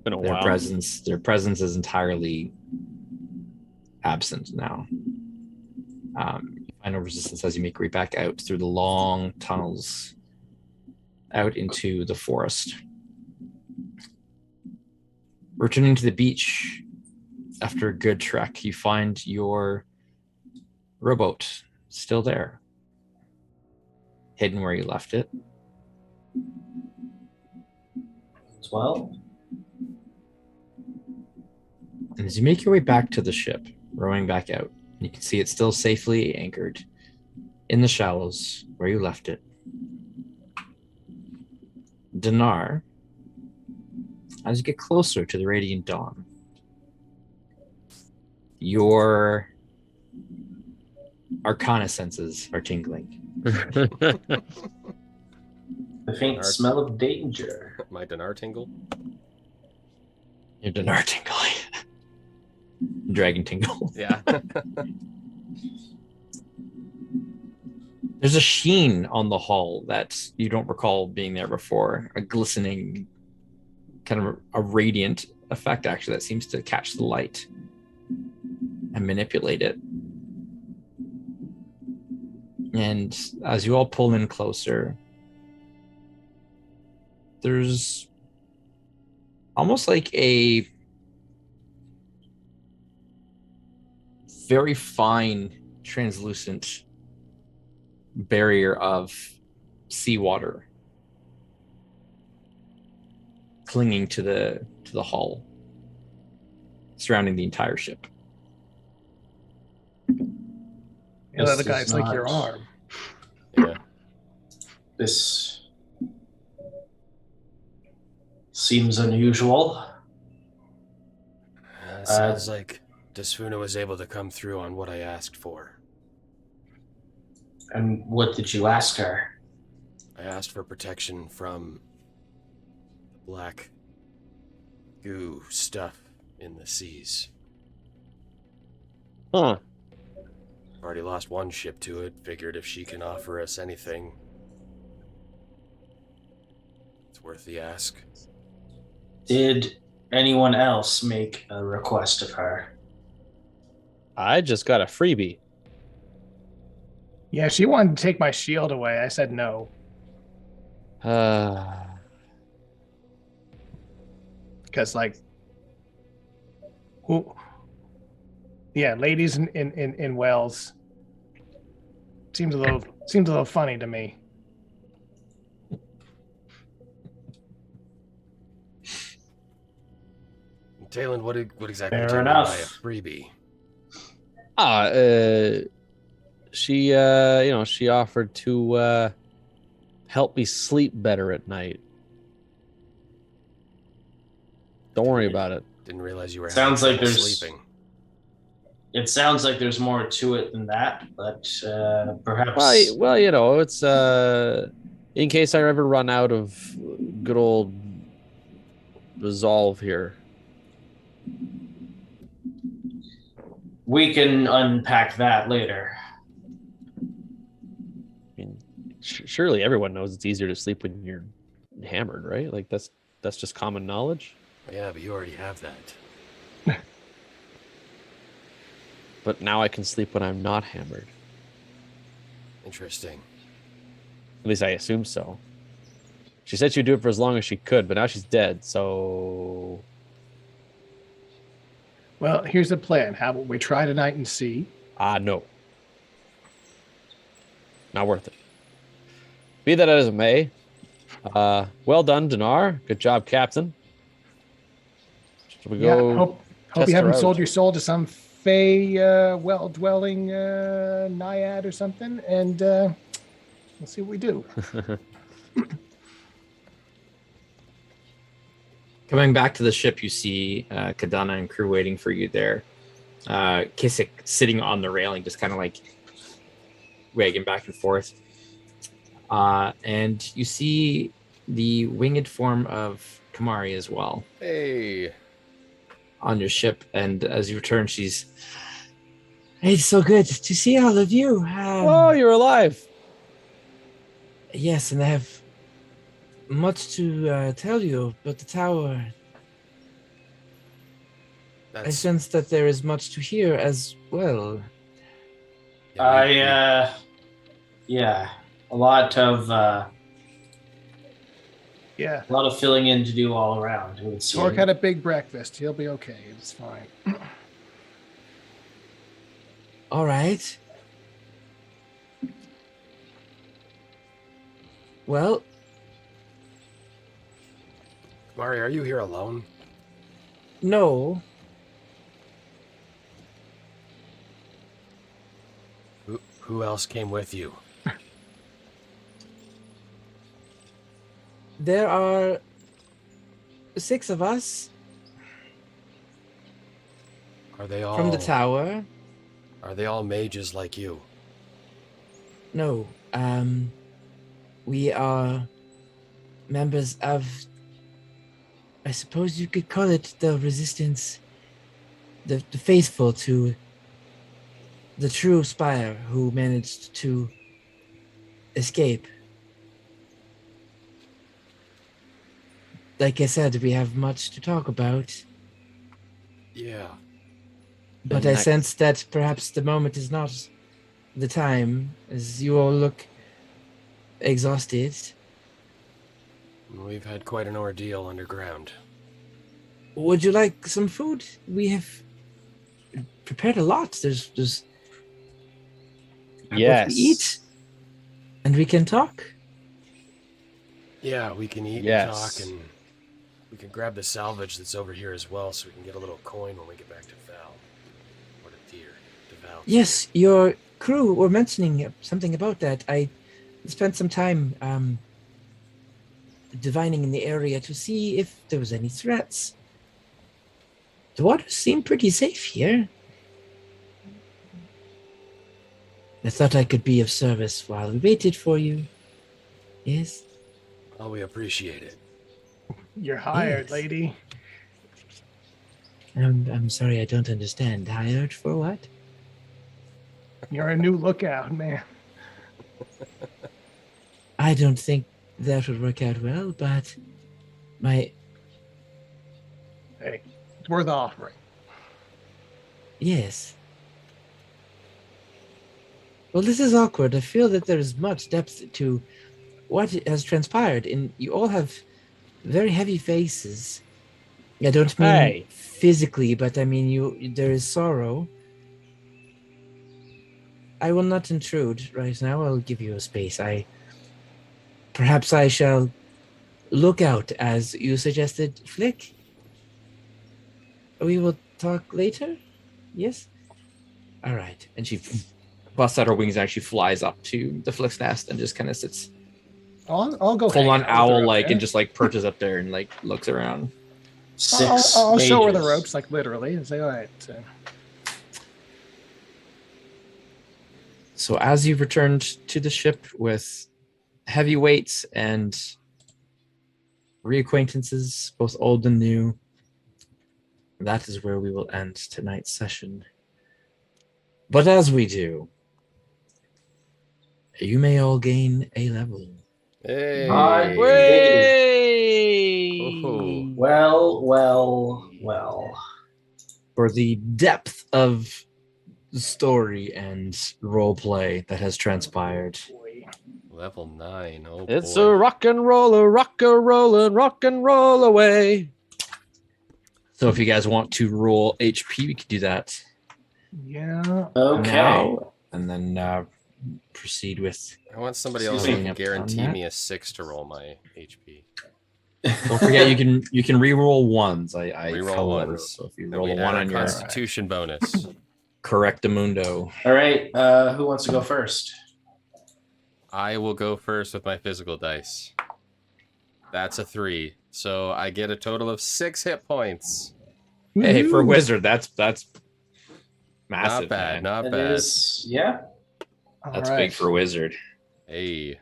Been a Their while. presence is entirely absent now. You find no resistance as you make your way back out through the long tunnels out into the forest. Returning to the beach, after a good trek, you find your rowboat still there, hidden where you left it. Well, and as you make your way back to the ship, rowing back out, you can see it's still safely anchored in the shallows where you left it. Dinar, as you get closer to the radiant dawn, your arcana senses are tingling. The faint smell of danger. My Dinar tingle? Your Dinar tingling. Dragon tingle. Yeah. There's a sheen on the hull that you don't recall being there before. A glistening, kind of a radiant effect, actually, that seems to catch the light and manipulate it. And as you all pull in closer, there's almost like a very fine, translucent barrier of seawater clinging to the hull, surrounding the entire ship. The other guy's like your arm. Yeah. This seems unusual. Sounds like Desfuna was able to come through on what I asked for. And what did you ask her? I asked for protection from the black goo stuff in the seas. Huh. Already lost one ship to it. Figured if she can offer us anything, it's worth the ask. Did anyone else make a request of her? I just got a freebie. Yeah, she wanted to take my shield away. I said no. Because ladies in Wells seems a little funny to me. Taylind, what exactly Fair do you mean enough. by a freebie? She she offered to help me sleep better at night. Don't worry about it. Didn't realize you were Sounds having like trouble there's sleeping. It sounds like there's more to it than that, but perhaps. Well, it's in case I ever run out of good old resolve here. We can unpack that later. I mean, surely everyone knows it's easier to sleep when you're hammered, right? Like that's just common knowledge. Yeah, but you already have that. But now I can sleep when I'm not hammered. Interesting. At least I assume so. She said she'd do it for as long as she could, but now she's dead, so... Well, here's the plan. How about we try tonight and see? No. Not worth it. Be that as it may. Well done, Dinar. Good job, Captain. Should we go? Hope you haven't sold your soul to some fey, well-dwelling naiad or something, and we'll see what we do. Coming back to the ship, you see Kadana and crew waiting for you there. Kisik sitting on the railing, just kind of like wagging back and forth. And you see the winged form of Kamari as well. Hey. On your ship, and as you return, she's, it's so good to see all of you. Oh, you're alive. Yes, and I have much to tell you about the tower. I sense that there is much to hear as well. Yeah, a lot of filling in to do all around. Torque had a big breakfast. He'll be okay. It's fine. All right. Well, Mari, are you here alone? no. Who else came with you? There are 6 of us Are they all from the tower. Are they all mages like you? No. We are members of, I suppose you could call it the resistance, the faithful to the true spire who managed to escape. Like I said, we have much to talk about, Yeah. but I sense that perhaps the moment is not the time, as you all look exhausted. We've had quite an ordeal underground. Would you like some food? We have prepared a lot. There's Yes. we eat, and we can talk. Yeah, we can eat Yes. and talk, and we can grab the salvage that's over here as well, so we can get a little coin when we get back to Val. Or to Deer. To Val. Yes, your crew were mentioning something about that. I spent some time divining in the area to see if there was any threats. The waters seem pretty safe here. I thought I could be of service while we waited for you. Yes? Oh, we appreciate it. You're hired, Yes. lady. I'm sorry, I don't understand. Hired for what? You're a new lookout, man. I don't think that would work out well, but my... Hey, it's worth offering. Yes. Well, this is awkward. I feel that there is much depth to what has transpired. And you all have very heavy faces. I don't mean physically, but I mean there is sorrow. I will not intrude right now. I'll give you a space. Perhaps I shall look out, as you suggested, Flick. We will talk later? Yes? All right. And she busts out her wings and actually flies up to the Flick's nest and just kind of sits I'll go full hang on out with her up owl-like there. and just like perches up there and like looks around. I'll show her the mages. ropes, like literally, and say, all right. So as you returned to the ship with heavy weights and reacquaintances, both old and new, that is where we will end tonight's session. But as we do, you may all gain a level. Hey. Oh. Well. For the depth of story and role play that has transpired. Level 9. Oh, It's boy. a rock and roll away. So if you guys want to roll HP, we could do that Yeah. Okay. now, and then proceed with. I want somebody else Excuse who me. can guarantee On that. me a 6 to roll my HP. Don't forget you can re-roll ones. I Reroll follow that ones. rule. So if you Then roll we a add one our on your Constitution bonus. correctamundo. All right. Who wants to go first? I will go first with my physical dice. That's a 3. So I get a total of 6 hit points. Hey, for a wizard, that's massive. Not bad, man. not It bad. is, yeah. That's All big right. for a wizard. Hey.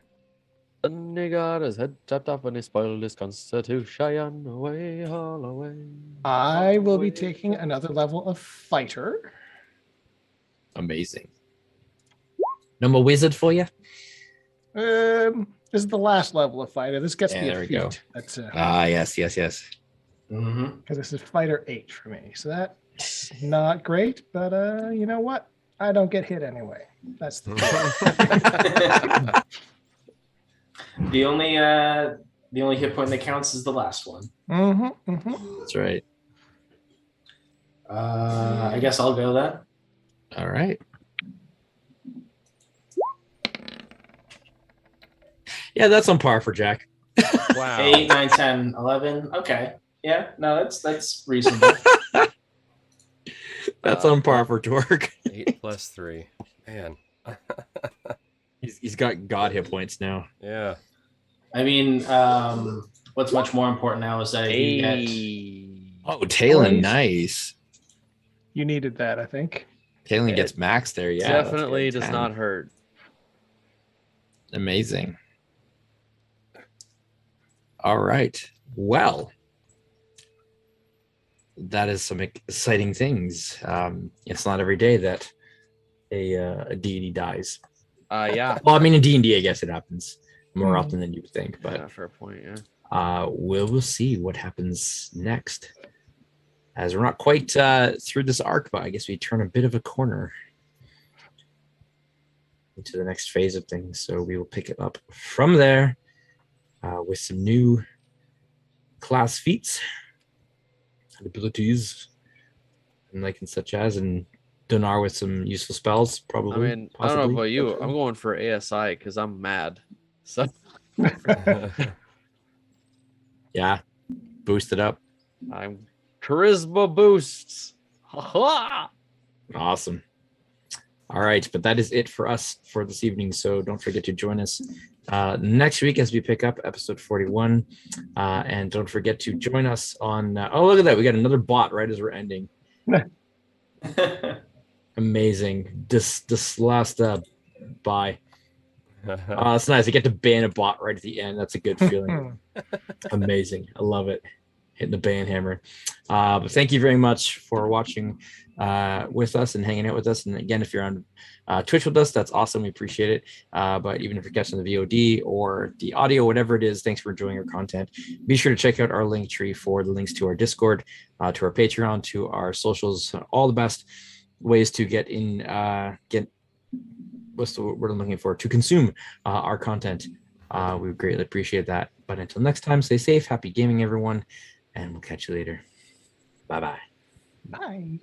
And he got his head chopped off and he spoiled his constitution. Away, all away. I will be taking another level of fighter. Amazing. No more wizard for you? This is the last level of fighter. This gets Yeah, me a there we feat. go. That's Yes. Mm-hmm. because this is fighter 8 for me. So that's not great, but you know what? I don't get hit anyway. That's the The only hit point that counts is the last one. That's right. I guess I'll go then. All right. Yeah, that's on par for Jack. Wow. 8, 9, 10, 11. Okay. Yeah, no, that's reasonable. That's on par for Torque. 8 plus 3. Man. He's got God hit points now. Yeah. I mean, what's much more important now is that I do get. Oh, Taylind, Nice. nice. You needed that, I think. Taylind gets max there. Yeah, that's Definitely good. does 10. not hurt. Amazing. All right. Well, that is some exciting things. It's not every day that a deity dies. Yeah. Well, I mean, in D&D, I guess it happens more Mhm. often than you would think. But Yeah, fair point. Yeah. we'll see what happens next. As we're not quite through this arc, but I guess we turn a bit of a corner into the next phase of things. So we will pick it up from there with some new class feats and abilities, and such as, and Donar with some useful spells, probably. I mean, I don't know about you. I'm going for ASI because I'm mad. So yeah, boost it up. I'm charisma boosts. Awesome. All right, but that is it for us for this evening. So don't forget to join us next week as we pick up episode 41. And don't forget to join us on. Oh, look at that. We got another bot right as we're ending. Amazing. This last bye. It's nice. I get to ban a bot right at the end. That's a good feeling. Amazing. I love it. Hitting the ban hammer. But thank you very much for watching with us and hanging out with us. And again, if you're on Twitch with us, that's awesome. We appreciate it. But even if you're catching the VOD or the audio, whatever it is, thanks for enjoying our content. Be sure to check out our link tree for the links to our Discord, to our Patreon, to our socials, all the best ways to get what's the word I'm looking for, to consume our content. We would greatly appreciate that. But until next time, stay safe, happy gaming, everyone, and we'll catch you later. Bye-bye. Bye.